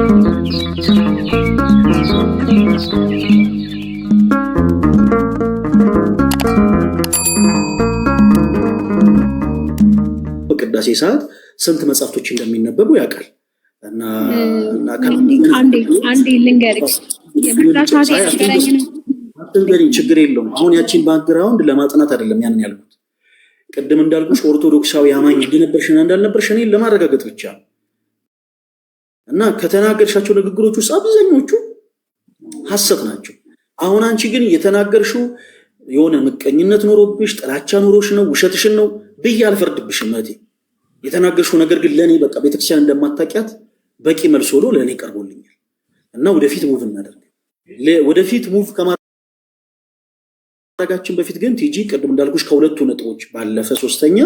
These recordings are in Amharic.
በቅዳሴ ሰዓት ስንት መጽሐፍቶች እንደሚነበቡ ያውቃል። እና አንዴ ልንገርህ ችግር የለውም። አሁን ያቺን ባክግራውንድ ለማጥናት አይደለም ያንን ያልኩት። ቅድም እንዳልኩሽ ኦርቶዶክሳዊ አማኝ እንደነበርሽና እንዳልነበርሽ እኔን ለማረጋገጥ ብቻ ነው። እና ከተናገርሻቸው ንግግሮች ውስጥ አብዛኞቹ ሐሰት ናቸው። አሁን አንቺ ግን የተናገርሽው የሆነ ምቀኝነት ኖሮብሽ ጥላቻ ኖሮሽ ነው ውሸትሽን ነው ብዬ አልፈርድብሽም። እህቴ የተናገርሽው ነገር ግን ለእኔ በቃ ቤተክርስቲያን እንደማታውቂያት በቂ መልስ ሆኖ ለእኔ ቀርቦልኛል። እና ወደፊት ሙቭ እናደርግ። ወደፊት ሙቭ ከማድረጋችን በፊት ግን ቲጂ ቅድም እንዳልኩሽ ከሁለቱ ነጥቦች ባለፈ ሶስተኛ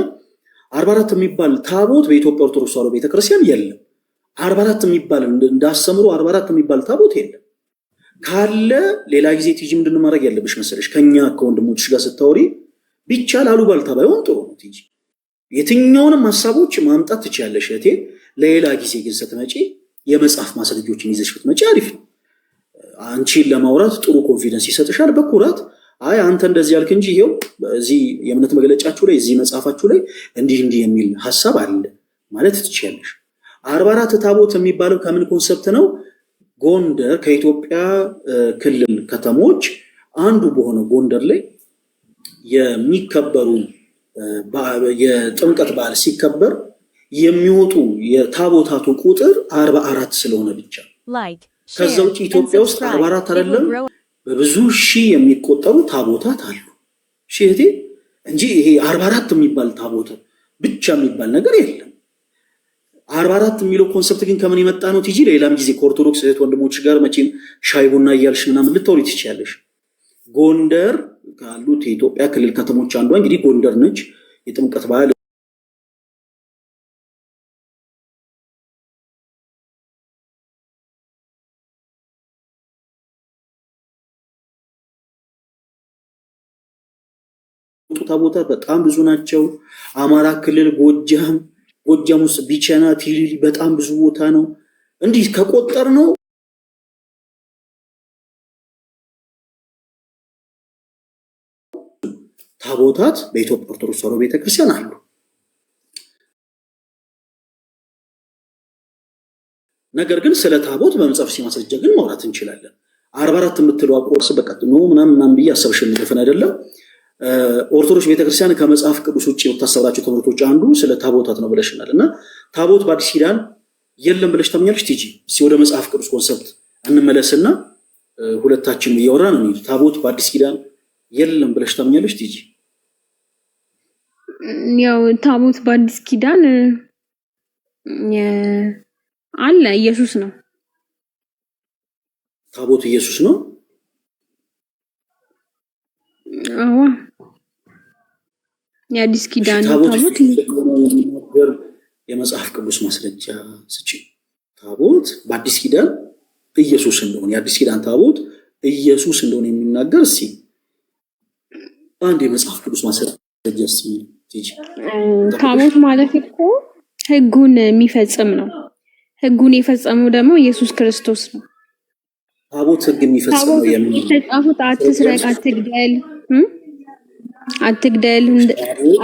44 የሚባል ታቦት በኢትዮጵያ ኦርቶዶክስ ተዋሕዶ ቤተክርስቲያን የለም። 44 የሚባል እንዳሰምሩ 44 የሚባል ታቦት የለም። ካለ ሌላ ጊዜ ቲጂ ምንድን ማድረግ ያለብሽ መሰለሽ? ከኛ ከወንድሞችሽ ጋር ስታወሪ ቢቻል አሉባልታ ባይሆን ጥሩ ነው። ቲጂ የትኛውንም ሐሳቦች ማምጣት ትችያለሽ እህቴ። ለሌላ ጊዜ ግን ስትመጪ የመጽሐፍ ማስረጃዎችን ይዘሽ ብትመጪ አሪፍ ነው። አንቺን ለማውራት ጥሩ ኮንፊደንስ ይሰጥሻል። በኩራት አይ አንተ እንደዚህ ያልክ እንጂ ይሄው እዚህ የእምነት መግለጫችሁ ላይ እዚህ መጽሐፋችሁ ላይ እንዲህ የሚል ሐሳብ አለ ማለት ትችያለሽ። 44 ታቦት የሚባለው ከምን ኮንሰፕት ነው? ጎንደር ከኢትዮጵያ ክልል ከተሞች አንዱ በሆነው ጎንደር ላይ የሚከበሩ የጥምቀት በዓል ሲከበር የሚወጡ የታቦታቱ ቁጥር 44 ስለሆነ ብቻ። ከዛ ውጭ ኢትዮጵያ ውስጥ 44 አይደለም በብዙ ሺህ የሚቆጠሩ ታቦታት አሉ። እህቴ እንጂ ይሄ 44 የሚባል ታቦት ብቻ የሚባል ነገር የለም። 44 የሚለው ኮንሰፕት ግን ከምን የመጣ ነው ቲጂ? ሌላም ጊዜ ከኦርቶዶክስ እህት ወንድሞች ጋር መቼም ሻይ ቡና እያልሽ ምናምን ልታወሪ ትችያለሽ። ጎንደር ካሉት የኢትዮጵያ ክልል ከተሞች አንዷ እንግዲህ ጎንደር ነች። የጥምቀት በዓል ታቦታት በጣም ብዙ ናቸው። አማራ ክልል ጎጃም ውስጥ ቢቸና ቲሊሊ በጣም ብዙ ቦታ ነው። እንዲህ ከቆጠር ነው ታቦታት በኢትዮጵያ ኦርቶዶክስ ተዋሕዶ ቤተክርስቲያን አሉ። ነገር ግን ስለ ታቦት በመጽሐፍ ማስረጃ ግን ማውራት እንችላለን። 44 የምትለው አቆርስ በቃ ነው ምናምን ብዬ አሰብሽን ልደፈን አይደለም። ኦርቶዶክስ ቤተክርስቲያን ከመጽሐፍ ቅዱስ ውጭ የምታስተምራቸው ትምህርቶች አንዱ ስለ ታቦታት ነው ብለሽናል። እና ታቦት በአዲስ ኪዳን የለም ብለሽ ታምኛለሽ ቲጂ? እስኪ ወደ መጽሐፍ ቅዱስ ኮንሰፕት እንመለስና ሁለታችንም እያወራን ነው። ታቦት በአዲስ ኪዳን የለም ብለሽ ታምኛለሽ ቲጂ? ያው ታቦት በአዲስ ኪዳን አለ፣ ኢየሱስ ነው። ታቦት ኢየሱስ ነው። አዎ የአዲስ ኪዳን ታቦት የመጽሐፍ ቅዱስ ማስረጃ ስጪ። ታቦት በአዲስ ኪዳን ኢየሱስ እንደሆነ የአዲስ ኪዳን ታቦት ኢየሱስ እንደሆነ የሚናገር እስኪ አንድ የመጽሐፍ ቅዱስ ማስረጃ እስኪ ቲጂ። ታቦት ማለት እኮ ሕጉን የሚፈጽም ነው። ሕጉን የፈጸመው ደግሞ ኢየሱስ ክርስቶስ ነው። ታቦት ሕግ የሚፈጽም ነው የሚል የተጻፉት አትስረቅ፣ አትግደል፣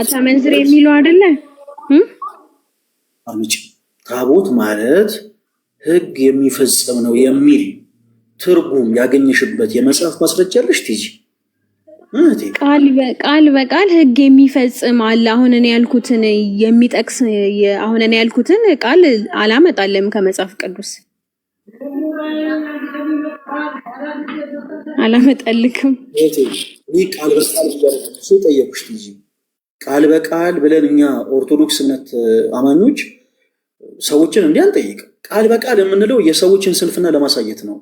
አታመንዝር የሚለው አይደለ? አምጪ ታቦት ማለት ሕግ የሚፈጽም ነው የሚል ትርጉም ያገኘሽበት የመጽሐፍ ማስረጃ አለሽ ቲጂ? ቃል በቃል ሕግ የሚፈጽም አለ። አሁን እኔ ያልኩትን የሚጠቅስ አሁን እኔ ያልኩትን ቃል አላመጣለም ከመጽሐፍ ቅዱስ አላመጣልክም። ቃል በቃል እያለሱ ጠየቁሽ ቲጂ። ቃል በቃል ብለን እኛ ኦርቶዶክስ እምነት አማኞች ሰዎችን እንዲህ አንጠይቅ። ቃል በቃል የምንለው የሰዎችን ስንፍና ለማሳየት ነው።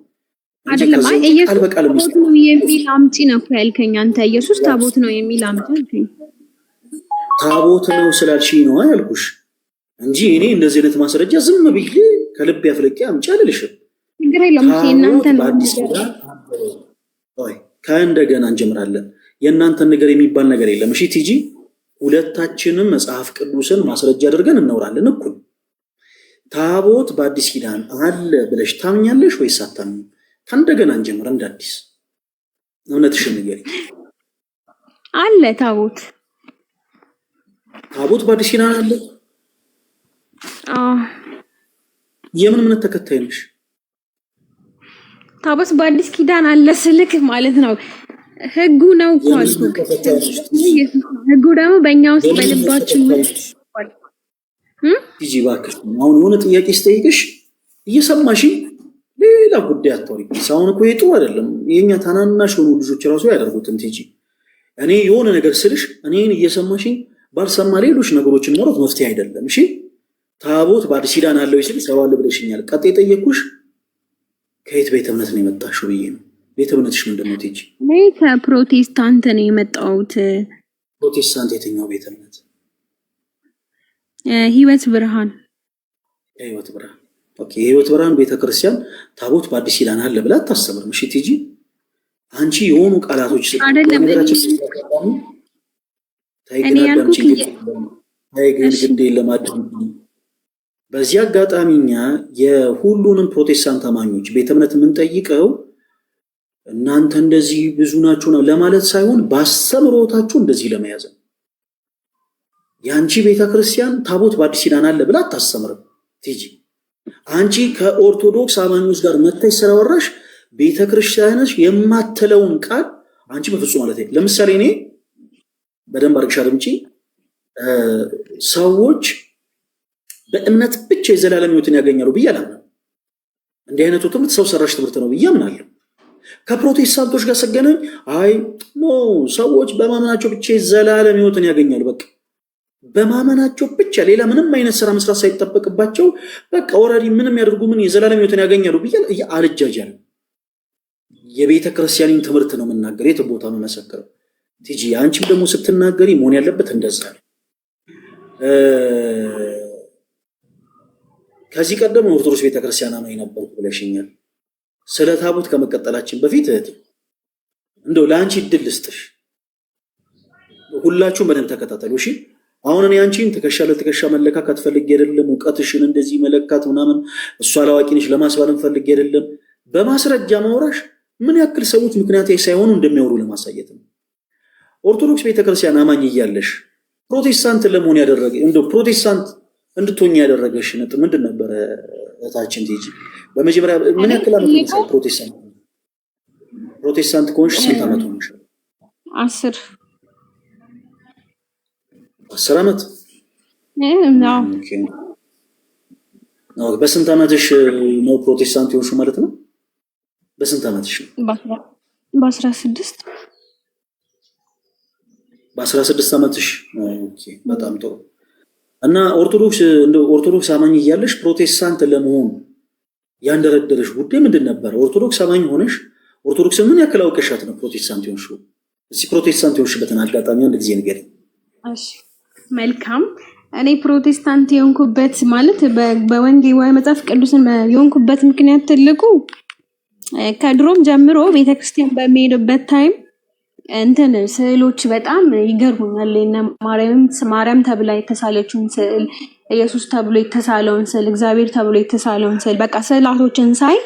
አይደለም ኢየሱስ ታቦት ነው የሚል አምጪ ነው ያልከኝ አንተ። ኢየሱስ ታቦት ነው የሚል አምጪ አልከኝ። ታቦት ነው ስላልሽኝ ነው ያልኩሽ እንጂ እኔ እንደዚህ አይነት ማስረጃ ዝም ብዬ ከልብ ያፍለቄ አምጪ አልልሽም። ችግር የለም። እናንተ ከእንደገና እንጀምራለን። የእናንተን ነገር የሚባል ነገር የለም። እሺ ቲጂ፣ ሁለታችንም መጽሐፍ ቅዱስን ማስረጃ አድርገን እናወራለን እኩል። ታቦት በአዲስ ኪዳን አለ ብለሽ ታምኛለሽ ወይስ አታምኚም? ከእንደገና እንጀምር። እንደ አዲስ እምነትሽን ንገሪኝ። አለ ታቦት በአዲስ ኪዳን አለ? የምን እምነት ተከታይ ነሽ? ታቦት በአዲስ ኪዳን አለ ስልክ ማለት ነው ህጉ ነው እኮ አልኩህ። ህጉ ደግሞ በእኛ ውስጥ በልባችን ሂጂ እባክሽ። አሁን የሆነ ጥያቄ ስጠይቅሽ እየሰማሽ ሌላ ጉዳይ አታውሪ። አሁን እኮ ጥሩ አይደለም። የኛ ታናናሽ የሆኑ ልጆች ራሱ ያደርጉትን ሂጂ። እኔ የሆነ ነገር ስልሽ እኔን እየሰማሽኝ ባልሰማ ሌሎች ነገሮችን ማውራት መፍትሄ አይደለም። እሺ ታቦት በአዲስ ኪዳን አለው ሲል ሰዋል ብለሽኛል። ቀጣይ ጠየቅኩሽ ከየት ቤተ እምነት ነው የመጣሽው ብዬ ነው። ቤተ እምነትሽ ምንድን ነው ቲጂ? እኔ ከፕሮቴስታንት ነው የመጣሁት። ፕሮቴስታንት የትኛው ቤተ እምነት? ህይወት ብርሃን። ህይወት ብርሃን። ኦኬ። የህይወት ብርሃን ቤተክርስቲያን ታቦት በአዲስ ኪዳን አለ ብላ አታስተምርም። እሺ ቲጂ አንቺ የሆኑ ቃላቶች በዚህ አጋጣሚኛ የሁሉንም ፕሮቴስታንት አማኞች ቤተ እምነት የምንጠይቀው እናንተ እንደዚህ ብዙ ናችሁ ነው ለማለት ሳይሆን በአስተምሮታችሁ እንደዚህ ለመያዝ ነው። የአንቺ ቤተክርስቲያን ታቦት በአዲስ ኪዳን አለ ብላ አታስተምርም ቲጂ። አንቺ ከኦርቶዶክስ አማኞች ጋር መታች ስለወራሽ ቤተክርስቲያንሽ የማትለውን ቃል አንቺ በፍጹም ማለት አይደለም። ለምሳሌ እኔ በደንብ አርግሻ አድምጪ። ሰዎች በእምነት ብቻ የዘላለም ሕይወትን ያገኛሉ ብዬ አላምንም። እንዲህ አይነቱ ትምህርት ሰው ሰራሽ ትምህርት ነው ብዬ አምናለሁ። ከፕሮቴስታንቶች ጋር ሰገነኝ አይ ኖ ሰዎች በማመናቸው ብቻ የዘላለም ሕይወትን ያገኛሉ። በቃ በማመናቸው ብቻ ሌላ ምንም አይነት ስራ መስራት ሳይጠበቅባቸው በቃ ኦልሬዲ ምንም ያደርጉ ምን የዘላለም ሕይወትን ያገኛሉ ብዬ አልጃጃልም። የቤተ ክርስቲያንን ትምህርት ነው የምናገር፣ የት ቦታ ነው መሰከረው። ቲጂ አንቺም ደግሞ ስትናገሪ መሆን ያለበት እንደዛ ነው። ከዚህ ቀደም ኦርቶዶክስ ቤተክርስቲያን አማኝ ነበርኩ ብለሽኛል። ስለ ታቦት ከመቀጠላችን በፊት እህቴ እንደው ለአንቺ እድል ልስጥሽ። ሁላችሁም በደንብ ተከታተሉ እሺ። አሁን እኔ አንቺን ትከሻ ለትከሻ መለካካት ፈልጌ አይደለም። እውቀትሽን እንደዚህ መለካት ምናምን እሷ አላዋቂ ነሽ ለማስባልም ፈልጌ አይደለም። በማስረጃ ማውራሽ ምን ያክል ሰዎች ምክንያታዊ ሳይሆኑ እንደሚያወሩ ለማሳየት ነው። ኦርቶዶክስ ቤተክርስቲያን አማኝ እያለሽ ፕሮቴስታንት ለመሆን ያደረገ እንደው ፕሮቴስታንት እንድትሆኝ ያደረገሽ ነጥብ ምንድን ነበረ እህታችን ቲጂ? በመጀመሪያ ምን ያክል ዓመት ነው ፕሮቴስታንት ከሆንሽ ስንት ዓመት ሆነሽ? 10 ዓመት ነው። በስንት ዓመትሽ ነው ፕሮቴስታንት የሆንሽ ማለት ነው? በስንት ዓመትሽ ነው? በ16 በ16 ዓመትሽ። ኦኬ በጣም ጥሩ። እና ኦርቶዶክስ አማኝ እያለሽ ፕሮቴስታንት ለመሆን ያንደረደረሽ ጉዳይ ምንድን ነበር? ኦርቶዶክስ አማኝ ሆነሽ ኦርቶዶክስ ምን ያክል አውቀሻት ነው ፕሮቴስታንት የሆንሽው? እስኪ ፕሮቴስታንት የሆንሽበትን አጋጣሚ አንድ ጊዜ ንገሪኝ። እሺ መልካም። እኔ ፕሮቴስታንት የሆንኩበት ማለት በወንጌል ወይ መጽሐፍ ቅዱስን የሆንኩበት ምክንያት ትልቁ ከድሮም ጀምሮ ቤተክርስቲያን በሚሄድበት ታይም እንትን ስዕሎች በጣም ይገርሙኛል። እና ማርያም ተብላ የተሳለችውን ስዕል፣ ኢየሱስ ተብሎ የተሳለውን ስዕል፣ እግዚአብሔር ተብሎ የተሳለውን ስዕል በቃ ስዕላቶችን ሳይ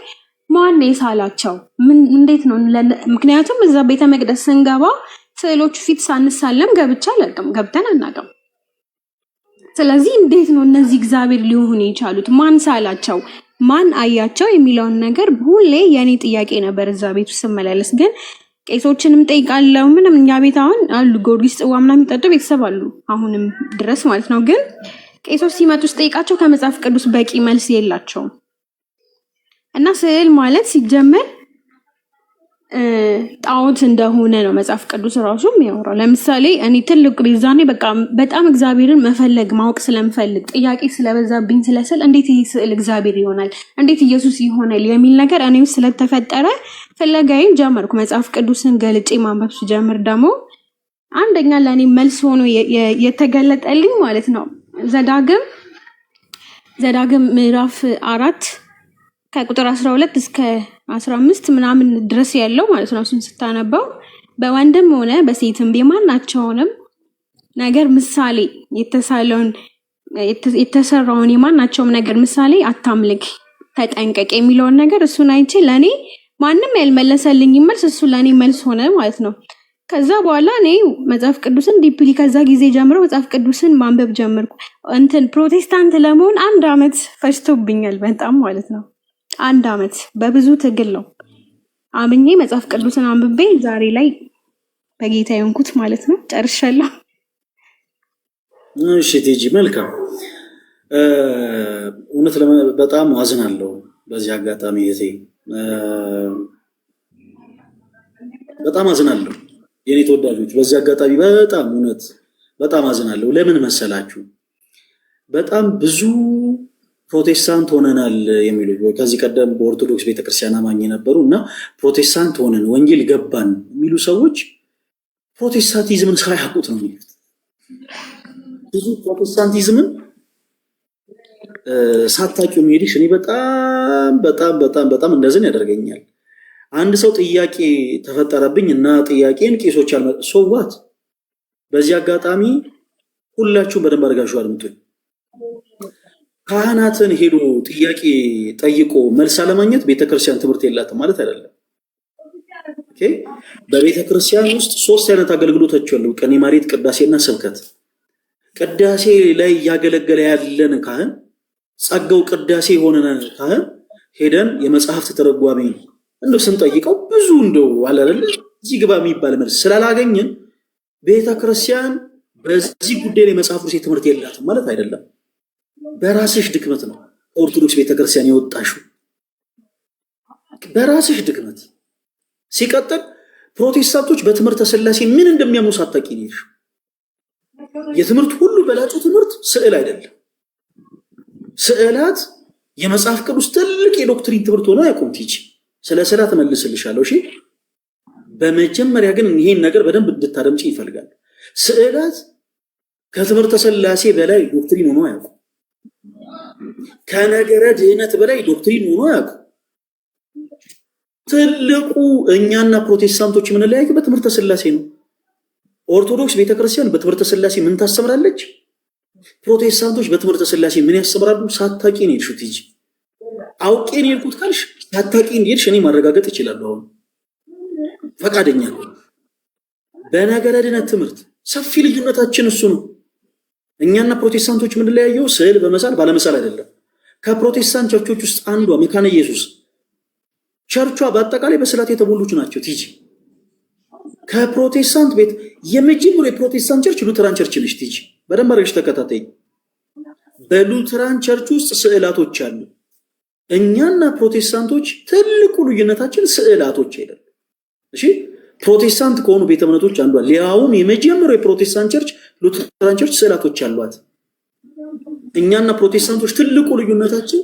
ማን የሳላቸው እንዴት ነው? ምክንያቱም እዛ ቤተ መቅደስ ስንገባ ስዕሎቹ ፊት ሳንሳለም ገብተን አናውቅም። ስለዚህ እንዴት ነው እነዚህ እግዚአብሔር ሊሆኑ የቻሉት? ማን ሳላቸው? ማን አያቸው? የሚለውን ነገር ሁሌ የኔ ጥያቄ ነበር እዛ ቤት ውስጥ ስመላለስ። ግን ቄሶችንም ጠይቃለሁ። ምንም እኛ ቤት አሁን አሉ ጊዮርጊስ ጽዋ ምናምን የሚጠጡ ቤተሰብ አሉ አሁንም ድረስ ማለት ነው። ግን ቄሶች ሲመጡ ስጠይቃቸው ከመጽሐፍ ቅዱስ በቂ መልስ የላቸውም። እና ስዕል ማለት ሲጀመር ጣዖት እንደሆነ ነው መጽሐፍ ቅዱስ ራሱ የሚያወራው። ለምሳሌ እኔ ትልቁ ቤዛኔ በቃ በጣም እግዚአብሔርን መፈለግ ማወቅ ስለምፈልግ ጥያቄ ስለበዛብኝ ስለስል እንዴት ይህ ስዕል እግዚአብሔር ይሆናል፣ እንዴት ኢየሱስ ይሆናል የሚል ነገር እኔ ውስጥ ስለተፈጠረ ፍለጋዬን ጀመርኩ። መጽሐፍ ቅዱስን ገልጬ ማንበብ ስጀምር ደግሞ አንደኛ ለእኔ መልስ ሆኖ የተገለጠልኝ ማለት ነው ዘዳግም ምዕራፍ 4 ከቁጥር 12 እስከ 15 ምናምን ድረስ ያለው ማለት ነው። እሱን ስታነበው በወንድም ሆነ በሴትም የማናቸውንም ነገር ምሳሌ የተሳለውን የተሰራውን የማናቸውም ነገር ምሳሌ አታምልክ፣ ተጠንቀቅ የሚለውን ነገር እሱን አይቼ ለኔ ማንም ያልመለሰልኝ መልስ እሱ ለኔ መልስ ሆነ ማለት ነው። ከዛ በኋላ እኔ መጽሐፍ ቅዱስን ዲፕሊ ከዛ ጊዜ ጀምሮ መጽሐፍ ቅዱስን ማንበብ ጀመርኩ። ፕሮቴስታንት ለመሆን 1 አመት ፈጅቶብኛል በጣም ማለት ነው። 1 አመት በብዙ ትግል ነው አምኜ መጽሐፍ ቅዱስን አንብቤ ዛሬ ላይ በጌታ የሆንኩት ማለት ነው። ጨርሻለሁ። እሺ ቲጂ መልካም። እውነት በጣም አዝናለሁ በዚህ አጋጣሚ እህቴ፣ በጣም አዝናለሁ የኔ ተወዳጆች። በዚህ አጋጣሚ በጣም እውነት በጣም አዝናለሁ። ለምን መሰላችሁ? በጣም ብዙ ፕሮቴስታንት ሆነናል የሚሉ ከዚህ ቀደም በኦርቶዶክስ ቤተክርስቲያን አማኝ የነበሩ እና ፕሮቴስታንት ሆነን ወንጌል ገባን የሚሉ ሰዎች ፕሮቴስታንቲዝምን ሳያውቁት ነው የሚሉት። ብዙ ፕሮቴስታንቲዝምን ሳታውቂው የሚሄድሽ እኔ በጣም በጣም በጣም በጣም እንደዚህ ያደርገኛል። አንድ ሰው ጥያቄ ተፈጠረብኝ እና ጥያቄን ቄሶች ሶዋት። በዚህ አጋጣሚ ሁላችሁም በደንብ አድርጋችሁ አድምጡኝ። ካህናትን ሄዶ ጥያቄ ጠይቆ መልስ አለማግኘት ቤተክርስቲያን ትምህርት የላትም ማለት አይደለም። ኦኬ፣ በቤተክርስቲያን ውስጥ 3 አይነት አገልግሎቶች አሉ፣ ቀኔ ማህሌት፣ ቅዳሴና ስብከት። ቅዳሴ ላይ እያገለገለ ያለን ካህን ጸጋው ቅዳሴ የሆነን ካህን ሄደን የመጽሐፍት ተረጓሚ እንደው ስንጠይቀው ብዙ እንደው አለ አይደል እዚህ ግባ የሚባል መልስ ስላላገኘን ቤተክርስቲያን በዚህ ጉዳይ ላይ መጽሐፍ ቅዱስ ትምህርት የላትም ማለት አይደለም። በራስሽ ድክመት ነው ኦርቶዶክስ ቤተክርስቲያን የወጣሽው፣ በራስሽ ድክመት። ሲቀጥል ፕሮቴስታንቶች በትምህርተ ሥላሴ ምን እንደሚያምኑ ሳታውቂ ነሽ። የትምህርት ሁሉ በላጩ ትምህርት ስዕል አይደለም። ስዕላት የመጽሐፍ ቅዱስ ትልቅ የዶክትሪን ትምህርት ሆኖ ያቆምት ይቺ ስለ ስዕላት እመልስልሻለሁ። እሺ፣ በመጀመሪያ ግን ይሄን ነገር በደንብ እንድታደምጪ ይፈልጋል። ስዕላት ከትምህርተ ሥላሴ በላይ ዶክትሪን ሆኖ ያቆም፣ ከነገረ ድህነት በላይ ዶክትሪን ሆኖ ያቆም። ትልቁ እኛና ፕሮቴስታንቶች የምንለያየው በትምህርተ ሥላሴ ነው። ኦርቶዶክስ ቤተክርስቲያን በትምህርተ ሥላሴ ምን ታስተምራለች? ፕሮቴስታንቶች በትምህርተ ሥላሴ ምን ያስተምራሉ? ሳታውቂ ነው የሄድሽው እንጂ አውቄ ነው የሄድኩት ካልሽ ሳታውቂ እንደሄድሽ እኔ ማረጋገጥ እችላለሁ። አሁን ፈቃደኛ ነው። በነገረ ድነት ትምህርት ሰፊ ልዩነታችን እሱ ነው። እኛና ፕሮቴስታንቶች የምንለያየው ስዕል በመሳል ባለመሳል አይደለም። ከፕሮቴስታንት ቸርቾች ውስጥ አንዷ መካነ ኢየሱስ ቸርቿ በአጠቃላይ በስዕላት የተሞሉች ናቸው። ቲጂ ከፕሮቴስታንት ቤት የመጀመሪያው የፕሮቴስታንት ቸርች ሉተራን ቸርች ነች። ቲጂ በደንብ አድርገሽ ተከታተይ። በሉተራን ቸርች ውስጥ ስዕላቶች አሉ። እኛና ፕሮቴስታንቶች ትልቁ ልዩነታችን ስዕላቶች አይደለም። እሺ፣ ፕሮቴስታንት ከሆኑ ቤተ እምነቶች አንዷ ሊያውም የመጀመሪያው የፕሮቴስታንት ቸርች ሉተራን ቸርች ስዕላቶች አሏት። እኛና ፕሮቴስታንቶች ትልቁ ልዩነታችን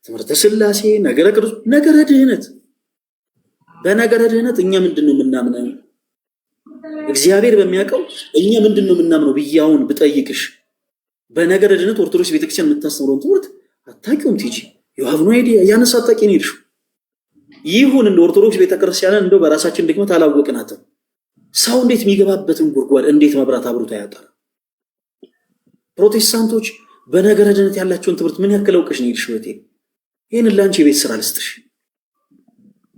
ትምህርተ ሥላሴ፣ ነገረ ቅዱስ፣ ነገረ ድህነት። በነገረ ድህነት እኛ ምንድነው የምናምነው? እግዚአብሔር በሚያውቀው እኛ ምንድነው የምናምነው ብዬ አሁን ብጠይቅሽ በነገረ ድህነት ኦርቶዶክስ ቤተክርስቲያን የምታስተምረውን ትምህርት አታውቂውም። ቲጂ የዋብኑ አይዲያ ያነሳ አታውቂ ነው የሄድሽው። ይሁን እንደ ኦርቶዶክስ ቤተክርስቲያንን እንደው በራሳችን ድክመት አላወቅናትም። ሰው እንዴት የሚገባበትን ጉድጓድ እንዴት መብራት አብሮት ያጣል? ፕሮቴስታንቶች በነገረ ድህነት ያላቸውን ትምህርት ምን ያክል አውቀሽ ነው የሄድሽው? እህቴ ይህንን ለአንቺ የቤት ስራ ልስጥሽ።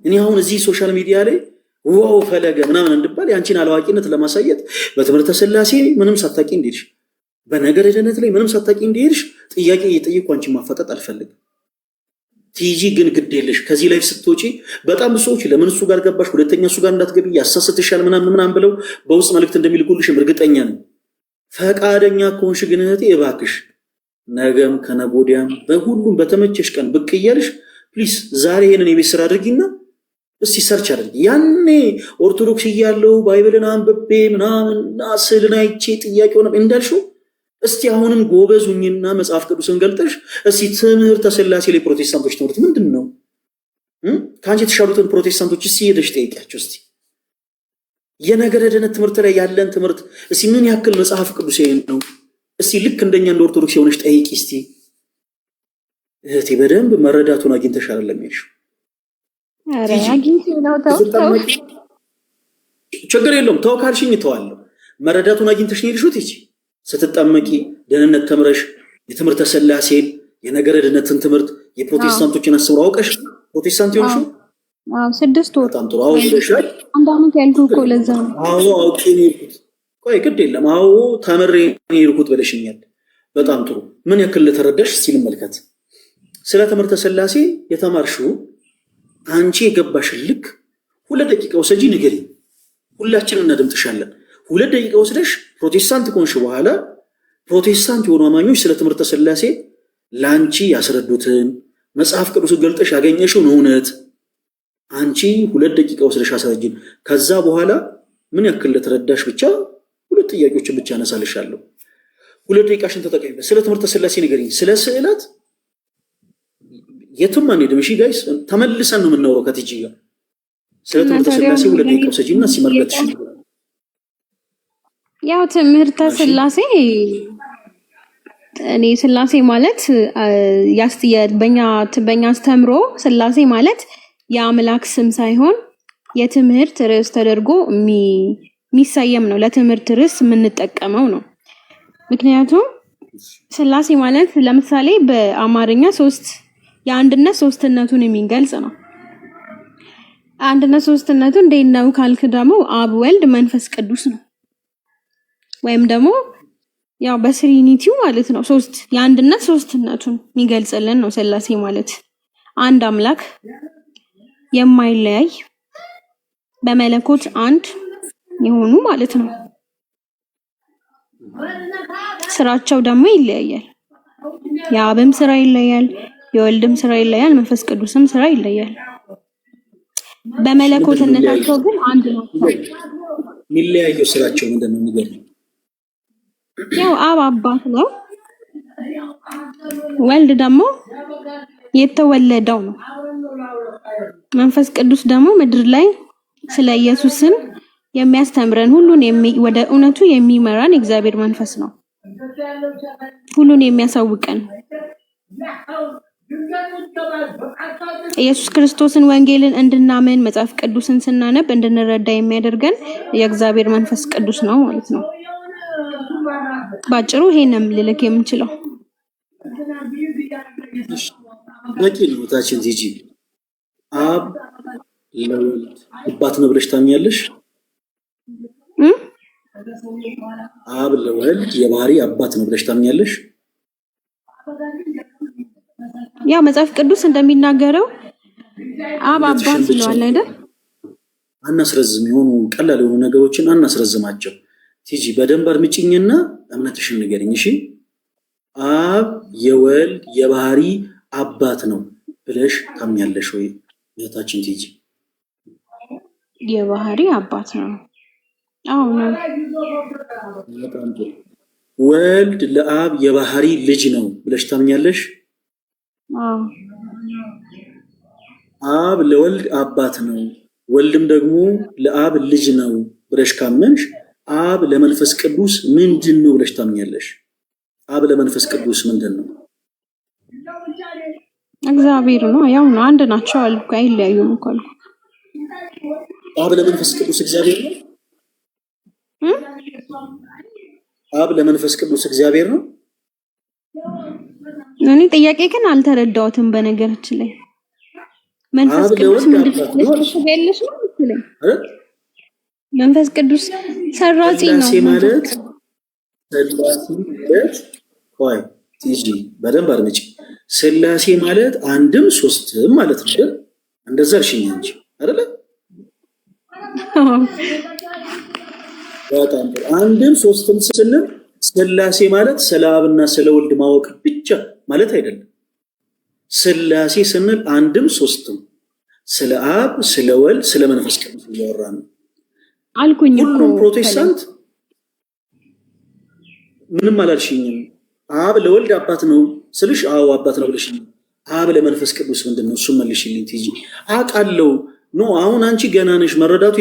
እኔ አሁን እዚህ ሶሻል ሚዲያ ላይ ዋው ፈለገ ምናምን እንድባል የአንቺን አላዋቂነት ለማሳየት በትምህርተ ሥላሴ ምንም ሳታውቂ እንደሄድሽ፣ በነገረ ድህነት ላይ ምንም ሳታውቂ እንደሄድሽ ጥያቄ እየጠየቅኩ አንቺን ማፋጠጥ አልፈልግም። ቲጂ ግን ግድ የለሽ ከዚህ ላይ ስትወጪ በጣም ብዙ ሰዎች ለምን እሱ ጋር ገባሽ፣ ሁለተኛ እሱ ጋር እንዳትገቢ ያሳስትሻል ምናምን ብለው በውስጥ መልእክት እንደሚልኩልሽም እርግጠኛ ነኝ። ፈቃደኛ ከሆንሽ ግን እህቴ እባክሽ ነገም ከነገ ወዲያም በሁሉም በተመቸሽ ቀን ብቅ እያልሽ ፕሊስ ዛሬ ይሄንን የቤት ስራ አድርጊና እስቲ ሰርች አድርጊ። ያኔ ኦርቶዶክስ እያለሁ ባይብልን አንብቤ ምናምን ስዕልን አይቼ ጥያቄ ሆነ እንዳልሽው እስቲ አሁንም ጎበዙኝና መጽሐፍ ቅዱስን ገልጠሽ እስቲ ትምህርተ ሥላሴ ላይ ፕሮቴስታንቶች ትምህርት ምንድን ነው? ከአንቺ የተሻሉትን ፕሮቴስታንቶች እስቲ ሄደሽ ጠይቂያቸው። እስቲ የነገረ ድህነት ትምህርት ላይ ያለን ትምህርት እስቲ ምን ያክል መጽሐፍ ቅዱስ ነው? እስቲ ልክ እንደኛ እንደ ኦርቶዶክስ የሆነች ጠይቂ እስቲ። እህቴ በደንብ መረዳቱን አግኝተሽ አይደለም የሄድሽው። ችግር የለውም ተው ካልሽኝ ተዋለሁ። መረዳቱን አግኝተሽ ነው የሄድሽው። ስትጠመቂ ደህንነት ተምረሽ የትምህርተ ሥላሴን የነገረ ድነትን ትምህርት የፕሮቴስታንቶችን አስተምሮ አውቀሽ ፕሮቴስታንት ይሆንሽ? አዎ 6 ወር በጣም ጥሩ። አውቀሻል? አንድ አመት ያልኩህ እኮ ለዛ ነው። አዎ አውቄ ነው የሄድኩት። ቆይ ግድ የለም። አዎ ተምሬ ነው የሄድኩት ብለሽኛል። በጣም ጥሩ። ምን ያክል ለተረዳሽ ሲል መልከት ስለ ትምህርተ ሥላሴ የተማርሽው አንቺ የገባሽን ልክ 2 ደቂቃ ወሰጂ ንገሪ። ሁላችንም እናደምጥሻለን። 2 ደቂቃ ወስደሽ ፕሮቴስታንት ከሆንሽ በኋላ ፕሮቴስታንት የሆኑ አማኞች ስለ ትምህርተ ሥላሴ ላንቺ ያስረዱትን መጽሐፍ ቅዱስን ገልጠሽ ያገኘሽውን እውነት አንቺ 2 ደቂቃ ወስደሽ አስረጂን። ከዛ በኋላ ምን ያክል ለተረዳሽ ብቻ 2 ጥያቄዎችን ብቻ አነሳልሻለሁ። 2 ደቂቃሽን ተጠቀሚበት። ስለ ትምህርተ ሥላሴ ንገሪኝ። ስለ ስዕላት የትም አንሄድም። እሺ ጋይስ፣ ተመልሰን ነው የምናወራው ከቲጂ ጋር። ስለ ትምህርተ ሥላሴ 2 ደቂቃ ወስጂና ሲመልከትሽ ያው ትምህርተ ሥላሴ እኔ ሥላሴ ማለት በኛ አስተምሮ ሥላሴ ማለት የአምላክ ስም ሳይሆን የትምህርት ርዕስ ተደርጎ የሚሰየም ነው። ለትምህርት ርዕስ የምንጠቀመው ነው። ምክንያቱም ሥላሴ ማለት ለምሳሌ በአማርኛ የአንድነት ሶስትነቱን የሚገልጽ ነው። አንድነት ሶስትነቱ እንዴት ነው ካልክ ደግሞ አብ፣ ወልድ፣ መንፈስ ቅዱስ ነው። ወይም ደግሞ ያው በትሪኒቲው ማለት ነው። የአንድነት ሶስትነቱን የሚገልጽልን ነው ሥላሴ ማለት። አንድ አምላክ የማይለያይ በመለኮት አንድ የሆኑ ማለት ነው። ስራቸው ደግሞ ይለያያል። የአብም ስራ ይለያል፣ የወልድም ስራ ይለያል፣ መንፈስ ቅዱስም ስራ ይለያል። በመለኮትነታቸው ግን አንድ ናቸው። የሚለያየው ስራቸው ምንድን ነው የሚገርም? ያው አብ አባት ነው፣ ወልድ ደግሞ የተወለደው ነው። መንፈስ ቅዱስ ደግሞ ምድር ላይ ስለ ኢየሱስን የሚያስተምረን ሁሉን ወደ እውነቱ የሚመራን የእግዚአብሔር መንፈስ ነው። ሁሉን የሚያሳውቀን ኢየሱስ ክርስቶስን ወንጌልን እንድናምን መጽሐፍ ቅዱስን ስናነብ እንድንረዳ የሚያደርገን የእግዚአብሔር መንፈስ ቅዱስ ነው ማለት ነው። ባጭሩ ይሄንም ልልክ የምንችለው በቂ ነው። ታችን ቲጂ አብ ለወልድ አባት ነው ብለሽ ታምኛለሽ? አብ ለወልድ የባህሪ አባት ነው ብለሽ ታምኛለሽ? ያው መጽሐፍ ቅዱስ እንደሚናገረው አብ አባት ስለዋለ አይደል? አናስረዝም። የሆኑ ቀላል የሆኑ ነገሮችን አናስረዝማቸው። ቲጂ በደንብ አድምጪኝና እምነትሽን ንገሪኝ እሺ። አብ የወልድ የባህሪ አባት ነው ብለሽ ታምኛለሽ ወይ እህታችን ቲጂ? የባህሪ አባት ነው። አዎ ነው። ወልድ ለአብ የባህሪ ልጅ ነው ብለሽ ታምኛለሽ? አዎ። አብ ለወልድ አባት ነው፣ ወልድም ደግሞ ለአብ ልጅ ነው ብለሽ ካመንሽ አብ ለመንፈስ ቅዱስ ምንድን ነው ብለሽ ታምኛለሽ? አብ ለመንፈስ ቅዱስ ምንድን ነው? እግዚአብሔር ነው። ያው ነው፣ አንድ ናቸው አልኩ። አይለያዩም እኮ አልኩ። አብ ለመንፈስ ቅዱስ እግዚአብሔር ነው። አብ ለመንፈስ ቅዱስ እግዚአብሔር ነው። እኔ ጥያቄ ግን አልተረዳሁትም። በነገራችን ላይ መንፈስ ቅዱስ ምንድን ነው መሰለኝ? መንፈስ ቅዱስ ሰራጺ ነው ማለት ሥላሴ ማለት ቆይ ቲጂ በደንብ አድምጪ። ሥላሴ ማለት አንድም ሶስትም ማለት ነው። እንደዛ አልሽኝ እንጂ አይደለ? በጣም አንድም ሶስትም ስንል ሥላሴ ማለት ስለ አብና ስለ ወልድ ማወቅ ብቻ ማለት አይደለም። ሥላሴ ስንል አንድም ሶስትም ስለ አብ፣ ስለ ወልድ፣ ስለ መንፈስ ቅዱስ እያወራን ነው አልኩኝ እኮ። ሁሉም ፕሮቴስታንት ምንም አላልሽኝም። አብ ለወልድ አባት ነው ስልሽ አዎ አባት ነው ብለሽኝ፣ አብ ለመንፈስ ቅዱስ ምንድን ነው? እሱም መልሽልኝ ቲጂ። አውቃለሁ ኖ አሁን አንቺ ገና ነሽ መረዳቱ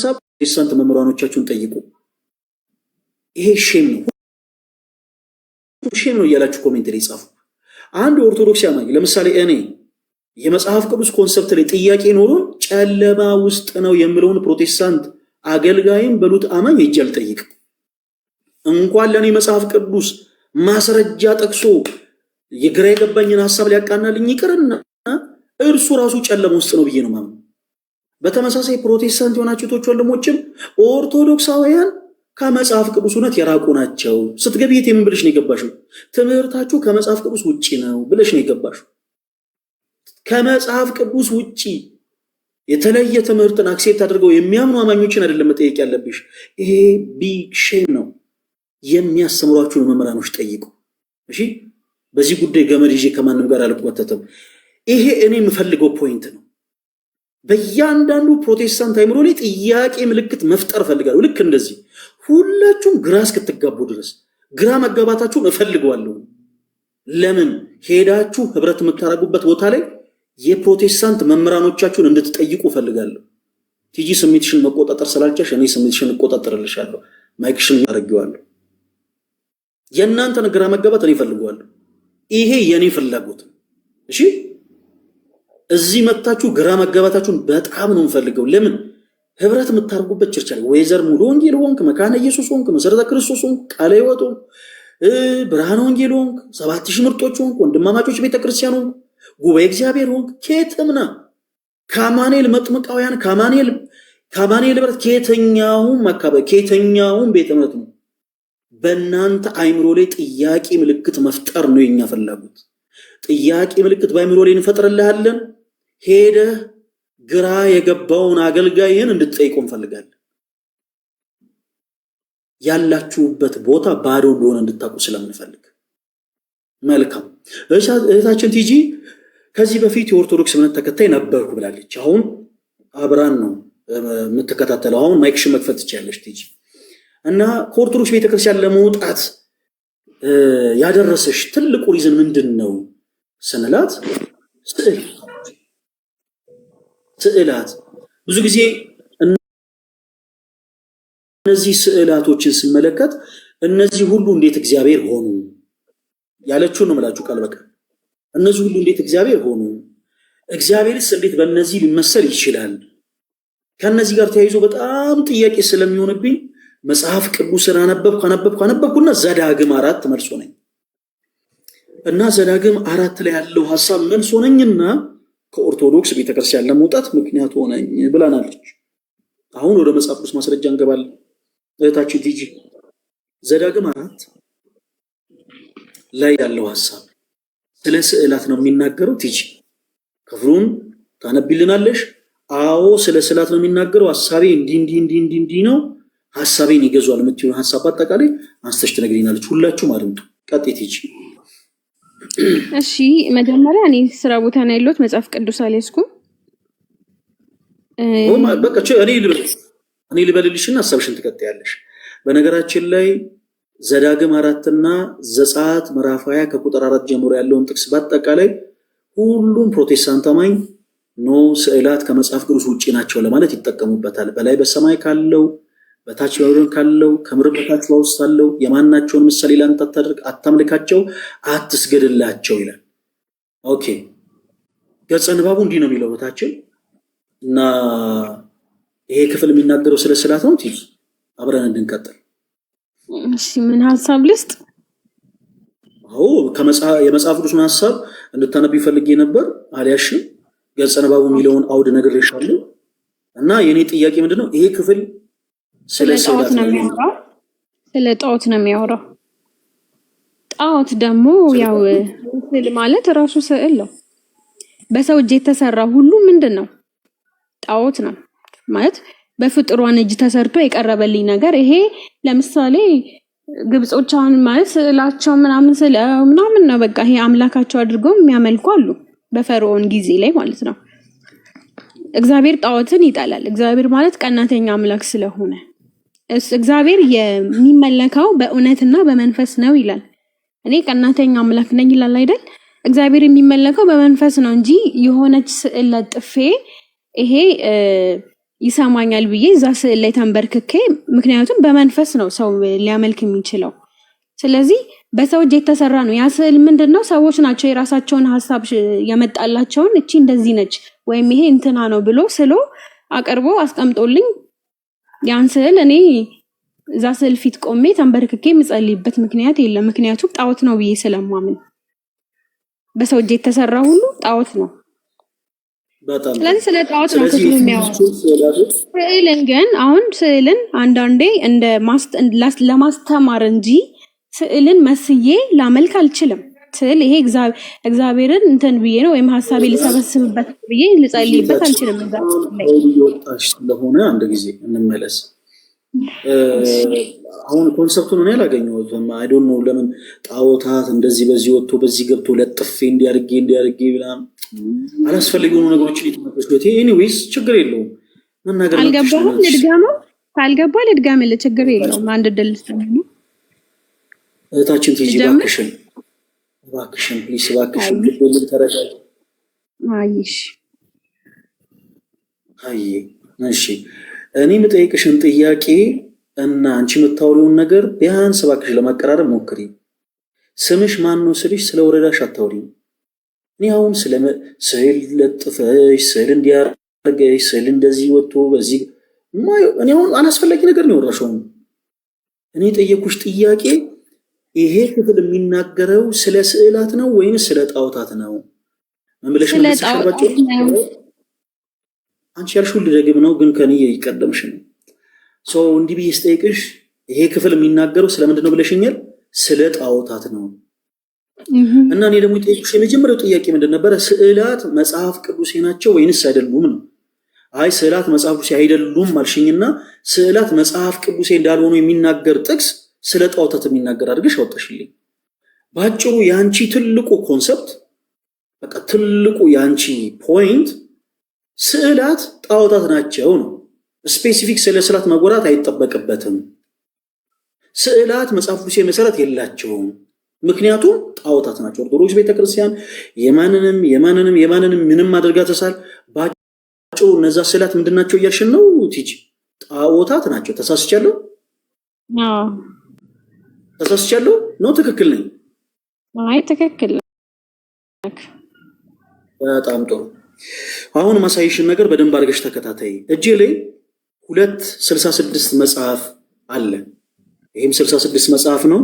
ሐሳብ ፕሮቴስታንት መምህራኖቻችሁን ጠይቁ። ይሄ ሼም ነው እያላችሁ ኮሜንት ላይ ጻፉ። አንድ ኦርቶዶክስ አማኝ ለምሳሌ እኔ የመጽሐፍ ቅዱስ ኮንሰፕት ላይ ጥያቄ ኖሮን ጨለማ ውስጥ ነው የምለውን ፕሮቴስታንት አገልጋይም በሉት አማኝ ሄጄ አልጠይቅም። እንኳን ለእኔ መጽሐፍ ቅዱስ ማስረጃ ጠቅሶ የግራ የገባኝን ሐሳብ ሊያቃናልኝ ይቅርና እርሱ ራሱ ጨለማ ውስጥ ነው ብዬ ነው ማምነው። በተመሳሳይ ፕሮቴስታንት የሆናችሁ እህቶች ወንድሞችም ኦርቶዶክሳውያን ከመጽሐፍ ቅዱስ እውነት የራቁ ናቸው። ስትገቢ የት የምን ብለሽ ነው የገባሽው? ትምህርታችሁ ከመጽሐፍ ቅዱስ ውጪ ነው ብለሽ ነው የገባሽው። ከመጽሐፍ ቅዱስ ውጪ የተለየ ትምህርትን አክሴፕት አድርገው የሚያምኑ አማኞችን አይደለም መጠየቅ ያለብሽ። ይሄ ቢግ ሼም ነው። የሚያስተምሯችሁን መምህራኖች ጠይቁ። እሺ፣ በዚህ ጉዳይ ገመድ ይዤ ከማንም ጋር አልጓተትም። ይሄ እኔ የምፈልገው ፖይንት ነው። በእያንዳንዱ ፕሮቴስታንት አይምሮ ላይ ጥያቄ ምልክት መፍጠር እፈልጋለሁ። ልክ እንደዚህ ሁላችሁም ግራ እስክትጋቡ ድረስ ግራ መጋባታችሁን እፈልገዋለሁ። ለምን ሄዳችሁ ህብረት የምታደርጉበት ቦታ ላይ የፕሮቴስታንት መምህራኖቻችሁን እንድትጠይቁ እፈልጋለሁ። ቲጂ ስሜትሽን መቆጣጠር ስላልቻልሽ እኔ ስሜትሽን እቆጣጠርልሻለሁ። ማይክሽን አደርገዋለሁ። የእናንተን ግራ መጋባት እኔ እፈልገዋለሁ። ይሄ የኔ ፍላጎት ነው። እሺ፣ እዚህ መጣችሁ ግራ መጋባታችሁን በጣም ነው የምፈልገው። ለምን ህብረት የምታደርጉበት ቸርች ላይ ወይዘር ሙሉ ወንጌል ሆንክ፣ መካነ ኢየሱስ ሆንክ፣ መሰረተ ክርስቶስ ሆንክ፣ ቃለ ሕይወት ሆንክ፣ ብርሃነ ወንጌል ሆንክ፣ 7000 ምርጦች ሆንክ፣ ወንድማማቾች ቤተክርስቲያን ሆንክ፣ ጉባኤ እግዚአብሔር ሆንክ፣ ከየትምና ከአማኑኤል መጥምቃውያን ከአማኑኤል ህብረት ከየትኛውም አካባቢ ከየትኛውም ቤተ እምነት ነው። በእናንተ አይምሮ ላይ ጥያቄ ምልክት መፍጠር ነው የኛ ፍላጎት። ጥያቄ ምልክት በአይምሮ ላይ እንፈጥርልሃለን። ሄደህ ግራ የገባውን አገልጋይን እንድትጠይቁ እንፈልጋለን። ያላችሁበት ቦታ ባዶ እንደሆነ እንድታውቁ ስለምንፈልግ። መልካም እህታችን ቲጂ ከዚህ በፊት የኦርቶዶክስ እምነት ተከታይ ነበርኩ ብላለች። አሁን አብራን ነው የምትከታተለው። አሁን ማይክሽን መክፈት ትችያለሽ ቲጂ። እና ከኦርቶዶክስ ቤተክርስቲያን ለመውጣት ያደረሰሽ ትልቁ ሪዝን ምንድን ነው ስንላት፣ ስዕላት ብዙ ጊዜ እነዚህ ስዕላቶችን ስመለከት እነዚህ ሁሉ እንዴት እግዚአብሔር ሆኑ ያለችውን ነው የምላችሁ ቃል በቃል። እነዚህ ሁሉ እንዴት እግዚአብሔር ሆኑ፣ እግዚአብሔርስ እንዴት በእነዚህ ሊመሰል ይችላል? ከነዚህ ጋር ተያይዞ በጣም ጥያቄ ስለሚሆንብኝ መጽሐፍ ቅዱስን አነበብኩና ዘዳግም 4 መልሶ ነኝ እና ዘዳግም 4 ላይ ያለው ሐሳብ መልሶ ነኝና ከኦርቶዶክስ ቤተክርስቲያን ለመውጣት ምክንያት ሆነኝ ብላናለች። አሁን ወደ መጽሐፍ ቅዱስ ማስረጃ እንገባለን። እህታችን ቲጂ ዘዳግም 4 ላይ ያለው ሐሳብ ስለ ስዕላት ነው የሚናገረው። ቲጂ ክፍሉን ታነቢልናለሽ? አዎ ስለ ስዕላት ነው የሚናገረው። ሐሳቤ እንዲህ ነው፣ ሐሳቤን ይገዟል የምትሆን ሐሳብ አጠቃላይ አንስተሽ ትነግሪናለች። ሁላችሁም አድምጡ። ቀጥይ ቲጂ። እሺ፣ መጀመሪያ እኔ ስራ ቦታ ነው ያለሁት፣ መጽሐፍ ቅዱስ አልያዝኩም። በቃ እኔ ልበልልሽና ሐሳብሽን ትቀጥያለሽ። በነገራችን ላይ ዘዳግም 4 እና ዘጸአት ምዕራፍ 20 ከቁጥር 4 ጀምሮ ያለውን ጥቅስ በአጠቃላይ ሁሉም ፕሮቴስታንት አማኝ ኖ ስዕላት ከመጽሐፍ ቅዱስ ውጪ ናቸው ለማለት ይጠቀሙበታል። በላይ በሰማይ ካለው በታች በምድር ካለው ከምድር በታች በውስጥ ካለው የማናቸውን ምሳሌ ላንተ አታድርግ፣ አታምልካቸው፣ አትስገድላቸው ይላል። ኦኬ፣ ገጸ ንባቡ እንዲህ ነው የሚለው በታችን እና ይሄ ክፍል የሚናገረው ስለ ስዕላት ነው። ትይዝ አብረን እንድንቀጥል። እሺ፣ ምን ሐሳብ ልስጥ? አዎ የመጽሐፍ ቅዱስን ሐሳብ እንድታነብ ይፈልጌ ነበር። አልያሽም። ገጸ ንባቡ የሚለውን አውድ ነግሬሻለሁ እና የኔ ጥያቄ ምንድነው ይሄ ክፍል ስለ ጣዖት ነው የሚያወራው። ስለ ጣዖት ነው የሚያወራው። ጣዖት ደግሞ ያው ስዕል ማለት ራሱ ስዕል ነው። በሰው እጅ የተሰራ ሁሉ ምንድነው? ጣዖት ነው ማለት በፍጥሯን እጅ ተሰርቶ የቀረበልኝ ነገር። ይሄ ለምሳሌ ግብጾቻን ማለት ስዕላቸው ምናምን ነው በቃ ይሄ አምላካቸው አድርገው የሚያመልኩ አሉ፣ በፈርዖን ጊዜ ላይ ማለት ነው። እግዚአብሔር ጣዖትን ይጠላል። እግዚአብሔር ማለት ቀናተኛ አምላክ ስለሆነ እግዚአብሔር የሚመለከው በእውነትና በመንፈስ ነው ይላል። እኔ ቀናተኛ አምላክ ነኝ ይላል አይደል? እግዚአብሔር የሚመለከው በመንፈስ ነው እንጂ የሆነች ስዕል ለጥፌ ይሄ ይሰማኛል ብዬ እዛ ስዕል ላይ ተንበርክኬ፣ ምክንያቱም በመንፈስ ነው ሰው ሊያመልክ የሚችለው። ስለዚህ በሰው እጅ የተሰራ ነው ያ ስዕል። ምንድነው ሰዎች ናቸው የራሳቸውን ሀሳብ ያመጣላቸውን እቺ እንደዚህ ነች ወይም ይሄ እንትና ነው ብሎ ስሎ አቅርቦ አስቀምጦልኝ ያን ስዕል እኔ እዛ ስዕል ፊት ቆሜ ተንበርክኬ የምጸልይበት ምክንያት የለም። ምክንያቱም ጣዖት ነው ብዬ ስለማምን በሰው እጅ የተሰራ ሁሉ ጣዖት ነው። ስለዚህ ስለ ጣዖት ነው ክፍሉ የሚያወራው። ስዕልን ግን አሁን ስዕልን አንዳንዴ እንደ ለማስተማር እንጂ ስዕልን መስዬ ላመልክ አልችልም። ስዕል ይሄ እግዚአብሔርን እንትን ብዬ ነው ወይም ሀሳቤ ልሰበስብበት ብዬ ልጸልይበት አልችልም። እዛ ላይ ወጣሽ ስለሆነ አንድ ጊዜ እንመለስ። አሁን ኮንሰፕቱን እኔ አላገኘሁትም። አይ ዶንት ኖ ለምን ጣዖታት እንደዚህ በዚህ ወጥቶ በዚህ ገብቶ ለጥፌ እንዲያርጌ ብላ አላስፈልጊ የሆኑ ነገሮችን የተመለስኩት። ኤኒዌይስ ችግር የለውም መናገር ነው። አልገባህም? ልድጋመው ካልገባ ልድጋምልህ፣ ችግር የለውም። አንድ ድል ስለሆነ እህታችን ቲጂ እባክሽን ፕሊስ እባክሽን ልትወልድ ተረጋጊ። እሺ እኔ የምጠይቅሽን ጥያቄ እና አንቺ የምታወሪውን ነገር ቢያንስ እባክሽ ለማቀራረብ ሞክሪ። ስምሽ ማን ነው ስልሽ ስለ ወረዳሽ አታውሪ። እኔ አሁን ስለ ስዕል ለጥፈሽ ስዕል እንዲያርገሽ ስዕል እንደዚህ ወጥቶ በዚህ እኔ አሁን አላስፈላጊ ነገር ነው ያወራሽው። እኔ የጠየኩሽ ጥያቄ ይሄ ክፍል የሚናገረው ስለ ስዕላት ነው ወይስ ስለ ጣዖታት ነው? መምለሽ ነው ተሰባቸው። አንቺ ያልሽው ልደግም ነው ግን ከኔ ይቀደምሽ ነው። እንዲህ ብዬ ስጠይቅሽ ይሄ ክፍል የሚናገረው ስለምንድን ነው ብለሽኛል? ስለ ጣዖታት ነው። እና እኔ ደግሞ የጠየቅሽ የመጀመሪያው ጥያቄ ምንድን ነበረ? ስዕላት መጽሐፍ ቅዱሴ ናቸው ወይንስ አይደሉም ነው። አይ ስዕላት መጽሐፍ ቅዱሴ አይደሉም አልሽኝና ስዕላት መጽሐፍ ቅዱሴ እንዳልሆኑ የሚናገር ጥቅስ ስለ ጣዖታት የሚናገር አድርገሽ አወጣሽልኝ። ባጭሩ ያንቺ ትልቁ ኮንሰፕት በቃ ትልቁ ያንቺ ፖይንት ስዕላት ጣዖታት ናቸው ነው። ስፔሲፊክ ስለ ስዕላት መጎራት አይጠበቅበትም። ስዕላት መጽሐፍ ቅዱሴ መሰረት የላቸውም፣ ምክንያቱም ጣዖታት ናቸው። ኦርቶዶክስ ቤተክርስቲያን የማንንም ምንም አድርጋ ተሳል። ባጭሩ እነዛ ስዕላት ምንድን ናቸው እያልሽን ነው ቲጂ? ጣዖታት ናቸው። ተሳስቻለሁ? ተሳስቻለሁ ነው? ትክክል ነኝ? አይ ትክክል። በጣም ጥሩ። አሁን ማሳይሽን ነገር በደንብ አድርገሽ ተከታታይ። እጄ ላይ 266 መጽሐፍ አለ። ይሄም 66 መጽሐፍ ነው፣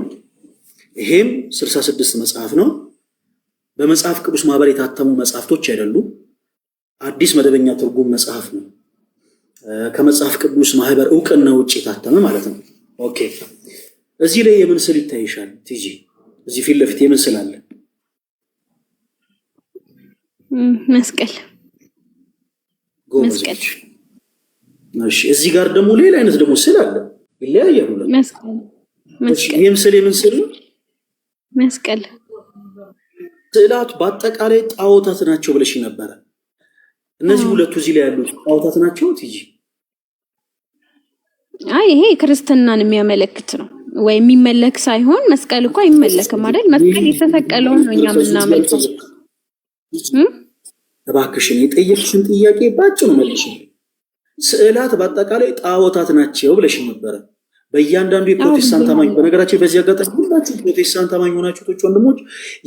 ይሄም 66 መጽሐፍ ነው። በመጽሐፍ ቅዱስ ማህበር የታተሙ መጽሐፍቶች አይደሉም። አዲስ መደበኛ ትርጉም መጽሐፍ ነው። ከመጽሐፍ ቅዱስ ማህበር እውቅና ውጭ የታተመ ማለት ነው። ኦኬ። እዚህ ላይ የምን ስዕል ይታይሻል ቲጂ? እዚህ ፊት ለፊት የምን ስዕል አለ? መስቀል። መስቀል። እሺ እዚህ ጋር ደግሞ ሌላ አይነት ደግሞ ስዕል አለ። ይለያያሉ። መስቀል። ይሄም ስዕል የምን ስዕል ነው? መስቀል። ስዕላት በአጠቃላይ ጣዖታት ናቸው ብለሽ ነበረ። እነዚህ ሁለቱ እዚህ ላይ ያሉት ጣዖታት ናቸው ቲጂ? አይ ይሄ ክርስትናን የሚያመለክት ነው ወይ የሚመለክ ሳይሆን መስቀል እኮ አይመለክም አይደል? መስቀል የተሰቀለውን ነው እኛ የምናመልከው። እባክሽን የጠየቅሽን ጥያቄ ባጭሩ መልሽልኝ። ስዕላት በአጠቃላይ ጣዖታት ናቸው ብለሽ ነበረ። በእያንዳንዱ የፕሮቴስታንት አማኝ በነገራችን በዚህ አጋጣሚ ሁላችሁ ፕሮቴስታንት አማኝ ሆናችሁት ወንድሞች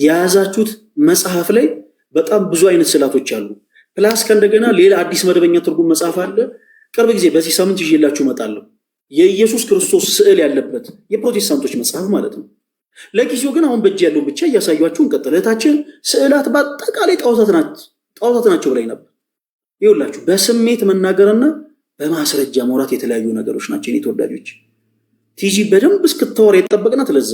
የያዛችሁት መጽሐፍ ላይ በጣም ብዙ አይነት ስዕላቶች አሉ። ፕላስ ከእንደገና ሌላ አዲስ መደበኛ ትርጉም መጽሐፍ አለ። ቅርብ ጊዜ በዚህ ሳምንት ይዤላችሁ እመጣለሁ። የኢየሱስ ክርስቶስ ስዕል ያለበት የፕሮቴስታንቶች መጽሐፍ ማለት ነው። ለጊዜው ግን አሁን በእጅ ያለውን ብቻ እያሳያችሁ እንቀጥል። እህታችን ስዕላት በአጠቃላይ ጣዖታት ናቸው ብላኝ ነበር። ይኸውላችሁ በስሜት መናገርና በማስረጃ መውራት የተለያዩ ነገሮች ናቸው። የኔ ተወዳጆች ቲጂ በደንብ እስክታወራ የጠበቅናት ለዛ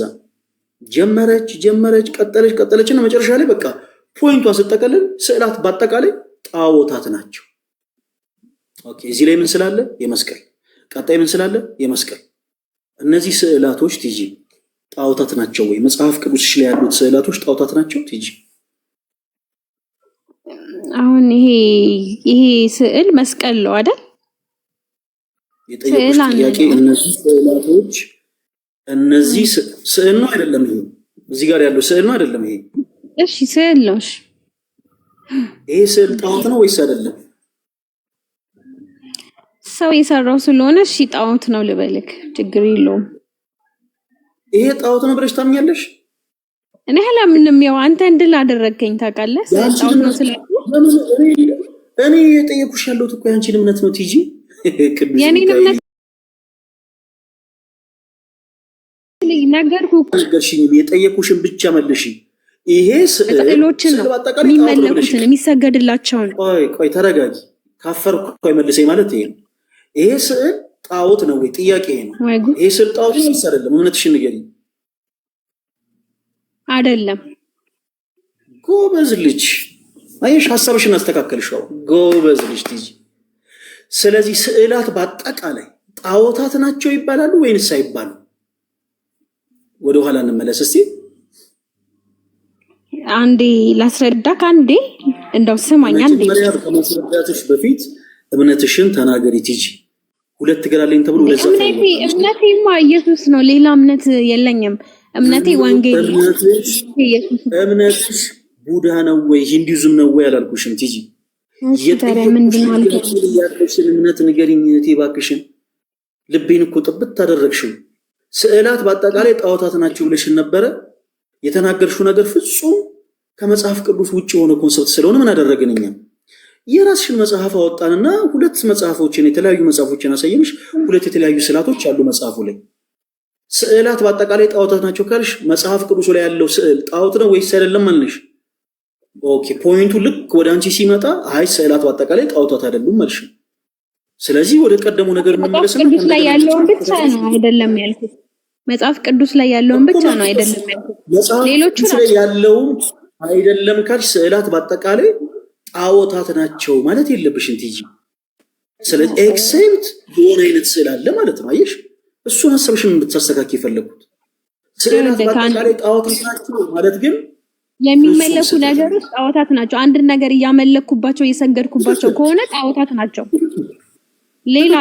ጀመረች ቀጠለችና መጨረሻ ላይ በቃ ፖይንቷን ስጠቀልል ስዕላት በአጠቃላይ ጣዖታት ናቸው። ኦኬ እዚህ ላይ ምን ስላለ? የመስቀል ቀጣይ ምን ስላለ? የመስቀል። እነዚህ ስዕላቶች ቲጂ ጣዖታት ናቸው ወይ? መጽሐፍ ቅዱስ ላይ ያሉት ስዕላቶች ጣዖታት ናቸው ቲጂ? አሁን ይሄ ስዕል መስቀል ነው አይደል? የጠየቁሽ ጥያቄ እነዚህ ስዕላቶች እነዚህ ስዕል ነው አይደለም? ይሄ እዚህ ጋር ያለው ስዕል ነው አይደለም? ይሄ እሺ ስዕል ነው። እሺ ይሄ ስዕል ጣዖት ነው ወይስ አይደለም? ሰው የሰራው ስለሆነ እሺ ጣዖት ነው ልበልክ፣ ችግር የለውም። ይሄ ጣዖት ነው ብለሽ ታምኛለሽ? እኔ አላምንም። ያው አንተ እንድል አደረገኝ ታውቃለህ። ጣዖት ነው እኔ የጠየኩሽ ያለሁት እኮ ያንቺን እምነት ነው ቲጂ። የኔን እምነት ነገርኩሽ። የጠየኩሽን ብቻ መልሺ። ይሄ ስዕሎችን ነው የሚመለኩትን የሚሰገድላቸውን። ቆይ ተረጋጊ። ካፈርኩ ቆይ መልሰኝ ማለት ይሄ ነው። ይሄ ስዕል ጣዖት ነው ወይ? ጥያቄ ነው። ይሄ ስዕል ጣዖት ነው ወይስ አይደለም? እምነትሽን ንገሪኝ። አይደለም። ጎበዝ ልጅ አየሽ፣ ሐሳብሽን አስተካከልሽው። ጎበዝ ልጅ ትይጂ። ስለዚህ ስዕላት በአጠቃላይ ጣዖታት ናቸው ይባላሉ ወይንስ አይባሉ? ወደ ኋላ እንመለስ እስቲ። አንዴ ላስረዳ። ካንዴ እንደው ስማኝ አንዴ። ከማስረዳትሽ በፊት እምነትሽን ተናገሪ ትይጂ። ሁለት እግር አለኝ ተብሎ ለዛ እምነቴማ ኢየሱስ ነው። ሌላ እምነት የለኝም። እምነቴ ወንጌል። እምነትሽ ቡዳ ነው ወይ ሂንዱይዝም ነው ወይ አላልኩሽም ቲጂ። ያለሽን እምነት ንገሪኝ እህቴ እባክሽን። ልቤን እኮ ጥብት ታደረግሽው። ስዕላት በአጠቃላይ ጣዖታት ናቸው ብለሽን ነበረ። የተናገርሽው ነገር ፍጹም ከመጽሐፍ ቅዱስ ውጭ የሆነ ኮንሰፕት ስለሆነ ምን አደረግን እኛ? የራስሽን መጽሐፍ አወጣንና ሁለት መጽሐፎችን የተለያዩ መጽሐፎችን አሳየንሽ። ሁለት የተለያዩ ስዕላቶች አሉ መጽሐፉ ላይ። ስዕላት በአጠቃላይ ጣዖታት ናቸው ካልሽ መጽሐፍ ቅዱስ ላይ ያለው ስዕል ጣዖት ነው ወይስ አይደለም አልንሽ? ኦኬ፣ ፖይንቱ ልክ ወደ አንቺ ሲመጣ አይ ስዕላት በአጠቃላይ ጣዖታት አይደሉም መልሽ። ስለዚህ ወደ ቀደሙ ነገር እንመለስና ቅዱስ ላይ ያለውን ብቻ ነው አይደለም ያልኩት። መጽሐፍ ቅዱስ ላይ ያለውን ብቻ ነው አይደለም ያልኩት። ሌሎቹ ላይ ያለውን አይደለም ካልሽ ስዕላት በአጠቃላይ ጣዖታት ናቸው ማለት የለብሽም ትይጂ። ስለዚህ ኤክሴፕት የሆነ አይነት ስዕል አለ ማለት ነው። አየሽ፣ እሱን ሐሳብሽን እንድታስተካክል የፈለኩት ስዕላት በአጠቃላይ ጣዖታት ናቸው ማለት ግን የሚመለኩ ነገሮች ጣዖታት ናቸው። አንድ ነገር እያመለኩባቸው እየሰገድኩባቸው ከሆነ ጣዖታት ናቸው። ሌላ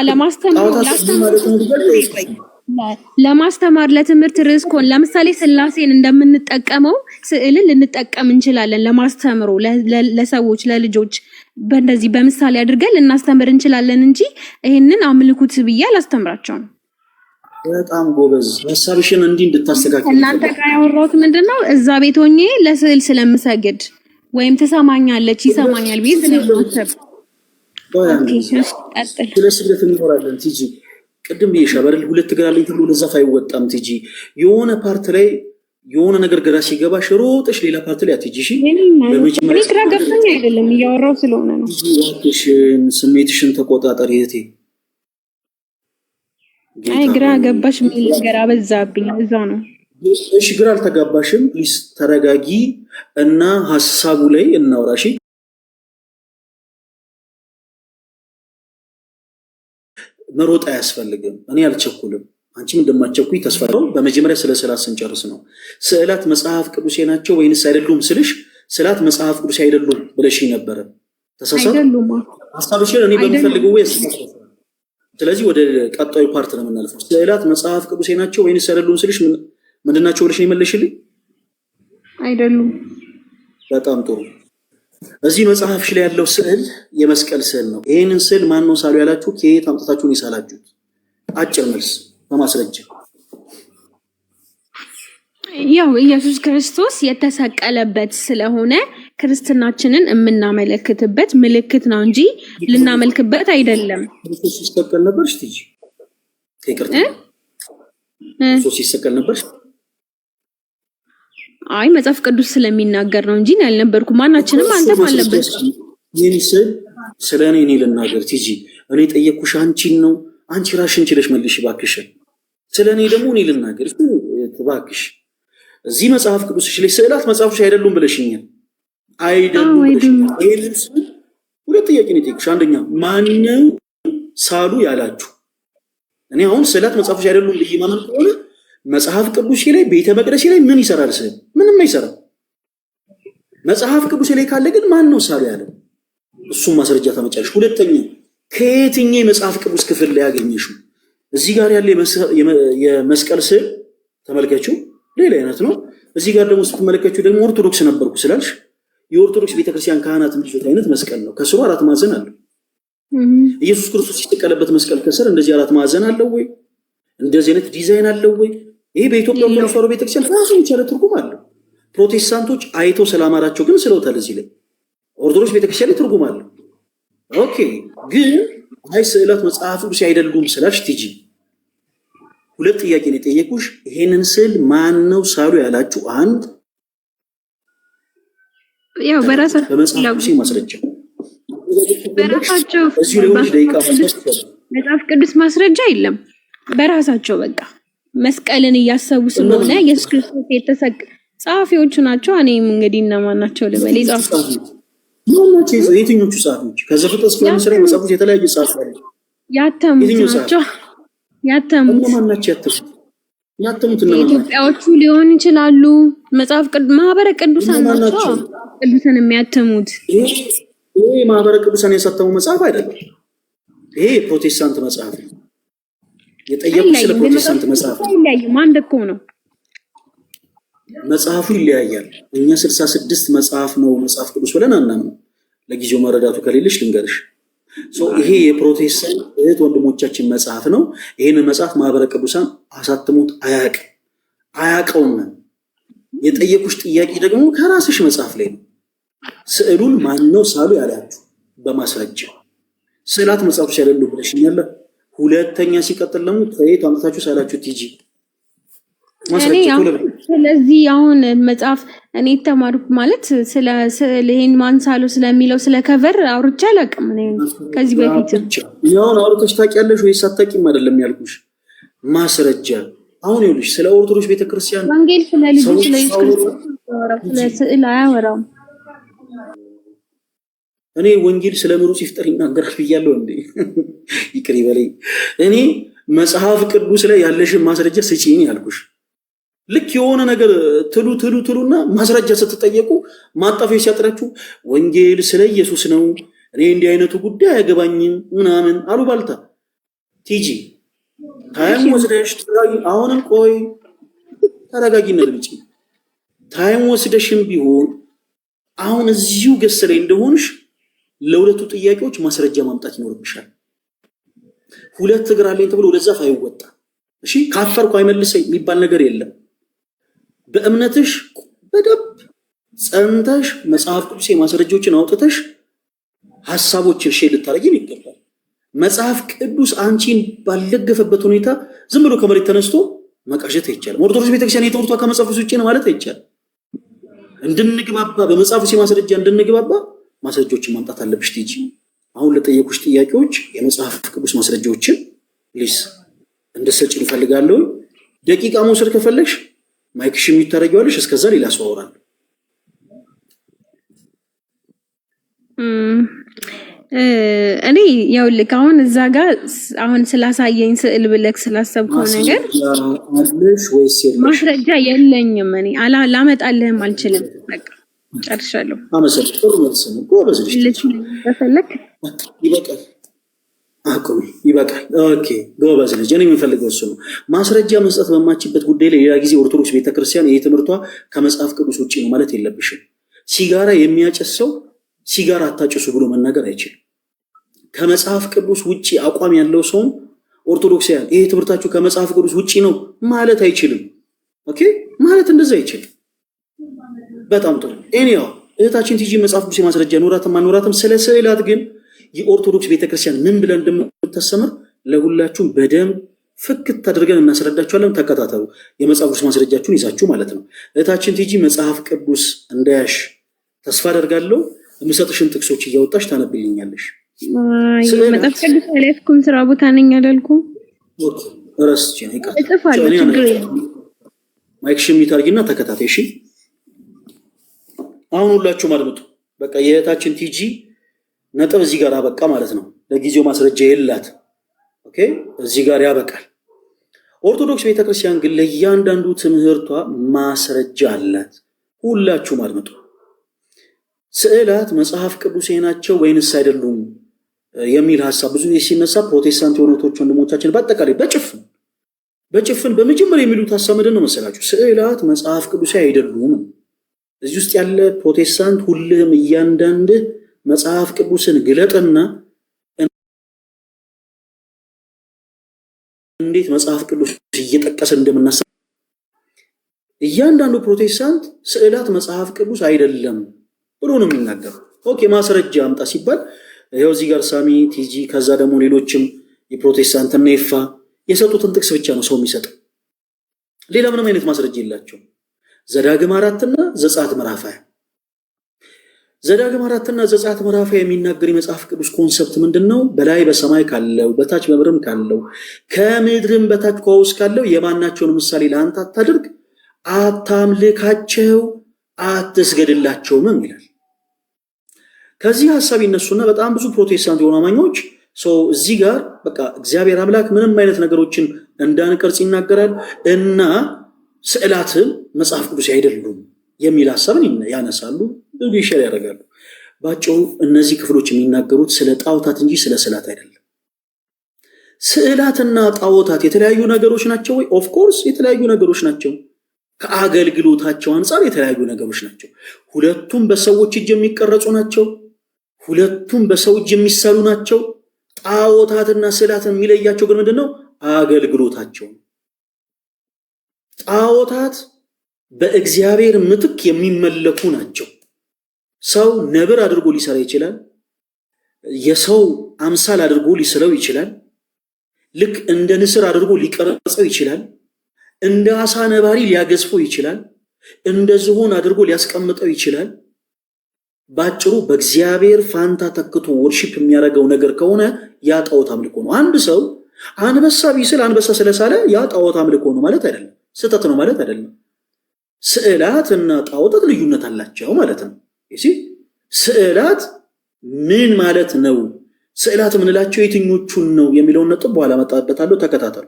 ለማስተማር ለትምህርት ርዕስ ኮን ለምሳሌ ስላሴን እንደምንጠቀመው ስዕልን ልንጠቀም እንችላለን። ለማስተምሩ ለሰዎች ለልጆች በእንደዚህ በምሳሌ አድርገን ልናስተምር እንችላለን እንጂ ይሄንን አምልኩት ብዬ አላስተምራቸውም። በጣም ጎበዝ። ሐሳብሽን እንዲህ እንድታስተካክል እናንተ ጋር ያወራሁት ምንድነው እዛ ቤት ሆኜ ለስዕል ስለምሰግድ ወይም ትሰማኛለች ይሰማኛል ብዬ ስለማሰብ ስለ ስግደት እንኖራለን ቲጂ። ቅድም ብዬሻለሁ አይደል? ሁለት እግር አለኝ ተብሎ ለዛፍ አይወጣም ቲጂ። የሆነ ፓርት ላይ የሆነ ነገር ግራ ሲገባሽ ሮጠሽ ሌላ ፓርት ላይ አትጂ። እሺ፣ በመጀመሪያ ግራ ገብቶኝ አይደለም እያወራሁ ስለሆነ ነው። እባክሽን ስሜትሽን ተቆጣጠሪ እህቴ። አይ ግራ ገባሽ የሚል ነገር አበዛብኝ፣ እዛ ነው። እሺ፣ ግራ አልተጋባሽም። ፕሊስ ተረጋጊ እና ሐሳቡ ላይ እናውራሽ። መሮጥ አያስፈልግም። እኔ አልቸኩልም፣ አንቺም እንደማትቸኩይ ተስፋ ነው። በመጀመሪያ ስለ ስዕላት ስንጨርስ ነው ስዕላት መጽሐፍ ቅዱሴ ናቸው ወይንስ አይደሉም ስልሽ ስዕላት መጽሐፍ ቅዱሴ አይደሉም ብለሽ ነበረ። ተሳሳተ ሐሳብሽን እኔ በምፈልገው ወይ ስለዚህ ወደ ቀጣዩ ፓርት ነው የምናልፈው። ስዕላት መጽሐፍ ቅዱሴ ናቸው ወይንስ አይደሉም ስልሽ ምንድናቸው ብለሽ ነው የመለሽልኝ? አይደሉም። በጣም ጥሩ። እዚህ መጽሐፍሽ ላይ ያለው ስዕል የመስቀል ስዕል ነው። ይህንን ስዕል ማን ነው ሳሉ ያላችሁ? ከየት አምጥታችሁን የሳላችሁት? አጭር መልስ በማስረጃ። ያው ኢየሱስ ክርስቶስ የተሰቀለበት ስለሆነ ክርስትናችንን የምናመለክትበት ምልክት ነው እንጂ ልናመልክበት አይደለም። ክርስቶስ ሲሰቀል ነበር ትጂ? ይቅርታ፣ ክርስቶስ ሲሰቀል ነበር? አይ መጽሐፍ ቅዱስ ስለሚናገር ነው እንጂ ያልነበርኩ። ማናችንም አንተም አለበት። ይሄን ስል ስለኔ እኔ ልናገር ቲጂ። እኔ ጠየቅኩሽ አንቺን ነው። አንቺ ራስሽን ችለሽ መልሽ ባክሽ። ስለኔ ደግሞ እኔ ልናገር ባክሽ። እዚህ መጽሐፍ ቅዱስሽ ላይ ስዕላት መጽሐፍሽ አይደሉም ብለሽኛል። አይደሉም። ይሄን ስል ሁለት ጥያቄ ነው የጠየቅኩሽ። አንደኛ ማንኛው ሳሉ ያላችሁ? እኔ አሁን ስዕላት መጽሐፍሽ አይደሉም ብዬ ማመን ከሆነ መጽሐፍ ቅዱስ ላይ ቤተ መቅደስ ላይ ምን ይሰራል? ስዕል ምንም አይሰራም። መጽሐፍ ቅዱስ ላይ ካለ ግን ማን ነው ሳሉ ያለው? እሱም ማስረጃ ታመጫለሽ። ሁለተኛ ከየትኛው የመጽሐፍ ቅዱስ ክፍል ላይ ያገኘሽው? እዚህ ጋር ያለ የመስቀል ስዕል ተመልከችው፣ ሌላ አይነት ነው። እዚህ ጋር ደግሞ ስትመለከችው ደግሞ ኦርቶዶክስ ነበርኩ ስላልሽ የኦርቶዶክስ ቤተክርስቲያን ካህናት የሚሉት አይነት መስቀል ነው። ከስሩ 4 ማዕዘን አለው። ኢየሱስ ክርስቶስ የተሰቀለበት መስቀል ከስር እንደዚህ አራት ማዕዘን አለው ወይ? እንደዚህ አይነት ዲዛይን አለው ወይ? ይሄ በኢትዮጵያ ኦርቶዶክስ ተዋሕዶ ቤተክርስቲያን ራሱን የቻለ ትርጉም አለው። ፕሮቴስታንቶች አይተው ሰላማራቸው ግን ስለውታል። እዚህ ላይ ኦርቶዶክስ ቤተክርስቲያን ላይ ትርጉም አለው። ኦኬ፣ ግን አይ ስዕላት መጽሐፍ ቅዱስ አይደሉም ስላልሽ ቲጂ ሁለት ጥያቄ ነው የጠየቁሽ። ይሄንን ስዕል ማን ነው ሳሉ ያላችሁ? አንድ ያው በራሳቸው በመጽሐፍ ማስረጃ በራሳቸው እዚሁ ሌሎች ደቂቃ መጽሐፍ ቅዱስ ማስረጃ የለም። በራሳቸው በቃ መስቀልን እያሰቡ ስለሆነ ኢየሱስ ክርስቶስ የተሰቀ ጸሐፊዎቹ ናቸው። እኔም እንግዲህ እነማን ናቸው ልበል? የትኞቹ ጸሐፊዎች? ከዘፍጥረት እስከ ዮሐንስ ላይ መጽሐፎች የተለያዩ ጸሐፊዎች ያተሙት ናቸው። ያተሙት እነማን ናቸው? ያተሙት እነማን ናቸው? ኢትዮጵያዎቹ ሊሆን ይችላሉ። መጽሐፍ ቅዱስ ማህበረ ቅዱሳን ናቸው ቅዱሳን የሚያተሙት። ይሄ ማህበረ ቅዱሳን የሰተሙ መጽሐፍ አይደለም። ይሄ የፕሮቴስታንት መጽሐፍ ነው። የጠየቁት ስለ ፕሮቴስታንት መጽሐፍ ይለያያል። ማን ደኮ ነው መጽሐፉ ይለያያል። እኛ 66 መጽሐፍ ነው መጽሐፍ ቅዱስ ብለን አናምንም። ለጊዜው መረዳቱ ከሌለሽ ልንገርሽ። ይሄ የፕሮቴስታንት እህት ወንድሞቻችን መጽሐፍ ነው። ይሄንን መጽሐፍ ማህበረ ቅዱሳን አሳትሞት አያውቀውም። የጠየቁሽ ጥያቄ ደግሞ ከራስሽ መጽሐፍ ላይ ነው። ስዕሉን ማነው ሳሉ ያላችሁ በማስረጃ ስዕላት መጽሐፍ ውስጥ ያለሉ ብለሽኛል። ሁለተኛ ሲቀጥል ደግሞ ከየት አምጥታችሁ ሳላችሁ ቲጂ ማስረጃ። ስለዚህ አሁን መጽሐፍ እኔ ተማርኩ ማለት ስለ ስዕል ይሄን ማን ሳሉ ስለሚለው ስለ ከቨር አውርቼ አላውቅም። እኔ ከዚህ በፊት ያውን አውርተሽ ታውቂያለሽ ወይስ አታውቂም? አይደለም ያልኩሽ ማስረጃ። አሁን ይኸውልሽ ስለ ኦርቶዶክስ ቤተክርስቲያን ወንጌል ስለ ልጆች ስለ ኢየሱስ ስለ ስዕል አያወራም። እኔ ወንጌል ስለ ምሩጽ ይፍጠር ይናገራል ብያለሁ እንዴ? ይቅር ይበለኝ። እኔ መጽሐፍ ቅዱስ ላይ ያለሽን ማስረጃ ስጪኝ ያልኩሽ። ልክ የሆነ ነገር ትሉና ማስረጃ ስትጠየቁ ማጣፊያ ሲያጥራችሁ ወንጌል ስለ ኢየሱስ ነው፣ እኔ እንዲህ አይነቱ ጉዳይ አያገባኝም ምናምን አሉባልታ። ቲጂ ታይም ወስደሽ አሁንም ቆይ ተረጋጊና ልጭ ታይም ወስደሽም ቢሆን አሁን እዚሁ ገስ ላይ እንደሆንሽ ለሁለቱ ጥያቄዎች ማስረጃ ማምጣት ይኖርብሻል። ሁለት እግር አለኝ ተብሎ ወደ ዛፍ አይወጣ። እሺ ካፈርኩ አይመልሰኝ የሚባል ነገር የለም። በእምነትሽ በደብ ጸንተሽ መጽሐፍ ቅዱስ ማስረጃዎችን አውጥተሽ ሐሳቦችን ሼር ልታረጊን ይገባል። መጽሐፍ ቅዱስ አንቺን ባልደገፈበት ሁኔታ ዝም ብሎ ከመሬት ተነስቶ መቃዠት አይቻልም። ኦርቶዶክስ ቤተክርስቲያን የትምህርቷ ከመጽሐፍ ቅዱስ ውጪ ነው ማለት አይቻልም። እንድንግባባ በመጽሐፍ ቅዱስ ማስረጃ እንድንግባባ ማስረጃዎችን ማምጣት አለብሽ ቲጂ። አሁን ለጠየቁሽ ጥያቄዎች የመጽሐፍ ቅዱስ ማስረጃዎችን ፕሊዝ እንድትሰጪኝ እፈልጋለሁ። ደቂቃ መውሰድ ከፈለግሽ ማይክሽ የሚታረጊዋለሽ። እስከዛ ሌላ ሰው አወራለሁ። እኔ ያው ልክ አሁን እዛ ጋር አሁን ስላሳየኝ ስዕል ብለክ ስላሰብከው ነገር አለሽ ወይስ የለሽ? ማስረጃ የለኝም። እኔ ላመጣልህም አልችልም። በቃ ጨርሻለሁ። አመሰግናለሁ። ጥሩ መልስ ነው። ጎበዝ ልጅ ከፈለክ ይበቃል። አቁም፣ ይበቃል። ኦኬ፣ ጎበዝ ልጅ። እኔ የምፈልገው እሱ ነው። ማስረጃ መስጠት በማችበት ጉዳይ ላይ ሌላ ጊዜ ኦርቶዶክስ ቤተክርስቲያን ይሄ ትምህርቷ ከመጽሐፍ ቅዱስ ውጪ ነው ማለት የለብሽም። ሲጋራ የሚያጨስ ሰው ሲጋራ አታጭሱ ብሎ መናገር አይችልም። ከመጽሐፍ ቅዱስ ውጪ አቋም ያለው ሰው ኦርቶዶክሳውያን ይሄ ትምህርታችሁ ከመጽሐፍ ቅዱስ ውጪ ነው ማለት አይችልም። ኦኬ፣ ማለት እንደዛ አይችልም። በጣም ጥሩ። እኔው እህታችን ቲጂ መጽሐፍ ቅዱስ ማስረጃ ኖራትም ማኖራትም ስለ ስዕላት ግን የኦርቶዶክስ ቤተክርስቲያን ምን ብለን እንደምታስተምር ለሁላችሁም በደንብ ፍክት አድርገን እናስረዳችኋለን። ተከታተሉ። የመጽሐፍ ቅዱስ ማስረጃችሁን ይዛችሁ ማለት ነው። እህታችን ቲጂ መጽሐፍ ቅዱስ እንዳያሽ ተስፋ አደርጋለሁ። የምሰጥሽን ጥቅሶች እያወጣሽ ታነብልኛለሽ። መጽሐፍ ቅዱስ አልያዝኩም፣ ስራ ቦታ ነኝ አላልኩም። ረስቼ ነው ማይክሽ የሚታርጊና ተከታታይ። እሺ አሁን ሁላችሁም አድምጡ። በቃ የእህታችን ቲጂ ነጥብ እዚህ ጋር አበቃ ማለት ነው። ለጊዜው ማስረጃ የላት። ኦኬ፣ እዚህ ጋር ያበቃል። ኦርቶዶክስ ቤተክርስቲያን ግን ለእያንዳንዱ ትምህርቷ ማስረጃ አላት። ሁላችሁም አድምጡ። ስዕላት መጽሐፍ ቅዱሴ ናቸው ወይንስ አይደሉም የሚል ሀሳብ ብዙ ሲነሳ ፕሮቴስታንት የሆኑቶች ወንድሞቻችን በአጠቃላይ በጭፍን በመጀመሪያ የሚሉት ሀሳብ ምንድን ነው መሰላችሁ? ስዕላት መጽሐፍ ቅዱሴ አይደሉም። እዚህ ውስጥ ያለ ፕሮቴስታንት ሁልህም እያንዳንድህ መጽሐፍ ቅዱስን ግለጥና እንዴት መጽሐፍ ቅዱስ እየጠቀሰ እንደምናሳ እያንዳንዱ ፕሮቴስታንት ስዕላት መጽሐፍ ቅዱስ አይደለም ብሎ ነው የሚናገረው። ኦኬ ማስረጃ አምጣ ሲባል ይኸው እዚህ ጋር ሳሚ ቲጂ ከዛ ደግሞ ሌሎችም የፕሮቴስታንት እና ይፋ የሰጡትን ጥቅስ ብቻ ነው ሰው የሚሰጠው። ሌላ ምንም አይነት ማስረጃ የላቸው። ዘዳግም 4 እና ዘጸአት ምዕራፍ 20 ዘዳግም 4 እና ዘጸአት ምዕራፍ 20 የሚናገር የመጽሐፍ ቅዱስ ኮንሰፕት ምንድነው? በላይ በሰማይ ካለው በታች በምድርም ካለው ከምድርም በታች ከውስጥ ካለው የማናቸውን ምሳሌ ለአንተ አታድርግ፣ አታምልካቸው፣ አትስገድላቸውም ይላል። ከዚህ ሐሳብ ይነሱና በጣም ብዙ ፕሮቴስታንት የሆኑ አማኞች እዚህ ጋር በቃ እግዚአብሔር አምላክ ምንም አይነት ነገሮችን እንዳንቀርጽ ይናገራል እና ስዕላትን መጽሐፍ ቅዱስ አይደሉም የሚል ሐሳብን ያነሳሉ፣ ሼር ያደርጋሉ። ባጭሩ እነዚህ ክፍሎች የሚናገሩት ስለ ጣዖታት እንጂ ስለ ስዕላት አይደለም። ስዕላትና ጣዖታት የተለያዩ ነገሮች ናቸው ወይ? ኦፍ ኮርስ የተለያዩ ነገሮች ናቸው። ከአገልግሎታቸው አንጻር የተለያዩ ነገሮች ናቸው። ሁለቱም በሰዎች እጅ የሚቀረጹ ናቸው። ሁለቱም በሰው እጅ የሚሰሉ ናቸው። ጣዖታትና ስዕላትን የሚለያቸው ግን ምንድነው? አገልግሎታቸው። ጣዖታት በእግዚአብሔር ምትክ የሚመለኩ ናቸው። ሰው ነብር አድርጎ ሊሰራ ይችላል። የሰው አምሳል አድርጎ ሊስለው ይችላል። ልክ እንደ ንስር አድርጎ ሊቀረጸው ይችላል። እንደ አሳ ነባሪ ሊያገዝፈው ይችላል። እንደ ዝሆን አድርጎ ሊያስቀምጠው ይችላል። ባጭሩ በእግዚአብሔር ፋንታ ተክቶ ወርሺፕ የሚያደርገው ነገር ከሆነ ያ ጣዖት አምልኮ ነው። አንድ ሰው አንበሳ ቢስል አንበሳ ስለሳለ ያ ጣዖት አምልኮ ነው ማለት አይደለም። ስህተት ነው ማለት አይደለም። ስዕላት እና ጣዖታት ልዩነት አላቸው ማለት ነው። ስዕላት ምን ማለት ነው? ስዕላት የምንላቸው የትኞቹን ነው የሚለውን ነጥብ በኋላ መጣበታለሁ። ተከታተሉ።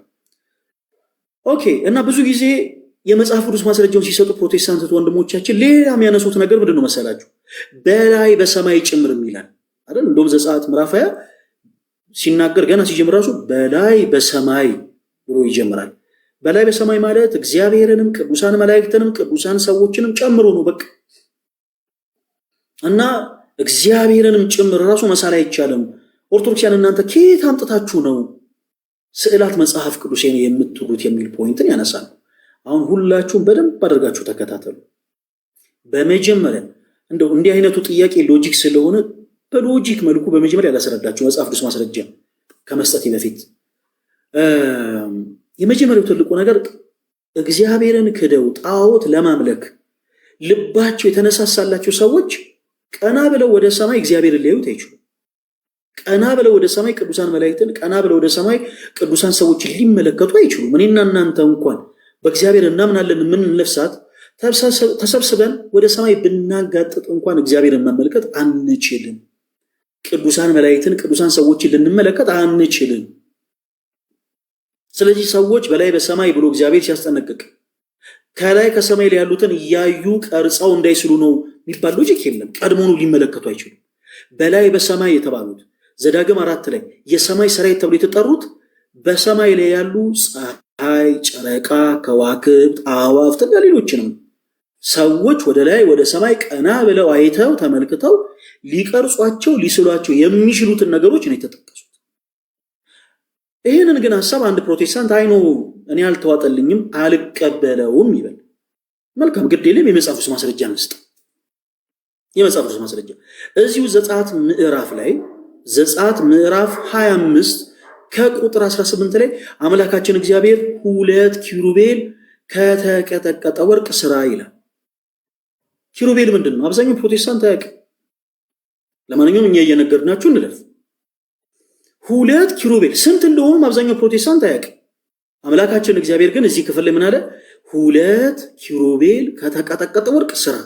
ኦኬ። እና ብዙ ጊዜ የመጽሐፍ ቅዱስ ማስረጃውን ሲሰጡ ፕሮቴስታንት ወንድሞቻችን ሌላ የሚያነሱት ነገር ምንድን ነው መሰላችሁ? በላይ በሰማይ ጭምር ይላል አይደል? እንደውም ዘጸአት ምዕራፍ 20 ሲናገር ገና ሲጀምር ራሱ በላይ በሰማይ ብሎ ይጀምራል። በላይ በሰማይ ማለት እግዚአብሔርንም ቅዱሳን መላእክትንም ቅዱሳን ሰዎችንም ጨምሮ ነው በቃ። እና እግዚአብሔርንም ጭምር ራሱ መሳል አይቻልም። ኦርቶዶክሲያን እናንተ ከየት አምጥታችሁ ነው ስዕላት መጽሐፍ ቅዱስ የምትሉት የሚል ፖይንትን ያነሳል። አሁን ሁላችሁም በደንብ አድርጋችሁ ተከታተሉ። በመጀመሪያ እንደው እንዲህ አይነቱ ጥያቄ ሎጂክ ስለሆነ በሎጂክ መልኩ በመጀመሪያ ላስረዳችሁ መጽሐፍ ቅዱስ ማስረጃ ከመስጠት በፊት የመጀመሪያው ትልቁ ነገር እግዚአብሔርን ክደው ጣዖት ለማምለክ ልባቸው የተነሳሳላቸው ሰዎች ቀና ብለው ወደ ሰማይ እግዚአብሔርን ሊያዩት አይችሉም። ቀና ብለው ወደ ሰማይ ቅዱሳን መላእክትን፣ ቀና ብለው ወደ ሰማይ ቅዱሳን ሰዎችን ሊመለከቱ አይችሉም። እኔና እናንተ እንኳን በእግዚአብሔር እናምናለን ምን ነፍሳት ተሰብስበን ወደ ሰማይ ብናጋጥጥ እንኳን እግዚአብሔርን መመልከት አንችልም። ቅዱሳን መላእክትን፣ ቅዱሳን ሰዎችን ልንመለከት አንችልም። ስለዚህ ሰዎች በላይ በሰማይ ብሎ እግዚአብሔር ሲያስጠነቅቅ ከላይ ከሰማይ ላይ ያሉትን እያዩ ቀርጸው እንዳይስሉ ነው የሚባል ሎጂክ የለም። ቀድሞኑ ሊመለከቱ አይችሉም። በላይ በሰማይ የተባሉት ዘዳግም 4 ላይ የሰማይ ሰራዊት ተብሎ የተጠሩት በሰማይ ላይ ያሉ ፀሐይ፣ ጨረቃ፣ ከዋክብት፣ አዕዋፍት እና ሌሎችንም ሰዎች ወደ ላይ ወደ ሰማይ ቀና ብለው አይተው ተመልክተው ሊቀርጿቸው ሊስሏቸው የሚችሉትን ነገሮች ነው የተጠቀሱት። ይህንን ግን ሐሳብ አንድ ፕሮቴስታንት አይኖ እኔ አልተዋጠልኝም አልቀበለውም ይበል። መልካም ግድ የለም የመጽሐፍ ቅዱስ ማስረጃ እንስጥ። የመጽሐፍ ቅዱስ ማስረጃ እዚሁ ዘጸአት ምዕራፍ ላይ ዘጸአት ምዕራፍ 25 ከቁጥር 18 ላይ አምላካችን እግዚአብሔር 2 ኪሩቤል ከተቀጠቀጠ ወርቅ ስራ ይላል። ኪሩቤል ምንድን ነው? አብዛኛው ፕሮቴስታንት አያውቅም። ለማንኛውም እኛ እየነገርናችሁ እንለፍ። 2 ኪሩቤል ስንት እንደሆኑ አብዛኛው ፕሮቴስታንት አያውቅም። አምላካችን እግዚአብሔር ግን እዚህ ክፍል ላይ ምን አለ? 2 ኪሩቤል ከተቀጠቀጠ ወርቅ ስራ።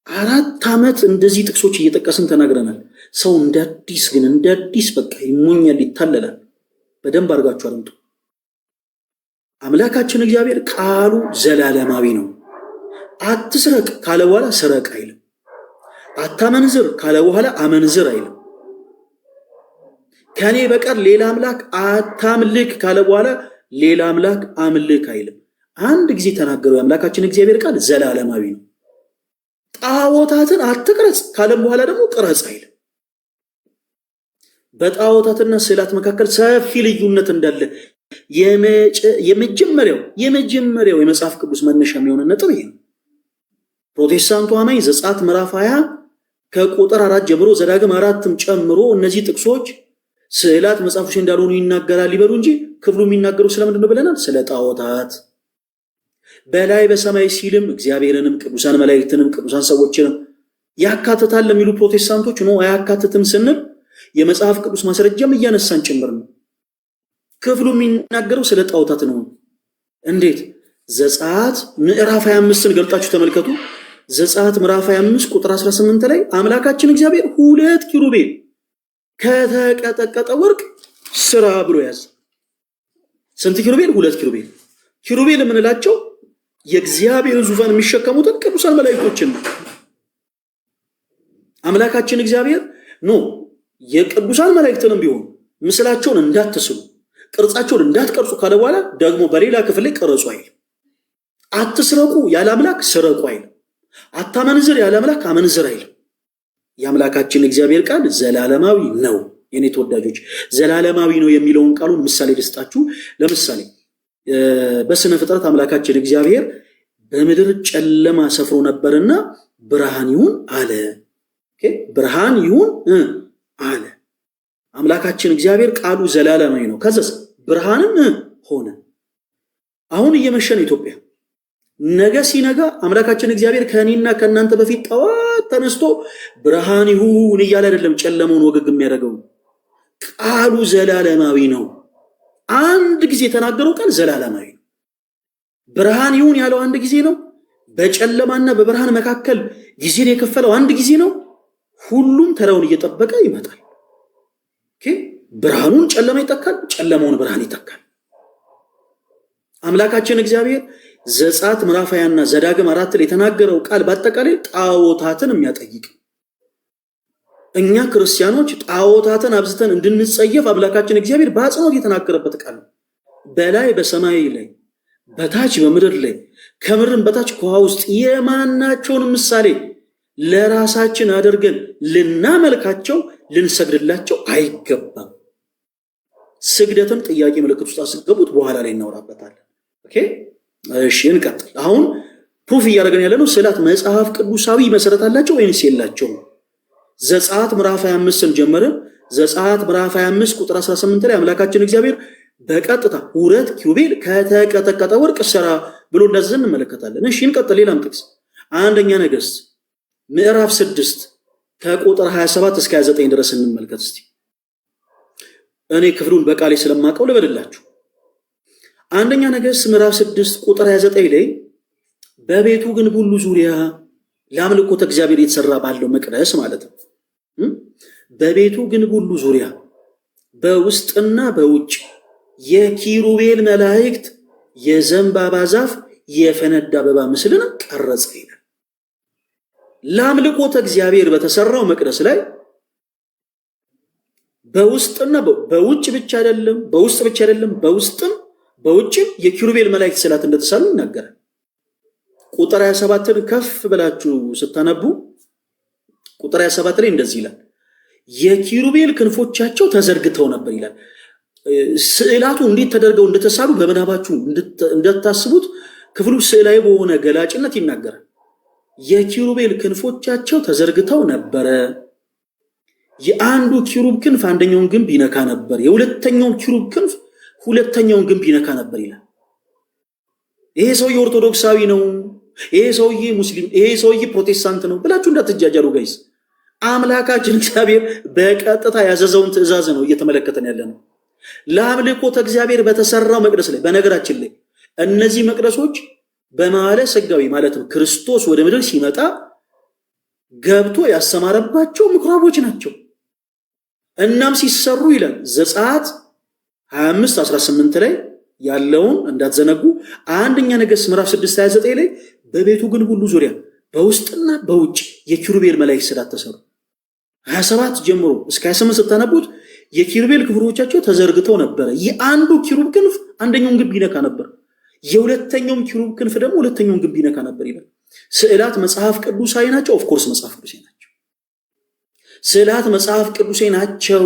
4 ዓመት እንደዚህ ጥቅሶች እየጠቀስን ተናግረናል። ሰው እንዳዲስ ግን እንዳዲስ በቃ ይሞኛል፣ ይታለላል። በደንብ አድርጋችሁ አድምጡ። አምላካችን እግዚአብሔር ቃሉ ዘላለማዊ ነው። አትስረቅ ካለ በኋላ ስረቅ አይልም። አታመንዝር ካለ በኋላ አመንዝር አይልም። ከኔ በቀር ሌላ አምላክ አታምልክ ካለ በኋላ ሌላ አምላክ አምልክ አይልም። አንድ ጊዜ ተናገረው። የአምላካችን እግዚአብሔር ቃል ዘላለማዊ ነው። ጣዖታትን አትቅረጽ ካለም በኋላ ደግሞ ቅረጽ አይልም። በጣዖታትና ስዕላት መካከል ሰፊ ልዩነት እንዳለ የመጀመሪያው የመጽሐፍ ቅዱስ መነሻ የሚሆን ነጥብ ይሄ ነው። ፕሮቴስታንቱ አማኝ ዘጸአት ምዕራፍ 20 ከቁጥር 4 ጀምሮ ዘዳግም 4ም ጨምሮ እነዚህ ጥቅሶች ስዕላት መጽሐፎች እንዳልሆኑ ይናገራል ይበሉ እንጂ ክፍሉ የሚናገረው ስለምንድን ነው ብለናል? ስለ ጣዖታት። በላይ በሰማይ ሲልም እግዚአብሔርንም ቅዱሳን መላእክትንም ቅዱሳን ሰዎችንም ያካትታል ለሚሉ ፕሮቴስታንቶች ነው አያካትትም ስንል የመጽሐፍ ቅዱስ ማስረጃም እያነሳን ጭምር ነው። ክፍሉ የሚናገረው ስለ ጣዖታት ነው። እንዴት? ዘጸአት ምዕራፍ 25ን ገልጣችሁ ተመልከቱ። ዘጸአት ምዕራፍ 25 ቁጥር 18 ላይ አምላካችን እግዚአብሔር 2 ኪሩቤል ከተቀጠቀጠ ወርቅ ስራ ብሎ ያዘ። ስንት ኪሩቤል? 2 ኪሩቤል። ኪሩቤል የምንላቸው የእግዚአብሔርን ዙፋን የሚሸከሙትን ቅዱሳን መላእክቶችን ነው። አምላካችን እግዚአብሔር የቅዱሳን መላእክትንም ቢሆን ምስላቸውን እንዳትስሉ ቅርጻቸውን እንዳትቀርጹ ካለ በኋላ ደግሞ በሌላ ክፍል ላይ ቀረጹ አይል። አትስረቁ ያለ አምላክ ስረቁ አይል። አታመንዝር ያለ አምላክ አመንዝር አይል። የአምላካችን እግዚአብሔር ቃል ዘላለማዊ ነው። የኔ ተወዳጆች ዘላለማዊ ነው የሚለውን ቃሉን ምሳሌ ልስጣችሁ። ለምሳሌ በስነ ፍጥረት አምላካችን እግዚአብሔር በምድር ጨለማ ሰፍሮ ነበርና ብርሃን ይሁን አለ። ብርሃን ይሁን አለ። አምላካችን እግዚአብሔር ቃሉ ዘላለማዊ ነው። ከዛስ ብርሃንም ሆነ። አሁን እየመሸነ ኢትዮጵያ ነገ ሲነጋ አምላካችን እግዚአብሔር ከእኔና ከእናንተ በፊት ጠዋት ተነስቶ ብርሃን ይሁን እያለ አይደለም ጨለማውን ወገግ የሚያደርገው። ቃሉ ዘላለማዊ ነው። አንድ ጊዜ የተናገረው ቃል ዘላለማዊ ነው። ብርሃን ይሁን ያለው አንድ ጊዜ ነው። በጨለማና በብርሃን መካከል ጊዜን የከፈለው አንድ ጊዜ ነው። ሁሉም ተራውን እየጠበቀ ይመጣል። ብርሃኑን ጨለማ ይተካል፣ ጨለማውን ብርሃን ይተካል። አምላካችን እግዚአብሔር ዘጸአት ምዕራፍ 20 እና ዘዳግም 4 ላይ የተናገረው ቃል በአጠቃላይ ጣዖታትን የሚያጠይቅ። እኛ ክርስቲያኖች ጣዖታትን አብዝተን እንድንጸየፍ አምላካችን እግዚአብሔር በአጽንኦት የተናገረበት ቃል ነው። በላይ በሰማይ ላይ በታች በምድር ላይ ከምድርም በታች ከውሃ ውስጥ የማናቸውን ምሳሌ ለራሳችን አድርገን ልናመልካቸው ልንሰግድላቸው አይገባም። ስግደትን ጥያቄ ምልክት ውስጥ አስገቡት፣ በኋላ ላይ እናወራበታለን። እሺ እንቀጥል። አሁን ፕሩፍ እያደረገን ያለነው ስዕላት መጽሐፍ ቅዱሳዊ መሰረት አላቸው ወይንስ የላቸውም? ዘጸአት ምዕራፍ 25ን ጀመርን። ዘጸአት ምዕራፍ 25 ቁጥር 18 ላይ አምላካችን እግዚአብሔር በቀጥታ 2 ኪሩቤል ከተቀጠቀጠ ወርቅ ስራ ብሎ እንዳዘዘ እንመለከታለን። እሺ እንቀጥል። ሌላም ጥቅስ አንደኛ ነገሥት ምዕራፍ 6 ከቁጥር 27 እስከ 29 ድረስ እንመልከት እስቲ። እኔ ክፍሉን በቃሌ ስለማቀው ልበልላችሁ። አንደኛ ነገሥት ምዕራፍ 6 ቁጥር 29 ላይ በቤቱ ግንብ ሁሉ ዙሪያ ለአምልኮተ እግዚአብሔር የተሰራ ባለው መቅደስ ማለት ነው። በቤቱ ግንብ ሁሉ ዙሪያ በውስጥና በውጭ የኪሩቤል መላእክት የዘንባባ ዛፍ የፈነዳ አበባ ምስልን ቀረጸ ይላል። ለአምልኮተ እግዚአብሔር በተሰራው መቅደስ ላይ በውስጥና በውጭ ብቻ አይደለም፣ በውስጥ ብቻ አይደለም፣ በውስጥም በውጭም የኪሩቤል መላእክት ስዕላት እንደተሳሉ ይናገራል። ቁጥር 27ን ከፍ ብላችሁ ስታነቡ ቁጥር 27 ላይ እንደዚህ ይላል፣ የኪሩቤል ክንፎቻቸው ተዘርግተው ነበር ይላል። ስዕላቱ እንዴት ተደርገው እንደተሳሉ በምናባችሁ እንደታስቡት ክፍሉ ስዕላዊ በሆነ ገላጭነት ይናገራል። የኪሩቤል ክንፎቻቸው ተዘርግተው ነበረ። የአንዱ ኪሩብ ክንፍ አንደኛውን ግንብ ይነካ ነበር፣ የሁለተኛው ኪሩብ ክንፍ ሁለተኛውን ግንብ ይነካ ነበር ይላል። ይሄ ሰውዬ ኦርቶዶክሳዊ ነው፣ ይሄ ሰውዬ ሙስሊም፣ ይሄ ሰውዬ ፕሮቴስታንት ነው ብላችሁ እንዳትጃጃሉ ጋይስ። አምላካችን እግዚአብሔር በቀጥታ ያዘዘውን ትእዛዝ ነው እየተመለከተን ያለ ነው። ለአምልኮተ እግዚአብሔር በተሰራው መቅደስ ላይ በነገራችን ላይ እነዚህ መቅደሶች በመዋዕለ ሥጋዌ ማለትም ክርስቶስ ወደ ምድር ሲመጣ ገብቶ ያሰማረባቸው ምኩራቦች ናቸው። እናም ሲሰሩ ይላል ዘጸአት 25:18 ላይ ያለውን እንዳትዘነጉ። አንደኛ ነገሥት ምዕራፍ 6:29 ላይ በቤቱ ግንብ ሁሉ ዙሪያ በውስጥና በውጭ የኪሩቤል መላእክት ስዕላት ተሰሩ። 27 ጀምሮ እስከ 28 ስታነቡት የኪሩቤል ክንፎቻቸው ተዘርግተው ነበረ። የአንዱ ኪሩብ ክንፍ አንደኛውን ግንብ ይነካ ነበር፣ የሁለተኛውም ኪሩብ ክንፍ ደግሞ ሁለተኛውን ግንብ ይነካ ነበር ይላል። ስዕላት መጽሐፍ ቅዱሳዊ ናቸው። ኦፍኮርስ መጽሐፍ ቅዱሳዊ ናቸው። ስዕላት መጽሐፍ ቅዱሴ ናቸው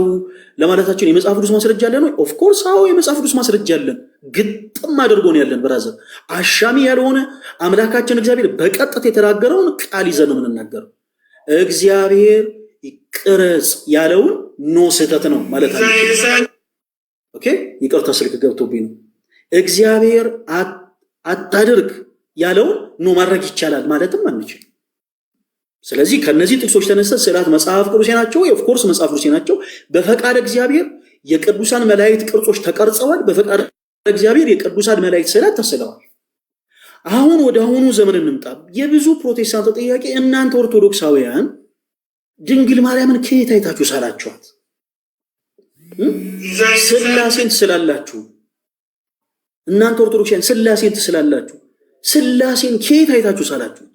ለማለታችን የመጽሐፍ ቅዱስ ማስረጃ አለን ወይ? ኦፍኮርስ አዎ፣ የመጽሐፍ ቅዱስ ማስረጃ አለን። ግጥም አድርጎ ነው ያለን። ብራዘር አሻሚ ያልሆነ አምላካችን እግዚአብሔር በቀጥታ የተናገረውን ቃል ይዘን ነው የምንናገረው። እግዚአብሔር ቅረጽ ያለውን ኖ ስህተት ነው ማለት አለ። ኦኬ፣ ይቅርታ ስልክ ገብቶብኝ ነው። እግዚአብሔር አታድርግ ያለውን ኖ ማድረግ ይቻላል ማለትም አንችል። ስለዚህ ከነዚህ ጥቅሶች ተነስተ ስዕላት መጽሐፍ ቅዱሴ ናቸው? ኦፍኮርስ መጽሐፍ ቅዱሴ ናቸው። በፈቃድ እግዚአብሔር የቅዱሳን መላእክት ቅርጾች ተቀርጸዋል። በፈቃድ እግዚአብሔር የቅዱሳን መላእክት ስዕላት ተስለዋል። አሁን ወደ አሁኑ ዘመን እንምጣ። የብዙ ፕሮቴስታንት ጥያቄ እናንተ ኦርቶዶክሳውያን ድንግል ማርያምን ከየት አይታችሁ ሳላችኋት? ስላሴን ትስላላችሁ። እናንተ ኦርቶዶክሳውያን ስላሴን ትስላላችሁ። ስላሴን ከየት አይታችሁ ሳላችሁት?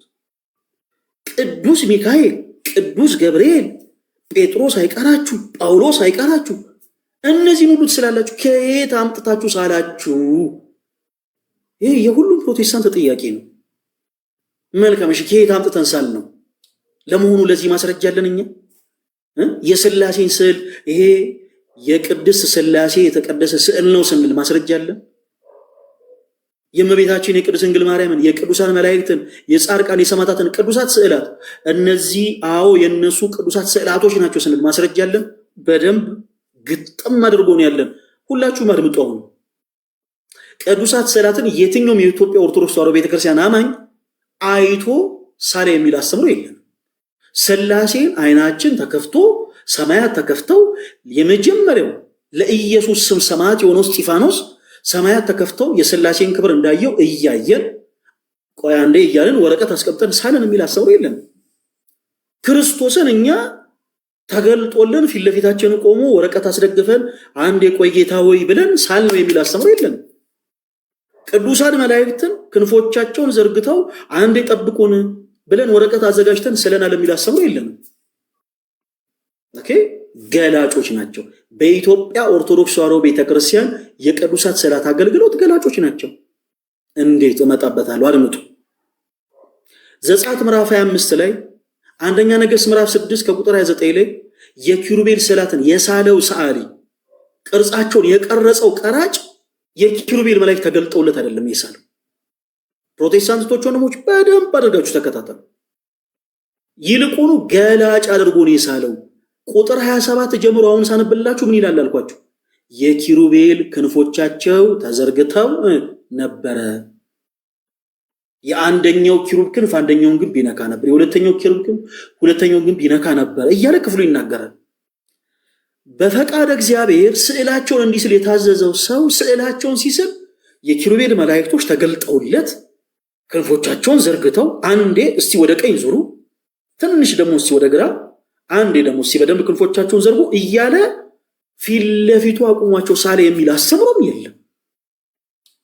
ቅዱስ ሚካኤል፣ ቅዱስ ገብርኤል፣ ጴጥሮስ አይቀራችሁ፣ ጳውሎስ አይቀራችሁ። እነዚህን ሁሉ ትስላላችሁ። ከየት አምጥታችሁ ሳላችሁ? ይህ የሁሉም ፕሮቴስታንት ጥያቄ ነው። መልካም፣ እሺ፣ ከየት አምጥተን ሳል ነው? ለመሆኑ ለዚህ ማስረጃ አለን እኛ? የስላሴን ስዕል ይሄ የቅድስት ስላሴ የተቀደሰ ስዕል ነው ስንል ማስረጃ አለን? የእመቤታችን የቅድስት ድንግል ማርያምን፣ የቅዱሳን መላእክትን፣ የጻድቃን የሰማዕታትን ቅዱሳት ስዕላት እነዚህ አዎ የነሱ ቅዱሳት ስዕላቶች ናቸው ስንል ማስረጃ አለን? በደንብ ግጥም አድርጎ ነው ያለን። ሁላችሁም አድምጡ። አሁን ቅዱሳት ስዕላትን የትኛውም የኢትዮጵያ ኦርቶዶክስ ተዋሕዶ ቤተክርስቲያን አማኝ አይቶ ሳለ የሚል አስተምሮ የለም። ስላሴን አይናችን ተከፍቶ ሰማያት ተከፍተው የመጀመሪያው ለኢየሱስ ስም ሰማዕት የሆነው እስጢፋኖስ ሰማያት ተከፍተው የስላሴን ክብር እንዳየው እያየን ቆይ አንዴ እያልን ወረቀት አስቀምጠን ሳልን የሚል አስተምሮ የለም። ክርስቶስን እኛ ተገልጦልን ፊት ለፊታችን ቆሞ ወረቀት አስደግፈን አንዴ ቆይ ጌታ ሆይ ብለን ሳል ነው የሚል አስተምሮ የለም። ቅዱሳን መላእክትን ክንፎቻቸውን ዘርግተው አንዴ ጠብቁን ብለን ወረቀት አዘጋጅተን ስለናል የሚል አስተምሮ የለም። ኦኬ፣ ገላጮች ናቸው። በኢትዮጵያ ኦርቶዶክስ ተዋሕዶ ቤተክርስቲያን የቅዱሳት ስዕላት አገልግሎት ገላጮች ናቸው። እንዴት? እመጣበታለሁ፣ አድምጡ። ዘጸአት ምዕራፍ 25 ላይ፣ አንደኛ ነገሥት ምዕራፍ 6 ከቁጥር 29 ላይ የኪሩቤል ስዕላትን የሳለው ሰዓሊ ቅርጻቸውን የቀረጸው ቀራጭ የኪሩቤል መላእክት ተገልጠውለት አይደለም የሳለው። ፕሮቴስታንቶች ወንድሞች በደንብ አድርጋችሁ ተከታተሉ። ይልቁኑ ገላጭ አድርጎ ነው የሳለው። ቁጥር 27 ጀምሮ አሁን ሳነብላችሁ ምን ይላል አልኳችሁ? የኪሩቤል ክንፎቻቸው ተዘርግተው ነበረ። የአንደኛው ኪሩብ ክንፍ አንደኛውን ግንብ ይነካ ነበር፣ የሁለተኛው ኪሩብ ክንፍ ሁለተኛውን ግንብ ይነካ ነበር እያለ ክፍሉ ይናገራል። በፈቃድ እግዚአብሔር ስዕላቸውን እንዲስል የታዘዘው ሰው ስዕላቸውን ሲስል የኪሩቤል መላእክቶች ተገልጠውለት ክንፎቻቸውን ዘርግተው አንዴ እስቲ ወደ ቀኝ ዙሩ፣ ትንሽ ደግሞ እስቲ ወደ ግራ፣ አንዴ ደግሞ እስቲ በደንብ ክንፎቻቸውን ዘርጉ እያለ ፊት ለፊቱ አቁሟቸው ሳለ የሚል አስተምሮም የለም።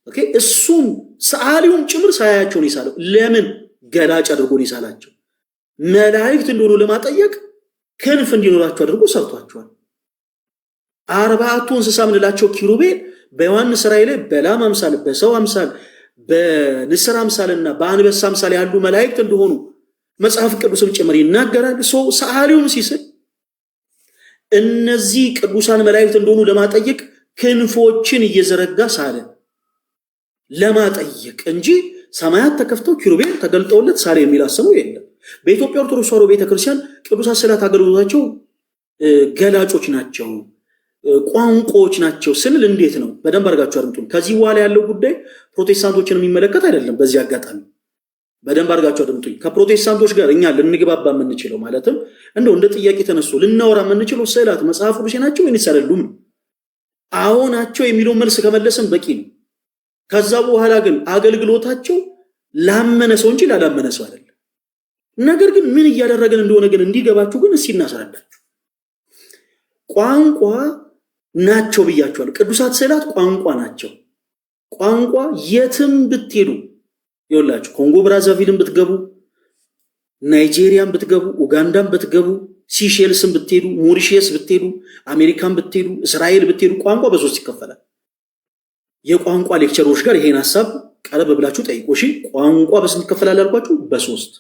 ኦኬ፣ እሱም ሰዓሊውም ጭምር ሳያቸውን ይሳለው። ለምን? ገላጭ አድርጎ ይሳላቸው። መላእክት እንደሆኑ ለማጠየቅ ክንፍ እንዲኖራቸው አድርጎ ሰርቷቸዋል። 40ቱ እንስሳ ምንላቸው ኪሩቤል በዮሐንስ ራእይ ላይ በላም አምሳል፣ በሰው አምሳል፣ በንስር አምሳልና በአንበሳ አምሳል ያሉ መላእክት እንደሆኑ መጽሐፍ ቅዱስም ጭምር ይናገራል። ሰው ሰዓሊውን ሲስል እነዚህ ቅዱሳን መላእክት እንደሆኑ ለማጠየቅ ክንፎችን እየዘረጋ ሳለ ለማጠየቅ እንጂ ሰማያት ተከፍተው ኪሩቤል ተገልጠውለት ሳለ የሚል አስተምሮ የለም። በኢትዮጵያ ኦርቶዶክስ ተዋሕዶ ቤተክርስቲያን ቅዱሳት ስዕላት አገልግሎታቸው ገላጮች ናቸው፣ ቋንቋዎች ናቸው ስንል እንዴት ነው? በደንብ አድርጋችሁ አድምጡን። ከዚህ በኋላ ያለው ጉዳይ ፕሮቴስታንቶችን የሚመለከት አይደለም። በዚህ አጋጣሚ በደንብ አድርጋችሁ አድምጡኝ። ከፕሮቴስታንቶች ጋር እኛ ልንግባባ የምንችለው ማለትም እንደው እንደ ጥያቄ ተነስቶ ልናወራ የምንችለው ስዕላት መጽሐፍ ቅዱሴ ናቸው ወይስ አይደሉም ነው። አዎ ናቸው የሚለውን መልስ ከመለስን በቂ ነው። ከዛ በኋላ ግን አገልግሎታቸው ላመነ ሰው እንጂ ላላመነ ሰው አይደለም። ነገር ግን ምን እያደረገን እንደሆነ ግን እንዲገባችሁ ግን እስኪ እናስረዳችሁ። ቋንቋ ናቸው ብያችኋል። ቅዱሳት ስዕላት ቋንቋ ናቸው። ቋንቋ የትም ብትሄዱ ይኸውላችሁ፣ ኮንጎ ብራዛቪልን ብትገቡ፣ ናይጄሪያን ብትገቡ፣ ኡጋንዳን ብትገቡ፣ ሲሼልስን ብትሄዱ፣ ሞሪሼስ ብትሄዱ፣ አሜሪካን ብትሄዱ፣ እስራኤል ብትሄዱ ቋንቋ በሶስት ይከፈላል። የቋንቋ ሌክቸሮች ጋር ይሄን ሐሳብ ቀረብ ብላችሁ ጠይቁ። እሺ፣ ቋንቋ በስንት ይከፈላል አልኳችሁ? በሶስት።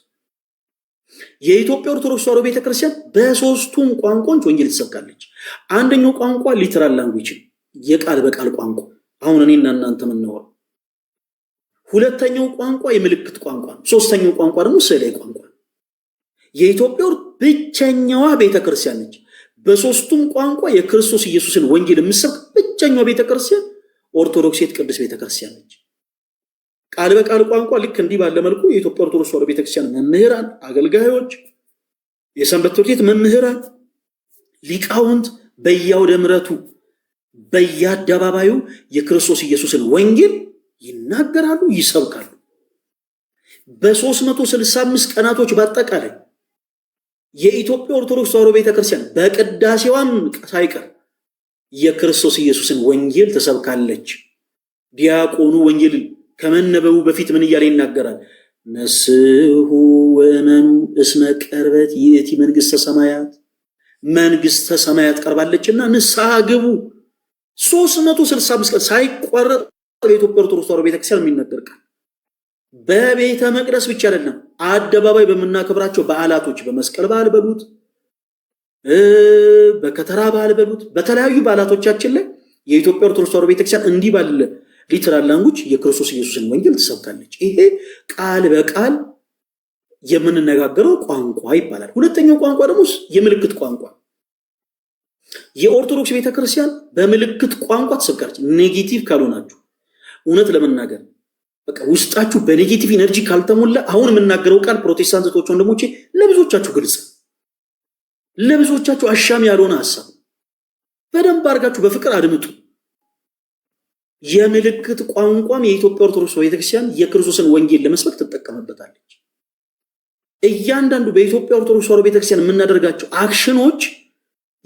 የኢትዮጵያ ኦርቶዶክስ ተዋሕዶ ቤተክርስቲያን በሶስቱም ቋንቋዎች ወንጌል ትሰብካለች። አንደኛው ቋንቋ ሊተራል ላንጉዌጅ የቃል በቃል ቋንቋ አሁን እኔና እናንተ የምናወራው። ሁለተኛው ቋንቋ የምልክት ቋንቋ ነው። ሶስተኛው ቋንቋ ደግሞ ስዕላዊ ቋንቋ። የኢትዮጵያ ብቸኛዋ ቤተክርስቲያን ነች በሶስቱም ቋንቋ የክርስቶስ ኢየሱስን ወንጌል የምትሰብክ ብቸኛዋ ቤተክርስቲያን ኦርቶዶክሲት ቅድስት ቤተክርስቲያን ነች። ቃል በቃል ቋንቋ ልክ እንዲህ ባለ መልኩ የኢትዮጵያ ኦርቶዶክስ ተዋሕዶ ቤተክርስቲያን መምህራን፣ አገልጋዮች፣ የሰንበት ትምህርት ቤት መምህራን፣ ሊቃውንት በየአውደ ምሕረቱ በየአደባባዩ የክርስቶስ ኢየሱስን ወንጌል ይናገራሉ፣ ይሰብካሉ። በ365 ቀናቶች በአጠቃላይ የኢትዮጵያ ኦርቶዶክስ ተዋሕዶ ቤተክርስቲያን በቅዳሴዋም ሳይቀር የክርስቶስ ኢየሱስን ወንጌል ተሰብካለች። ዲያቆኑ ወንጌል ከመነበቡ በፊት ምን እያለ ይናገራል? ነስሑ ወእመኑ እስመ ቀርበት ይእቲ መንግሥተ ሰማያት፣ መንግሥተ ሰማያት ቀርባለችና ንስሐ ግቡ። 365 ቀን ሳይቋረጥ በኢትዮጵያ ኦርቶዶክስ ተዋሕዶ ቤተክርስቲያን የሚነገር ቃል። በቤተ መቅደስ ብቻ አይደለም፣ አደባባይ በምናከብራቸው በዓላቶች፣ በመስቀል በዓል በሉት፣ በከተራ በዓል በሉት፣ በተለያዩ በዓላቶቻችን ላይ የኢትዮጵያ ኦርቶዶክስ ተዋሕዶ ቤተክርስቲያን እንዲህ ባለ ሊተራል ላንጉዌጅ የክርስቶስ ኢየሱስን ወንጌል ትሰብካለች። ይሄ ቃል በቃል የምንነጋገረው ቋንቋ ይባላል። ሁለተኛው ቋንቋ ደግሞ የምልክት ቋንቋ። የኦርቶዶክስ ቤተክርስቲያን በምልክት ቋንቋ ትሰብካለች። ኔጌቲቭ ካልሆናችሁ፣ እውነት ለመናገር በቃ ውስጣችሁ በኔጌቲቭ ኢነርጂ ካልተሞላ፣ አሁን የምናገረው ቃል ፕሮቴስታንት እህቶች ወንድሞቼ ለብዙዎቻችሁ ግልጽ፣ ለብዙዎቻችሁ አሻሚ ያልሆነ ሐሳብ በደንብ አድርጋችሁ በፍቅር አድምጡ። የምልክት ቋንቋም የኢትዮጵያ ኦርቶዶክስ ቤተክርስቲያን የክርስቶስን ወንጌል ለመስበክ ትጠቀምበታለች። እያንዳንዱ በኢትዮጵያ ኦርቶዶክስ ተዋሕዶ ቤተክርስቲያን የምናደርጋቸው አክሽኖች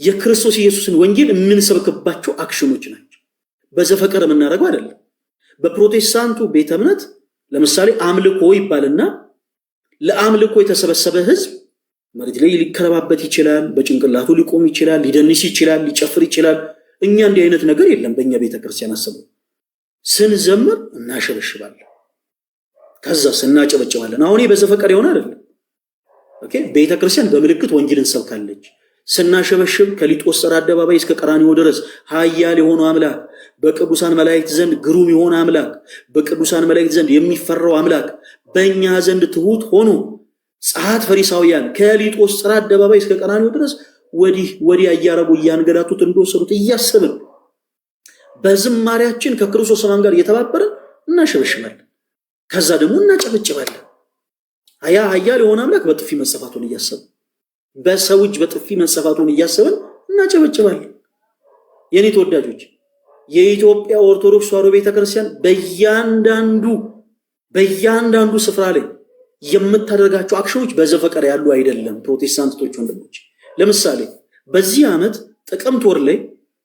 የክርስቶስ ኢየሱስን ወንጌል የምንሰብክባቸው አክሽኖች ናቸው። በዘፈቀደ የምናደርገው አይደለም። በፕሮቴስታንቱ ቤተ እምነት ለምሳሌ አምልኮ ይባልና ለአምልኮ የተሰበሰበ ህዝብ መሬት ላይ ሊከረባበት ይችላል፣ በጭንቅላቱ ሊቆም ይችላል፣ ሊደንስ ይችላል፣ ሊጨፍር ይችላል። እኛ እንዲህ አይነት ነገር የለም በእኛ ቤተክርስቲያን። አስበው፣ ስንዘምር እናሸበሽባለን፣ ከዛ ስናጨበጭባለን። አሁን በዘፈቀደ የሆነ አይደለም። ኦኬ፣ ቤተክርስቲያን በምልክት ወንጌልን ሰብካለች። ስናሸበሽብ ከሊጦስጥራ አደባባይ እስከ ቀራንዮ ድረስ ኃያል የሆነው አምላክ፣ በቅዱሳን መላእክት ዘንድ ግሩም የሆነ አምላክ፣ በቅዱሳን መላእክት ዘንድ የሚፈራው አምላክ በእኛ ዘንድ ትሁት ሆኖ ጸሐፍት ፈሪሳውያን ከሊጦስጥራ አደባባይ እስከ ቀራንዮ ድረስ ወዲህ ወዲያ እያረጉ እያንገላቱት እንደወሰዱት እያሰብን በዝማሪያችን ከክርስቶስ ሰማም ጋር እየተባበርን እናሸበሽባለን። ከዛ ደግሞ እናጨበጭባለን። ኃያል የሆነ አምላክ በጥፊ መጸፋቱን እያሰብን፣ በሰው እጅ በጥፊ መጸፋቱን እያሰብን እናጨበጭባለን። የኔ ተወዳጆች፣ የኢትዮጵያ ኦርቶዶክስ ተዋሕዶ ቤተክርስቲያን በእያንዳንዱ ስፍራ ላይ የምታደርጋቸው አክሽኖች በዘፈቀደ ያሉ አይደለም። ፕሮቴስታንቶች ወንድሞች፣ ለምሳሌ በዚህ ዓመት ጥቅምት ወር ላይ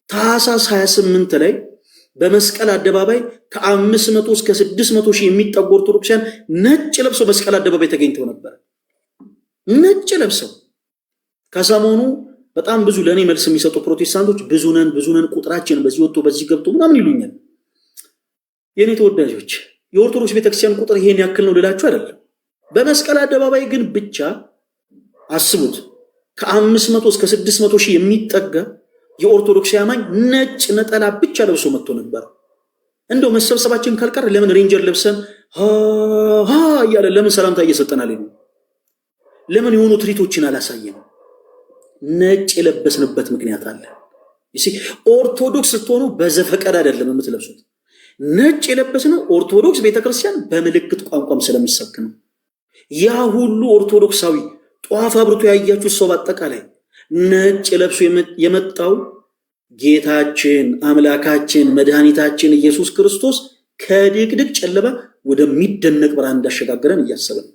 ታኅሳስ 28 ላይ በመስቀል አደባባይ ከ500 እስከ 600 ሺህ የሚጠጉ ኦርቶዶክሳውያን ነጭ ለብሰው መስቀል አደባባይ ተገኝተው ነበር። ነጭ ለብሰው። ከሰሞኑ በጣም ብዙ ለእኔ መልስ የሚሰጡ ፕሮቴስታንቶች ብዙ ነን ቁጥራችን በዚህ ወጥቶ በዚህ ገብቶ ምናምን ይሉኛል። የኔ ተወዳጆች፣ የኦርቶዶክስ ቤተክርስቲያን ቁጥር ይሄን ያክል ነው ልላችሁ አይደለም። በመስቀል አደባባይ ግን ብቻ አስቡት፣ ከ500 እስከ 600 ሺህ የሚጠጋ የኦርቶዶክስ አማኝ ነጭ ነጠላ ብቻ ለብሶ መጥቶ ነበር። እንደው መሰብሰባችን ካልቀር ለምን ሬንጀር ለብሰን እያለ ለምን ሰላምታ እየሰጠናል? ለምን የሆኑ ትርኢቶችን አላሳየንም? ነጭ የለበስንበት ምክንያት አለ። ኦርቶዶክስ ስትሆኑ በዘፈቀድ አይደለም የምትለብሱት። ነጭ የለበስነው ኦርቶዶክስ ቤተክርስቲያን በምልክት ቋንቋም ስለሚሰብክ ነው። ያ ሁሉ ኦርቶዶክሳዊ ጧፍ አብርቶ ያያችሁ ሰው በአጠቃላይ ነጭ ለብሶ የመጣው ጌታችን አምላካችን መድኃኒታችን ኢየሱስ ክርስቶስ ከድቅድቅ ጨለማ ወደሚደነቅ ብርሃን እንዳሸጋገረን እያሰበን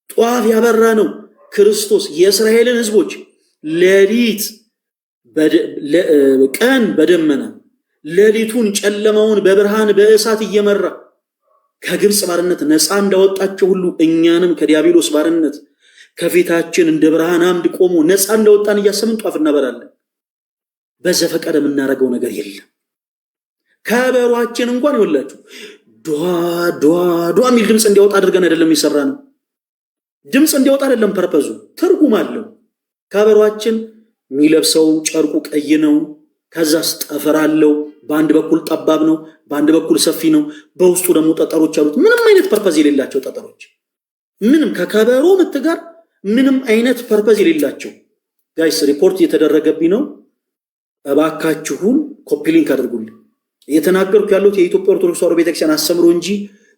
ጧፍ ያበራ ነው ክርስቶስ የእስራኤልን ሕዝቦች ሌሊት ቀን በደመና ሌሊቱን ጨለማውን በብርሃን በእሳት እየመራ ከግብፅ ባርነት ነፃ እንዳወጣቸው ሁሉ እኛንም ከዲያብሎስ ባርነት ከፊታችን እንደ ብርሃን አምድ ቆሞ ነፃ እንዳወጣን እያሰብን ጧፍ እናበራለን። በዘፈቀደ የምናደርገው ነገር የለም። ከበሯችን እንኳን ይወላችሁ ዷ የሚል ድምፅ እንዲያወጣ አድርገን አይደለም የሰራ ነው። ድምፅ እንዲወጣ አይደለም ፐርፐዙ፣ ትርጉም አለው። ከበሮአችን የሚለብሰው ጨርቁ ቀይ ነው። ከዛስ ጠፈር አለው። በአንድ በኩል ጠባብ ነው፣ በአንድ በኩል ሰፊ ነው። በውስጡ ደግሞ ጠጠሮች አሉት። ምንም አይነት ፐርፐዝ የሌላቸው ጠጠሮች፣ ምንም ከከበሮ ምት ጋር ምንም አይነት ፐርፐዝ የሌላቸው። ጋይስ ሪፖርት እየተደረገብኝ ነው። እባካችሁን ኮፒ ሊንክ አድርጉልኝ። እየተናገርኩ ያሉት የኢትዮጵያ ኦርቶዶክስ ተዋሕዶ ቤተክርስቲያን አስተምሮ እንጂ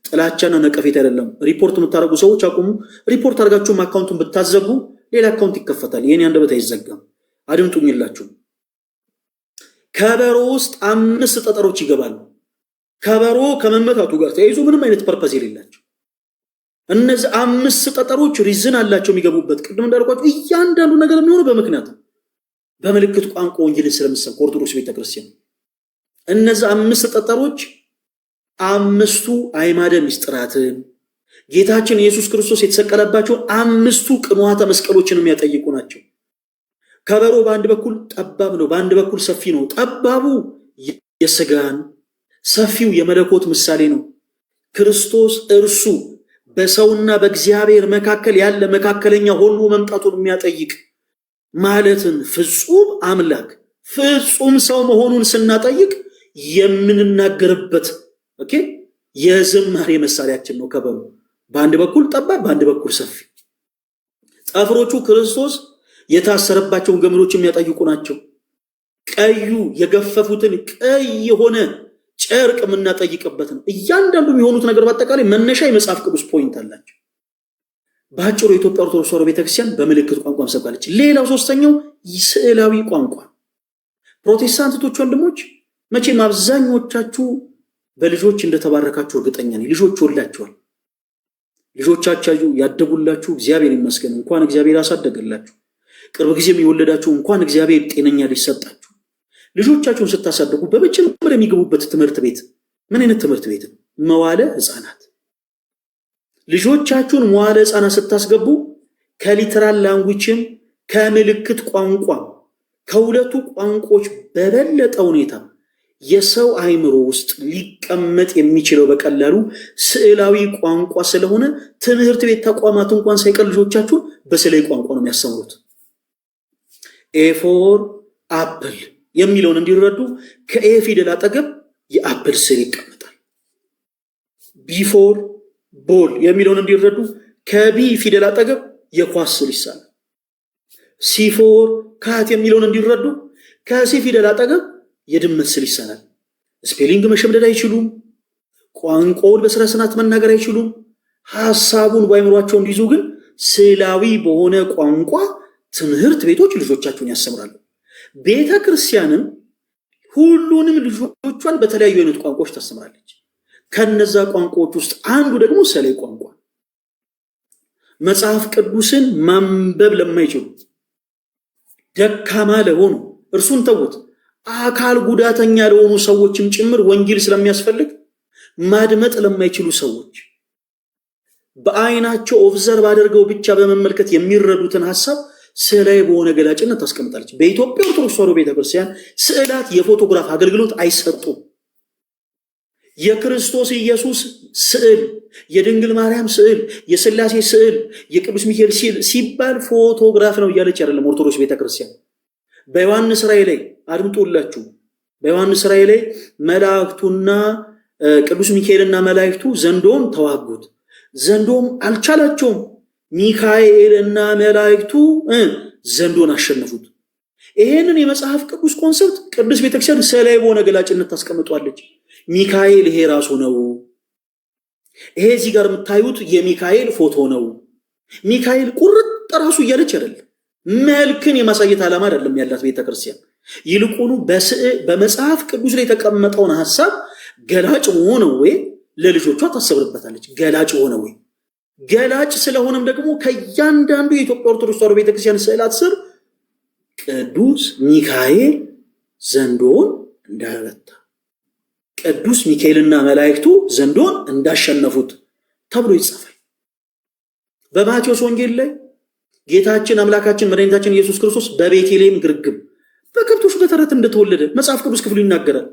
ጥላቻና ነቀፌት አይደለም። ሪፖርት የምታደርጉ ሰዎች አቁሙ። ሪፖርት አድርጋችሁም አካውንቱን ብታዘጉ ሌላ አካውንት ይከፈታል። የኔ አንደበት አይዘጋም። አድምጡኝላችሁ። ከበሮ ውስጥ 5 ጠጠሮች ይገባሉ። ከበሮ ከመመታቱ ጋር ተያይዞ ምንም አይነት ፐርፐዝ የሌላቸው እነዚህ 5 ጠጠሮች ሪዝን አላቸው የሚገቡበት። ቅድም እንዳልኳችሁ እያንዳንዱ ነገር የሚሆነው በምክንያት ነው። በምልክት ቋንቋ ወንጌልን ስለምሰብክ ኦርቶዶክስ ቤተክርስቲያን እነዚህ 5 ጠጠሮች 5ቱ አዕማደ ምስጢራትን ጌታችን ኢየሱስ ክርስቶስ የተሰቀለባቸውን 5ቱ ቅንዋተ መስቀሎችን የሚያጠይቁ ናቸው። ከበሮ በአንድ በኩል ጠባብ ነው፣ በአንድ በኩል ሰፊ ነው። ጠባቡ የሥጋን፣ ሰፊው የመለኮት ምሳሌ ነው። ክርስቶስ እርሱ በሰውና በእግዚአብሔር መካከል ያለ መካከለኛ ሆኖ መምጣቱን የሚያጠይቅ ማለትን ፍጹም አምላክ ፍጹም ሰው መሆኑን ስናጠይቅ የምንናገርበት የዝማሬ መሳሪያችን ነው ከበሮ። በአንድ በኩል ጠባብ፣ በአንድ በኩል ሰፊ። ጠፍሮቹ ክርስቶስ የታሰረባቸውን ገመዶች የሚያጠይቁ ናቸው። ቀዩ የገፈፉትን ቀይ የሆነ ጨርቅ የምናጠይቅበት ነው። እያንዳንዱ የሚሆኑት ነገር በአጠቃላይ መነሻ የመጽሐፍ ቅዱስ ፖይንት አላቸው። በአጭሩ የኢትዮጵያ ኦርቶዶክስ ተዋሕዶ ቤተክርስቲያን በምልክት ቋንቋ ሰብካለች። ሌላው ሶስተኛው ስዕላዊ ቋንቋ። ፕሮቴስታንቶች ወንድሞች መቼም አብዛኞቻችሁ በልጆች እንደተባረካችሁ እርግጠኛ ነኝ። ልጆች ወላችኋል። ልጆቻችሁ ያደጉላችሁ እግዚአብሔር ይመስገን። እንኳን እግዚአብሔር ያሳደገላችሁ። ቅርብ ጊዜም የወለዳችሁ እንኳን እግዚአብሔር ጤነኛ ሊሰጣችሁ። ልጆቻችሁን ስታሳድጉ በመጀመሪያ የሚገቡበት ትምህርት ቤት ምን አይነት ትምህርት ቤት ነው? መዋለ ሕፃናት። ልጆቻችሁን መዋለ ሕፃናት ስታስገቡ ከሊተራል ላንጉጅም ከምልክት ቋንቋ ከሁለቱ ቋንቋዎች በበለጠ ሁኔታ የሰው አእምሮ ውስጥ ሊቀመጥ የሚችለው በቀላሉ ስዕላዊ ቋንቋ ስለሆነ ትምህርት ቤት ተቋማት እንኳን ሳይቀር ልጆቻችሁን በስዕላዊ ቋንቋ ነው የሚያስተምሩት። ኤፎር አፕል የሚለውን እንዲረዱ ከኤ ፊደል አጠገብ የአፕል ስዕል ይቀመጣል። ቢፎር ቦል የሚለውን እንዲረዱ ከቢ ፊደል አጠገብ የኳስ ስዕል ይሳላል። ሲፎር ካት የሚለውን እንዲረዱ ከሲ ፊደል አጠገብ የድመት ስዕል ይሳላል። ስፔሊንግ መሸምደድ አይችሉም። ቋንቋውን በስነ ስርዓት መናገር አይችሉም። ሐሳቡን በአእምሯቸው እንዲይዙ ግን ስዕላዊ በሆነ ቋንቋ ትምህርት ቤቶች ልጆቻቸውን ያስተምራሉ። ቤተ ክርስቲያንም ሁሉንም ልጆቿን በተለያዩ አይነት ቋንቋዎች ታስተምራለች። ከነዛ ቋንቋዎች ውስጥ አንዱ ደግሞ ስዕላዊ ቋንቋ። መጽሐፍ ቅዱስን ማንበብ ለማይችሉ ደካማ ለሆኑ እርሱን ተውት አካል ጉዳተኛ ለሆኑ ሰዎችም ጭምር ወንጌል ስለሚያስፈልግ ማድመጥ ለማይችሉ ሰዎች በአይናቸው ኦብዘርቭ አድርገው ብቻ በመመልከት የሚረዱትን ሐሳብ ስዕላዊ በሆነ ገላጭነት ታስቀምጣለች። በኢትዮጵያ ኦርቶዶክስ ተዋሕዶ ቤተክርስቲያን ስዕላት የፎቶግራፍ አገልግሎት አይሰጡም። የክርስቶስ ኢየሱስ ስዕል፣ የድንግል ማርያም ስዕል፣ የሥላሴ ስዕል፣ የቅዱስ ሚካኤል ስዕል ሲባል ፎቶግራፍ ነው እያለች አይደለም ኦርቶዶክስ ቤተክርስቲያን። በዮሐንስ ራእይ ላይ አድምጡላችሁ። በዮሐንስ ራእይ ላይ መላእክቱና ቅዱስ ሚካኤልና መላእክቱ ዘንዶን ተዋጉት፣ ዘንዶም አልቻላቸውም። ሚካኤልና መላእክቱ ዘንዶን አሸነፉት። ይሄንን የመጽሐፍ ቅዱስ ኮንሰፕት ቅዱስ ቤተክርስቲያን ስዕላዊ በሆነ ገላጭነት ታስቀምጧለች። ሚካኤል ይሄ ራሱ ነው። ይሄ እዚህ ጋር የምታዩት የሚካኤል ፎቶ ነው። ሚካኤል ቁርጥ ራሱ እያለች አይደለም። መልክን የማሳየት ዓላማ አይደለም ያላት ቤተክርስቲያን። ይልቁኑ በመጽሐፍ ቅዱስ ላይ የተቀመጠውን ሐሳብ ገላጭ ሆነ ወይ ለልጆቿ ታሰብርበታለች። ገላጭ ሆነ ወይ ገላጭ ስለሆነም ደግሞ ከእያንዳንዱ የኢትዮጵያ ኦርቶዶክስ ተዋሕዶ ቤተክርስቲያን ስዕላት ስር ቅዱስ ሚካኤል ዘንዶን እንዳረታ፣ ቅዱስ ሚካኤልና መላእክቱ ዘንዶን እንዳሸነፉት ተብሎ ይጻፋል። በማቴዎስ ወንጌል ላይ ጌታችን አምላካችን መድኃኒታችን ኢየሱስ ክርስቶስ በቤተልሔም ግርግም በከብቶች በተረት እንደተወለደ መጽሐፍ ቅዱስ ክፍሉ ይናገራል።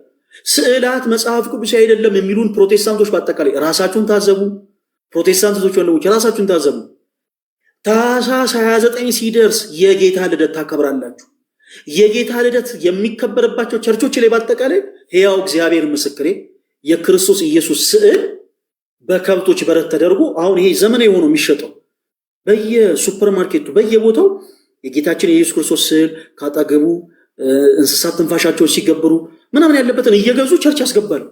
ስዕላት መጽሐፍ ቅዱስ አይደለም የሚሉን ፕሮቴስታንቶች በአጠቃላይ ራሳችሁን ታዘቡ። ፕሮቴስታንቶች ወንድሞች ራሳችሁን ታዘቡ። ታኅሳስ 29 ሲደርስ የጌታ ልደት ታከብራላችሁ። የጌታ ልደት የሚከበርባቸው ቸርቾች ላይ በአጠቃላይ ሕያው እግዚአብሔር ምስክሬ የክርስቶስ ኢየሱስ ስዕል በከብቶች በረት ተደርጎ አሁን ይሄ ዘመናዊ ሆኖ የሚሸጠው በየሱፐርማርኬቱ በየቦታው የጌታችን የኢየሱስ ክርስቶስ ስዕል ካጠገቡ እንስሳት ትንፋሻቸውን ሲገብሩ ምናምን ያለበትን እየገዙ ቸርች ያስገባሉ።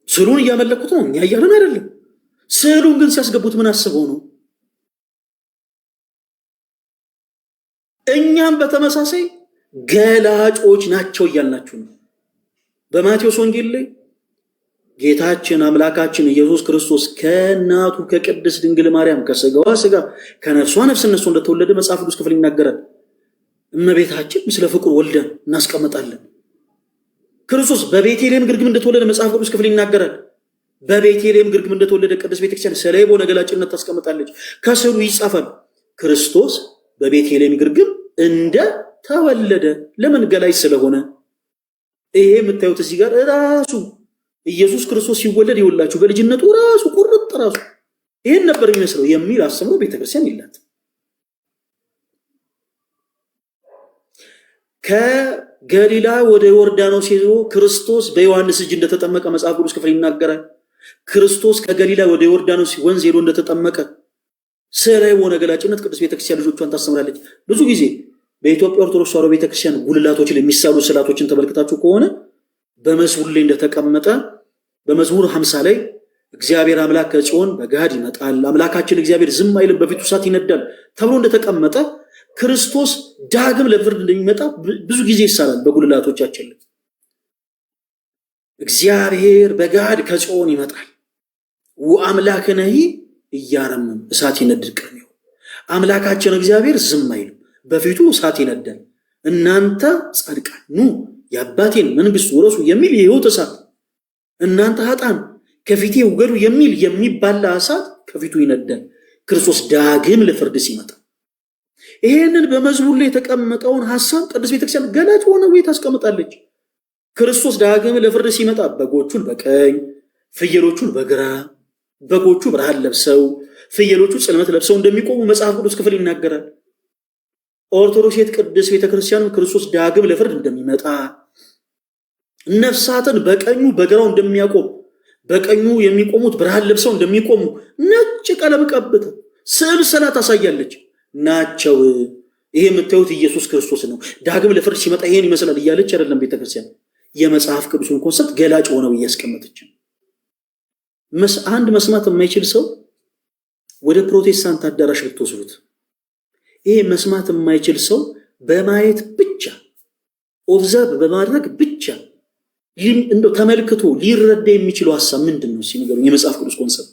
ስዕሉን እያመለኩት ነው፣ እኛ እያለን አይደለም። ስዕሉን ግን ሲያስገቡት ምን አስበው ነው? እኛም በተመሳሳይ ገላጮች ናቸው እያልናችሁ ነው። በማቴዎስ ወንጌል ላይ ጌታችን አምላካችን ኢየሱስ ክርስቶስ ከእናቱ ከቅድስት ድንግል ማርያም ከስጋዋ ስጋ ከነፍሷ ነፍስ ነስቶ እንደተወለደ መጽሐፍ ቅዱስ ክፍል ይናገራል። እመቤታችን ምስለ ፍቁር ወልደን እናስቀምጣለን። ክርስቶስ በቤተልሔም ግርግም እንደተወለደ መጽሐፍ ቅዱስ ክፍል ይናገራል። በቤተልሔም ግርግም እንደተወለደ ቅድስት ቤተክርስቲያን ስለ ቦነ ገላጭነት ታስቀምጣለች። ከስሩ ይጻፋል ክርስቶስ በቤተልሔም ግርግም እንደተወለደ። ለምን? ገላጭ ስለሆነ። ይሄ የምታዩት እዚህ ጋር ራሱ ኢየሱስ ክርስቶስ ሲወለድ ይወላችሁ በልጅነቱ ራሱ ቁርጥ ራሱ ይሄን ነበር የሚመስለው የሚል አስተምሮ ቤተክርስቲያን ይላት። ከገሊላ ወደ ዮርዳኖስ ሄዶ ክርስቶስ በዮሐንስ እጅ እንደተጠመቀ መጽሐፍ ቅዱስ ክፍል ይናገራል። ክርስቶስ ከገሊላ ወደ ዮርዳኖስ ወንዝ ሄዶ እንደተጠመቀ ስለ የሆነ ገላጭነት ቅዱስ ቤተክርስቲያን ልጆቿን ታስተምራለች። ብዙ ጊዜ በኢትዮጵያ ኦርቶዶክስ ተዋሕዶ ቤተክርስቲያን ጉልላቶች ላይ የሚሳሉ ስዕላቶችን ተመልክታችሁ ከሆነ በመዝሙር ላይ እንደተቀመጠ በመዝሙር 50 ላይ እግዚአብሔር አምላክ ከጽዮን በገሃድ ይመጣል፣ አምላካችን እግዚአብሔር ዝም አይልም፣ በፊቱ እሳት ይነዳል ተብሎ እንደተቀመጠ ክርስቶስ ዳግም ለፍርድ እንደሚመጣ ብዙ ጊዜ ይሳላል በጉልላቶቻችን ላይ። እግዚአብሔር በገሃድ ከጽዮን ይመጣል ወአምላክነሂ እያረምም እሳት ይነድድ ቅድሜው። አምላካችን እግዚአብሔር ዝም አይልም፣ በፊቱ እሳት ይነዳል። እናንተ ጻድቃን ኑ የአባቴን መንግስት ውረሱ የሚል የሕይወት እሳት፣ እናንተ ኃጥአን ከፊቴ ውገዱ የሚል የሚባላ እሳት ከፊቱ ይነዳል ክርስቶስ ዳግም ለፍርድ ሲመጣ። ይሄንን በመዝሙር ላይ የተቀመጠውን ሐሳብ ቅድስት ቤተክርስቲያን ገላጭ ሆነ ወይ ታስቀምጣለች። ክርስቶስ ዳግም ለፍርድ ሲመጣ በጎቹን በቀኝ ፍየሎቹን በግራ፣ በጎቹ ብርሃን ለብሰው ፍየሎቹ ጽልመት ለብሰው እንደሚቆሙ መጽሐፍ ቅዱስ ክፍል ይናገራል። ኦርቶዶክስ ቅድስት ቤተክርስቲያን ክርስቶስ ዳግም ለፍርድ እንደሚመጣ፣ ነፍሳትን በቀኙ በግራው እንደሚያቆም፣ በቀኙ የሚቆሙት ብርሃን ለብሰው እንደሚቆሙ ነጭ ቀለም ቀብታ ስዕል ስላ ታሳያለች ናቸው። ይሄ የምታዩት ኢየሱስ ክርስቶስ ነው። ዳግም ለፍርድ ሲመጣ ይሄን ይመስላል እያለች አይደለም ቤተክርስቲያን የመጽሐፍ ቅዱስን ኮንሰፕት ገላጭ ሆነው እያስቀመጠች። አንድ መስማት የማይችል ሰው ወደ ፕሮቴስታንት አዳራሽ ብትወስዱት ይሄ መስማት የማይችል ሰው በማየት ብቻ ኦብዘርቭ በማድረግ ብቻ እንደው ተመልክቶ ሊረዳ የሚችለው ሐሳብ ምንድን ነው ሲነገሩ የመጽሐፍ ቅዱስ ኮንሰፕት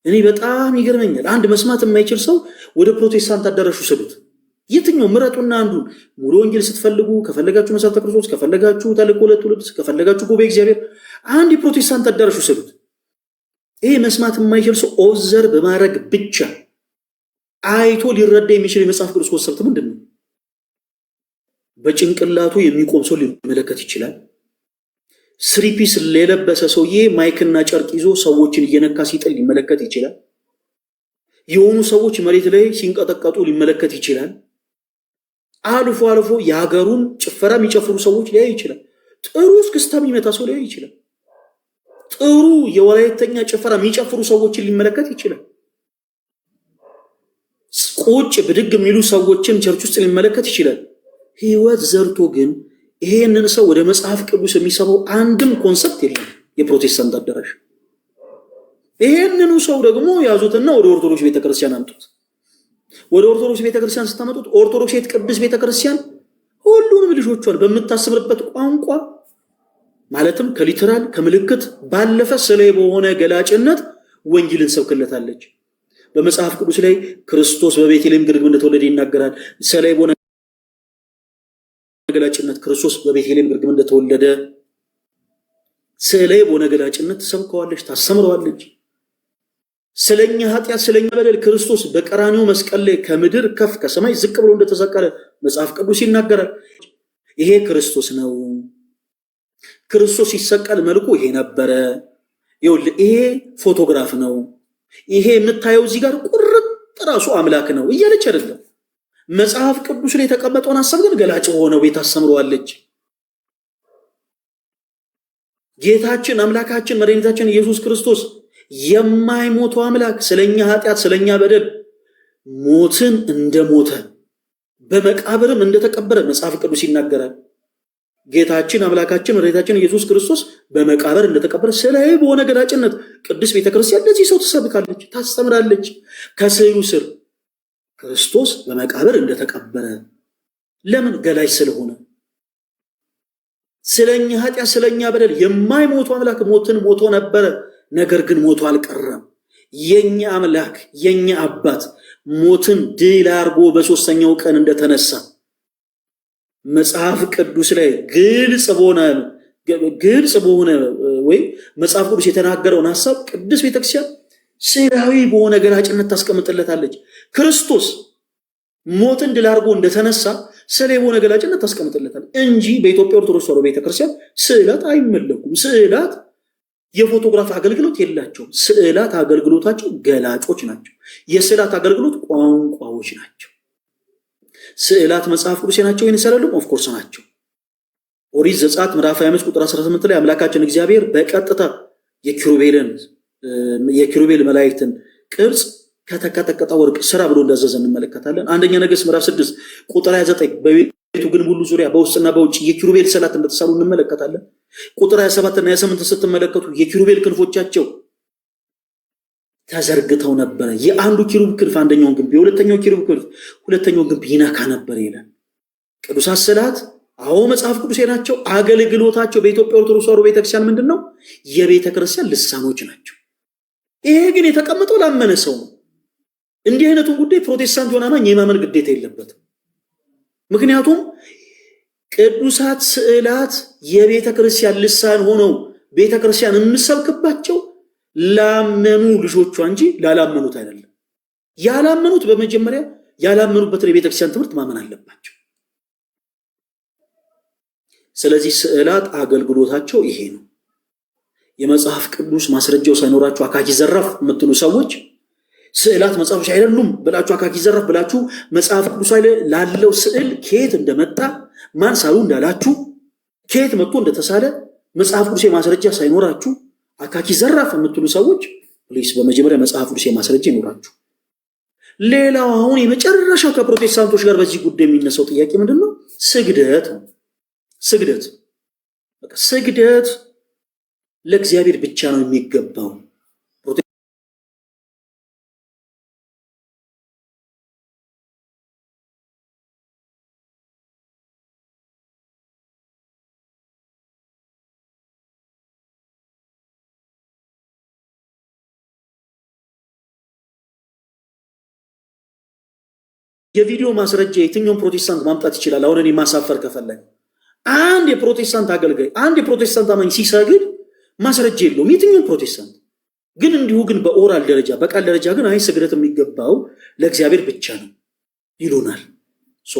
እኔ በጣም ይገርመኛል። አንድ መስማት የማይችል ሰው ወደ ፕሮቴስታንት አዳራሽ ውሰዱት። የትኛው ምረጡና አንዱን ሙሉ ወንጌል ስትፈልጉ ከፈለጋችሁ መሰረተ ክርስቶስ፣ ከፈለጋችሁ ተልእኮ ለትውልድ፣ ከፈለጋችሁ ጉባኤ እግዚአብሔር አንድ የፕሮቴስታንት አዳራሽ ውሰዱት። ይሄ መስማት የማይችል ሰው ኦብዘርቭ በማድረግ ብቻ አይቶ ሊረዳ የሚችል የመጽሐፍ ቅዱስ ኮንሰፕት ምንድን ነው? በጭንቅላቱ የሚቆም ሰው ሊመለከት ይችላል። ስሪፒስ የለበሰ ሰውዬ ማይክና ጨርቅ ይዞ ሰዎችን እየነካ ሲጥል ሊመለከት ይችላል። የሆኑ ሰዎች መሬት ላይ ሲንቀጠቀጡ ሊመለከት ይችላል። አልፎ አልፎ የሀገሩን ጭፈራ የሚጨፍሩ ሰዎች ሊያይ ይችላል። ጥሩ እስክስታ የሚመታ ሰው ሊያይ ይችላል። ጥሩ የወላይተኛ ጭፈራ የሚጨፍሩ ሰዎችን ሊመለከት ይችላል። ቁጭ ብድግ የሚሉ ሰዎችን ቸርች ውስጥ ሊመለከት ይችላል። ሕይወት ዘርቶ ግን ይሄንን ሰው ወደ መጽሐፍ ቅዱስ የሚሰበው አንድም ኮንሰፕት የለም የፕሮቴስታንት አዳራሽ። ይሄንኑ ሰው ደግሞ ያዙትና ወደ ኦርቶዶክስ ቤተክርስቲያን አምጡት። ወደ ኦርቶዶክስ ቤተክርስቲያን ስታመጡት ኦርቶዶክስ ቅድስት ቤተክርስቲያን ሁሉንም ልጆቿን በምታስብርበት ቋንቋ ማለትም ከሊተራል ከምልክት ባለፈ ስለ በሆነ ገላጭነት ወንጌልን ሰብክለታለች። በመጽሐፍ ቅዱስ ላይ ክርስቶስ በቤተልሔም ግርግም እንደተወለደ ይናገራል። ስለ በሆነ ገላጭነት ክርስቶስ በቤተልሔም ግርግም እንደተወለደ ስለ በሆነ ገላጭነት ተሰብከዋለች፣ ታስተምረዋለች። ስለኛ ኃጢአት ስለኛ በደል ክርስቶስ በቀራንዮ መስቀል ላይ ከምድር ከፍ ከሰማይ ዝቅ ብሎ እንደተሰቀለ መጽሐፍ ቅዱስ ይናገራል። ይሄ ክርስቶስ ነው። ክርስቶስ ሲሰቀል መልኩ ይሄ ነበረ። ይሄ ፎቶግራፍ ነው። ይሄ የምታየው እዚህ ጋር ቁርጥ ራሱ አምላክ ነው እያለች አይደለም። መጽሐፍ ቅዱስ ላይ የተቀመጠውን ሐሳብ ግን ገላጭ ሆነው ቤት አስተምረዋለች። ጌታችን አምላካችን መድኃኒታችን ኢየሱስ ክርስቶስ የማይሞተው አምላክ ስለኛ ኃጢአት ስለኛ በደል ሞትን እንደሞተ በመቃብርም እንደተቀበረ መጽሐፍ ቅዱስ ይናገራል። ጌታችን አምላካችን መድኃኒታችን ኢየሱስ ክርስቶስ በመቃብር እንደተቀበረ ስለ በሆነ ገላጭነት ቅዱስ ቤተክርስቲያን ለዚህ ሰው ትሰብካለች፣ ታስተምራለች። ከስዕሉ ስር ክርስቶስ በመቃብር እንደተቀበረ ለምን? ገላጭ ስለሆነ። ስለኛ ኃጢአት ስለኛ በደል የማይሞቱ አምላክ ሞትን ሞቶ ነበረ፣ ነገር ግን ሞቶ አልቀረም። የኛ አምላክ የኛ አባት ሞትን ድል አድርጎ በሶስተኛው ቀን እንደተነሳ መጽሐፍ ቅዱስ ላይ ግልጽ በሆነ ወይ መጽሐፍ ቅዱስ የተናገረውን ሐሳብ ቅዱስ ቤተክርስቲያን ስዕላዊ በሆነ ገላጭነት ታስቀምጥለታለች። ክርስቶስ ሞትን ድል አድርጎ እንደተነሳ ስዕላዊ በሆነ ገላጭነት ታስቀምጥለታለች እንጂ በኢትዮጵያ ኦርቶዶክስ ተዋሕዶ ቤተክርስቲያን ስዕላት አይመለኩም። ስዕላት የፎቶግራፍ አገልግሎት የላቸውም። ስዕላት አገልግሎታቸው ገላጮች ናቸው። የስዕላት አገልግሎት ቋንቋዎች ናቸው። ስዕላት መጽሐፍ ቅዱስ ናቸው ወይስ አይደሉም? ኦፍኮርስ ናቸው። ኦሪት ዘጸአት ምዕራፍ 25 ቁጥር 18 ላይ አምላካችን እግዚአብሔር በቀጥታ የኪሩቤል መላእክትን ቅርጽ ከተቀጠቀጠ ወርቅ ስራ ብሎ እንዳዘዘ እንመለከታለን። አንደኛ ነገሥት ምዕራፍ 6 ቁጥር 29 በቤቱ ግንብ ሁሉ ዙሪያ በውስጥና በውጭ የኪሩቤል ሰላት እንደተሳሉ እንመለከታለን። ቁጥር 27 እና 28 ስትመለከቱ የኪሩቤል ክንፎቻቸው ተዘርግተው ነበረ። የአንዱ ኪሩብ ክንፍ አንደኛውን ግንብ፣ የሁለተኛው ኪሩብ ክንፍ ሁለተኛውን ግንብ ይነካ ነበር ይላል። ቅዱሳት ስዕላት አዎ መጽሐፍ ቅዱስ ናቸው። አገልግሎታቸው በኢትዮጵያ ኦርቶዶክስ ተዋሕዶ ቤተክርስቲያን ምንድነው? የቤተክርስቲያን ልሳኖች ናቸው። ይሄ ግን የተቀመጠው ላመነ ሰው ነው። እንዲህ አይነቱን ጉዳይ ፕሮቴስታንት የሆነ አማኝ የማመን ግዴታ የለበትም። ምክንያቱም ቅዱሳት ስዕላት የቤተክርስቲያን ልሳን ሆነው ቤተክርስቲያን የምሰብክባቸው ላመኑ ልጆቿ እንጂ ላላመኑት አይደለም። ያላመኑት በመጀመሪያ ያላመኑበትን የቤተክርስቲያን ትምህርት ማመን አለባቸው። ስለዚህ ስዕላት አገልግሎታቸው ይሄ ነው። የመጽሐፍ ቅዱስ ማስረጃው ሳይኖራችሁ አካኪ ዘራፍ የምትሉ ሰዎች ስዕላት መጽሐፎች አይደሉም ብላችሁ አካኪ ዘራፍ ብላችሁ መጽሐፍ ቅዱስ ላለው ስዕል ከየት እንደመጣ ማን ሳሉ እንዳላችሁ ከየት መጥቶ እንደተሳለ መጽሐፍ ቅዱስ ማስረጃ ሳይኖራችሁ አካኪ ዘራፍ የምትሉ ሰዎች ፕሊስ በመጀመሪያ መጽሐፍ ቅዱስ ማስረጃ ይኖራችሁ። ሌላው አሁን የመጨረሻ ከፕሮቴስታንቶች ጋር በዚህ ጉዳይ የሚነሳው ጥያቄ ምንድነው? ስግደት ነው። ስግደት ለእግዚአብሔር ብቻ ነው የሚገባው። የቪዲዮ ማስረጃ የትኛውን ፕሮቴስታንት ማምጣት ይችላል? አሁን እኔ ማሳፈር ከፈለገ አንድ የፕሮቴስታንት አገልጋይ አንድ የፕሮቴስታንት አማኝ ሲሰግድ ማስረጃ የለውም። የትኛውን ፕሮቴስታንት ግን እንዲሁ ግን በኦራል ደረጃ በቃል ደረጃ ግን አይ ስግደት የሚገባው ለእግዚአብሔር ብቻ ነው ይሉናል።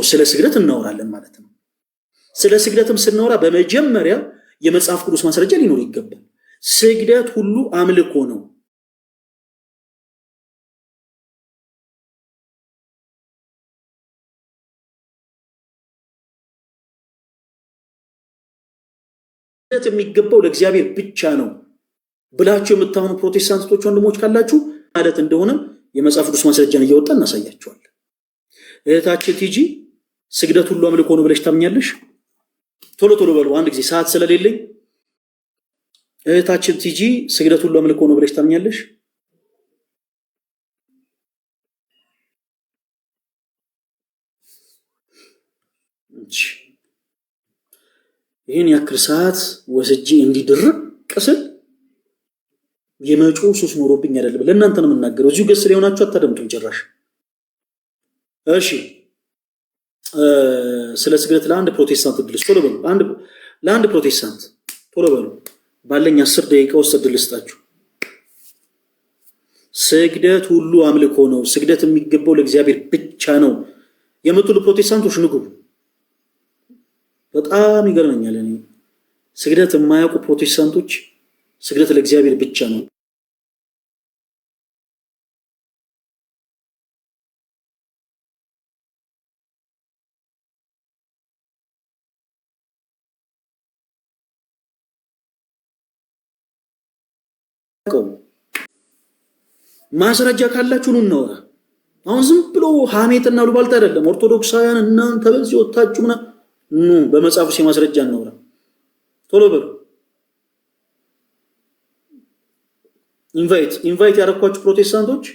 ስለ ስግደት እናወራለን ማለት ነው። ስለ ስግደትም ስናወራ በመጀመሪያ የመጽሐፍ ቅዱስ ማስረጃ ሊኖር ይገባል። ስግደት ሁሉ አምልኮ ነው። የሚገባው ለእግዚአብሔር ብቻ ነው ብላችሁ የምታምኑ ፕሮቴስታንቶች ወንድሞች ካላችሁ ማለት እንደሆነም የመጽሐፍ ቅዱስ ማስረጃን እያወጣን እናሳያቸዋለን። እህታችን ቲጂ ስግደት ሁሉ አምልኮ ነው ብለሽ ታምኛለሽ? ቶሎ ቶሎ በሉ አንድ ጊዜ ሰዓት ስለሌለኝ። እህታችን ቲጂ ስግደት ሁሉ አምልኮ ነው ብለሽ ታምኛለሽ? ይህን ያክል ሰዓት ወስጄ እንዲድርቅ ስል የመጪው ሱስ ኖሮብኝ አይደለም፣ ለእናንተ ነው የምናገረው። እዚሁ ገስ ላይ ሆናችሁ አታደምጡም ጭራሽ። እሺ ስለ ስግደት ለአንድ ፕሮቴስታንት እድልስ ቶሎ በሉ። ለአንድ ፕሮቴስታንት ቶሎ በሉ። ባለኝ 10 ደቂቃ ውስጥ እድል ልስጣችሁ። ስግደት ሁሉ አምልኮ ነው፣ ስግደት የሚገባው ለእግዚአብሔር ብቻ ነው የምትሉ ፕሮቴስታንቶች ንግቡ። በጣም ይገርመኛል። እኔ ስግደት የማያውቁ ፕሮቴስታንቶች ስግደት ለእግዚአብሔር ብቻ ነው አያውቀውም። ማስረጃ ካላችሁ ኑ እናውራ። አሁን ዝም ብሎ ሀሜትና ሉባልታ አይደለም። ኦርቶዶክሳውያን እናንተ በዚህ ወጣችሁ ምናምን ኑ በመጽሐፍ ውስጥ ማስረጃ እናውራ። ቶሎ በሉ። ኢንቫይት ያደረኳችሁ ፕሮቴስታንቶች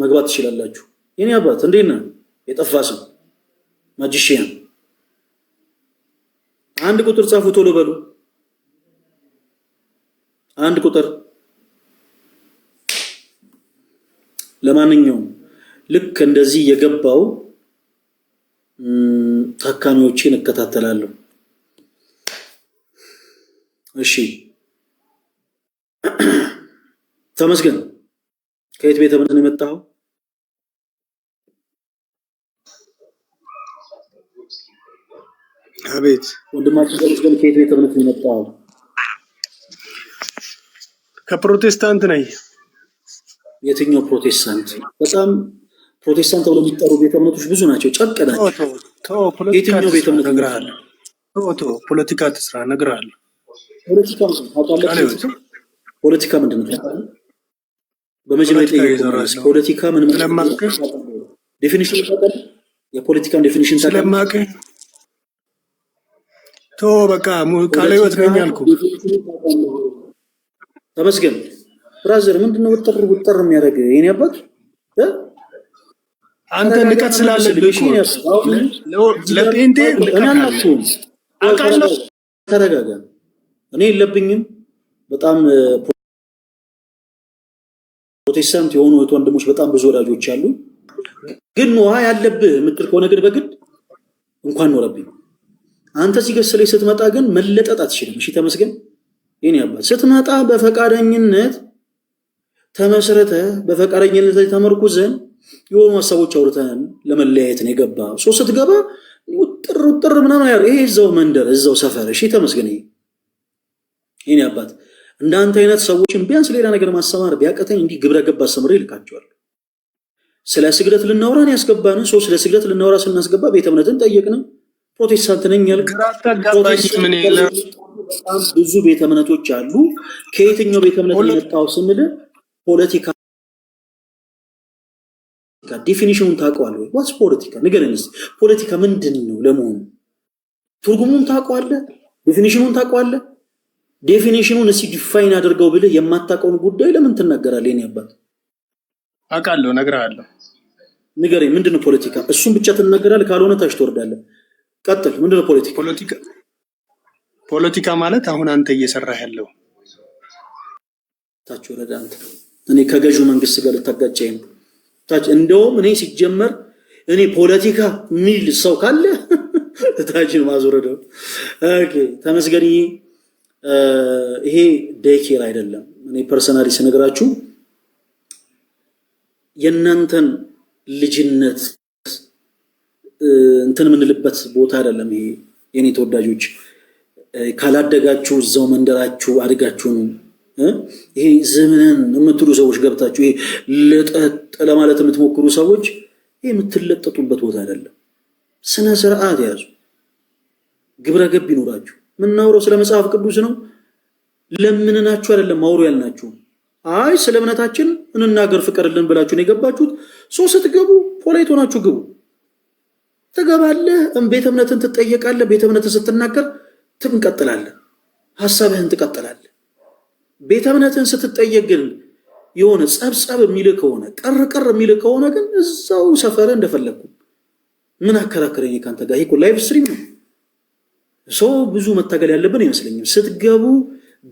መግባት ትችላላችሁ። የኔ አባት እንዴት ነህ? የጠፋ ስም ማጂሽያን አንድ ቁጥር ጻፉ። ቶሎ በሉ። አንድ ቁጥር። ለማንኛውም ልክ እንደዚህ የገባው ታካሚዎችን እከታተላለሁ። እሺ ተመስገን። ከየት ቤተ እምነት ነው የመጣው? አቤት ወንድማችን ተመስገን፣ ከየት ቤተ እምነት ነው የመጣው? ከፕሮቴስታንት ነኝ። የትኛው ፕሮቴስታንት? በጣም ፕሮቴስታንት ተብለው የሚጠሩ ቤተ እምነቶች ብዙ ናቸው። ጨቅ ናቸው። የትኛው ቤተ እምነት እነግርሃለሁ? ፖለቲካ ትስራ እነግርሃለሁ። ፖለቲካ ምንድን ነው? በመጀመሪያ ፖለቲካ ምን ማለት ነው? ዴፊኒሽን ታውቃለህ? የፖለቲካን ዴፊኒሽን ስለማውቅ በቃ ቃለ ሕይወት ነኝ አልኩ። ተመስገን ብራዘር፣ ምንድነው ውጥር የሚያደርግ የኔ አባት? አንተ ንቀት ስላለብህ ለጴንጤ አውቃለሁ። ተረጋጋ። እኔ የለብኝም። በጣም ፕሮቴስታንት የሆኑ እህት ወንድሞች በጣም ብዙ ወዳጆች አሉ። ግን ውሃ ያለብህ የምትል ከሆነ ግን በግድ እንኳን ኖረብኝ። አንተ ሲገስ ላይ ስትመጣ ግን መለጠጥ አትችልም። እሺ ተመስገን የኔ አባት፣ ስትመጣ በፈቃደኝነት ተመስረተ በፈቃደኝነት ላይ ተመርኩዘን የሆኑ ሀሳቦች አውርተን ለመለያየት ነው የገባ። ስትገባ ውጥር ምናምን ይሄ እዛው መንደር እዛው ሰፈር። እሺ ተመስገን የኔ አባት፣ እንዳንተ አይነት ሰዎችን ቢያንስ ሌላ ነገር ማስተማር ቢያቀተኝ እንዲህ ግብረ ገብ አስተምሬ ይልካቸዋል። ስለ ስግደት ልናወራን ያስገባን ሰው ስለ ስግደት ልናወራ ስናስገባ ቤተ እምነትን ጠየቅን። ፕሮቴስታንት ነኝ ያልክ በጣም ብዙ ቤተ እምነቶች አሉ። ከየትኛው ቤተ እምነት የመጣው ስንል ፖለቲካ ዴፊኒሽኑን ታውቀዋለህ ወይ? ዋትስ ፖለቲካ ንገረኝ እስኪ። ፖለቲካ ምንድን ነው ለመሆኑ? ትርጉሙን ታውቀዋለህ? ዴፊኒሽኑን ታውቀዋለህ? ዴፊኒሽኑን እስኪ ዲፋይን አድርገው ብለህ የማታውቀውን ጉዳይ ለምን ትናገራለህ? የኔ አባት አውቃለሁ፣ እነግርሃለሁ። ንገረኝ፣ ምንድን ነው ፖለቲካ? እሱን ብቻ ትናገራለህ፣ ካልሆነ ታች ትወርዳለህ። ቀጥል። ምንድን ነው ፖለቲካ? ፖለቲካ ማለት አሁን አንተ እየሰራህ ያለው ታች ወረዳ። አንተ እኔ ከገዢው መንግስት ጋር ልታጋጨኝ ነው ታች። እንደውም እኔ ሲጀመር እኔ ፖለቲካ የሚል ሰው ካለ ታችን ማዞረደው። ኦኬ ተመስገን። ይሄ ዴይኬር አይደለም። እኔ ፐርሰናሊ ስነግራችሁ የእናንተን ልጅነት እንትን የምንልበት ቦታ አይደለም። ይሄ የኔ ተወዳጆች ካላደጋችሁ እዛው መንደራችሁ አድጋችሁ ነው። ይሄ ዘመንን የምትሉ ሰዎች ገብታችሁ ይሄ ለጠጥ ለማለት የምትሞክሩ ሰዎች ይሄ የምትለጠጡበት ቦታ አይደለም። ስነ ስርዓት ያዙ። ግብረ ገብ ይኖራችሁ። የምናወራው ስለ መጽሐፍ ቅዱስ ነው። ለምንናችሁ አይደለም ማውሩ ያልናችሁ። አይ ስለ እምነታችን እንናገር ፍቀድልን ብላችሁ ነው የገባችሁት። ስትገቡ ፖላይት ሆናችሁ ግቡ። ትገባለህ፣ ቤተ እምነትን ትጠየቃለህ። ቤተ እምነትን ስትናገር ትንቀጥላለህ፣ ሐሳብህን ትቀጥላለህ። ቤተ እምነትን ስትጠየቅ ግን የሆነ ጸብጸብ የሚል ከሆነ ቀር የሚል ከሆነ ግን እዛው ሰፈረ እንደፈለግኩ ምን አከራከረኝ ካንተ ጋር? ይሄ ላይቭ ስትሪም ነው። ሰው ብዙ መታገል ያለብን አይመስለኝም። ስትገቡ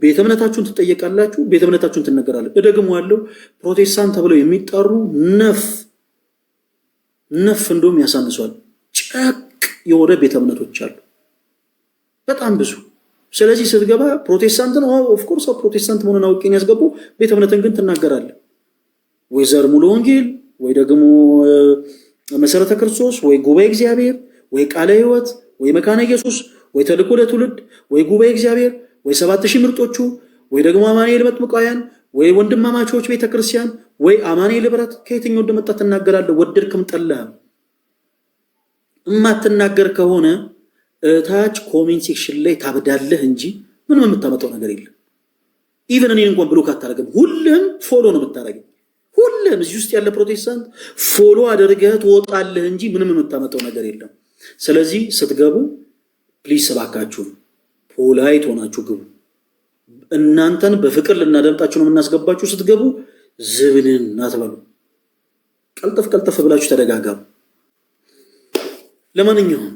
ቤተ እምነታችሁን ትጠየቃላችሁ፣ ቤተ እምነታችሁን ትነገራለህ። እደግመዋለሁ፣ ፕሮቴስታንት ተብለው የሚጠሩ ነፍ እንደውም ያሳንሷል። ጨቅ የሆነ ቤተ እምነቶች አሉ በጣም ብዙ። ስለዚህ ስትገባ ፕሮቴስታንት ነው ኦፍኮርስ ፕሮቴስታንት መሆኑን አውቄን ያስገቡ። ቤተ እምነትን ግን ትናገራለህ ወይ ዘር ሙሉ ወንጌል ወይ ደግሞ መሰረተ ክርስቶስ ወይ ጉባኤ እግዚአብሔር ወይ ቃለ ሕይወት ወይ መካነ ኢየሱስ ወይ ተልእኮ ለትውልድ ወይ ጉባኤ እግዚአብሔር ወይ 7000 ምርጦቹ ወይ ደግሞ አማኑኤል መጥምቃውያን ወይ ወንድማማቾች ቤተክርስቲያን ወይ አማኑኤል ህብረት። ከየትኛው እንደመጣ ትናገራለህ። ወደድክም ጠላህም። እማትናገር ከሆነ ታች ኮሜንት ሴክሽን ላይ ታብዳለህ እንጂ ምንም የምታመጣው ነገር የለም። ኢቨን እኔን እንኳን ብሎክ አታደርግም። ሁልህም ፎሎ ነው የምታደርገው። ሁልህም እዚህ ውስጥ ያለ ፕሮቴስታንት ፎሎ አድርገህ ትወጣለህ እንጂ ምንም የምታመጣው ነገር የለም። ስለዚህ ስትገቡ ፕሊስ እባካችሁ ፖላይት ሆናችሁ ግቡ። እናንተን በፍቅር ልናደምጣችሁ ነው የምናስገባችሁ። ስትገቡ ዝብንን አትበሉ። ቀልጠፍ ቀልጠፍ ብላችሁ ተደጋጋሙ። ለማንኛውም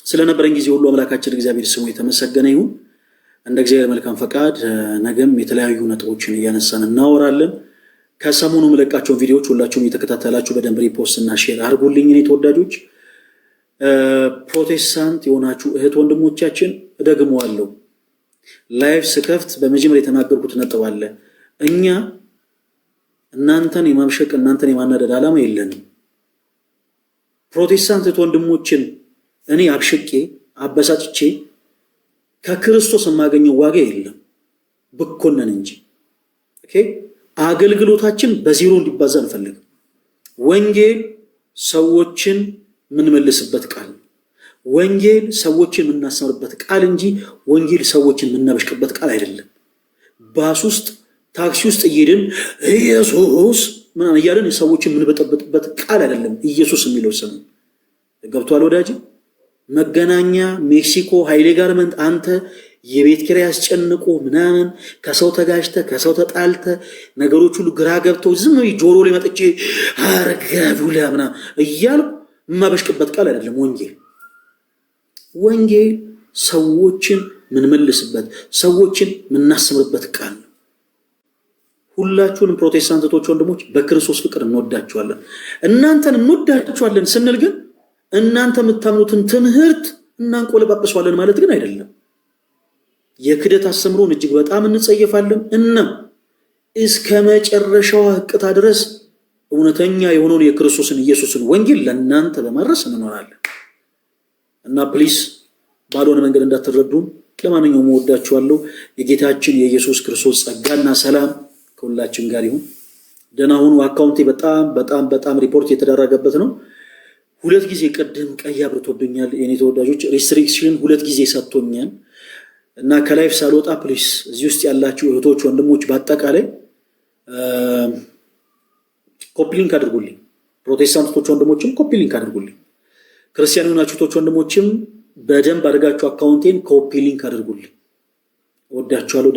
ስለነበረን ጊዜ ሁሉ አምላካችን እግዚአብሔር ስሙ የተመሰገነ ይሁን። እንደ እግዚአብሔር መልካም ፈቃድ ነገም የተለያዩ ነጥቦችን እያነሳን እናወራለን። ከሰሞኑ መለቃቸውን ቪዲዮዎች ሁላችሁም እየተከታተላችሁ በደንብ ሪፖስት እና ሼር አድርጉልኝ። እኔ ተወዳጆች ፕሮቴስታንት የሆናችሁ እህት ወንድሞቻችን እደግመዋለሁ፣ ላይቭ ስከፍት በመጀመሪያ የተናገርኩት ነጥብ አለ። እኛ እናንተን የማምሸቅ እናንተን የማናደድ ዓላማ የለንም። ፕሮቴስታንት እህት ወንድሞችን እኔ አብሽቄ አበሳጭቼ ከክርስቶስ የማገኘው ዋጋ የለም ብኮነን እንጂ። ኦኬ አገልግሎታችን በዜሮ እንዲባዛ እንፈልግ። ወንጌል ሰዎችን የምንመልስበት ቃል፣ ወንጌል ሰዎችን የምናስተምርበት ቃል እንጂ ወንጌል ሰዎችን የምናበሽቅበት ቃል አይደለም። ባስ ውስጥ ታክሲ ውስጥ እየሄድን ኢየሱስ ምናምን እያለን ሰዎችን የምንበጠበጥበት ቃል አይደለም። ኢየሱስ የሚለው ስም ገብቷል ወዳጅ። መገናኛ ሜክሲኮ ኃይሌ ጋርመንት አንተ የቤት ኪራይ ያስጨንቆ ምናምን ከሰው ተጋጅተ ከሰው ተጣልተ ነገሮች ሁሉ ግራ ገብተው ዝም ጆሮ ላይ መጥቼ አርገቡላ ምናምን እያልኩ የማበሽቅበት ቃል አይደለም ወንጌል። ወንጌል ሰዎችን ምንመልስበት ሰዎችን ምናስምርበት ቃል ነው። ሁላችሁንም ፕሮቴስታንቶች ወንድሞች በክርስቶስ ፍቅር እንወዳችኋለን። እናንተን እንወዳችኋለን ስንል ግን እናንተ የምታምኑትን ትምህርት እናንቆለጳጵሷለን ማለት ግን አይደለም። የክደት አስተምሮን እጅግ በጣም እንጸየፋለን እና እስከ መጨረሻው ህቅታ ድረስ እውነተኛ የሆነውን የክርስቶስን ኢየሱስን ወንጌል ለእናንተ በማድረስ እንኖራለን እና ፕሊስ ባልሆነ መንገድ እንዳትረዱን። ለማንኛውም ወዳችኋለሁ። የጌታችን የኢየሱስ ክርስቶስ ጸጋና ሰላም ከሁላችን ጋር ይሁን። ደህና ሁኑ። አካውንቴ በጣም በጣም በጣም ሪፖርት የተደረገበት ነው። 2 ጊዜ ቀደም ቀይ አብርቶብኛል። የኔ ተወዳጆች ሪስትሪክሽን 2 ጊዜ ሰጥቶኛል እና ከላይፍ ሳልወጣ ፕሊስ እዚህ ውስጥ ያላችሁ እህቶች ወንድሞች በአጠቃላይ ኮፒ ሊንክ አድርጉልኝ። ፕሮቴስታንቶች ወንድሞችም ኮፒ ሊንክ አድርጉልኝ። ክርስቲያን የሆናችሁ እህቶች ወንድሞችም በደንብ አድርጋችሁ አካውንቴን ኮፒ ሊንክ አድርጉልኝ። ወዳችኋለሁ።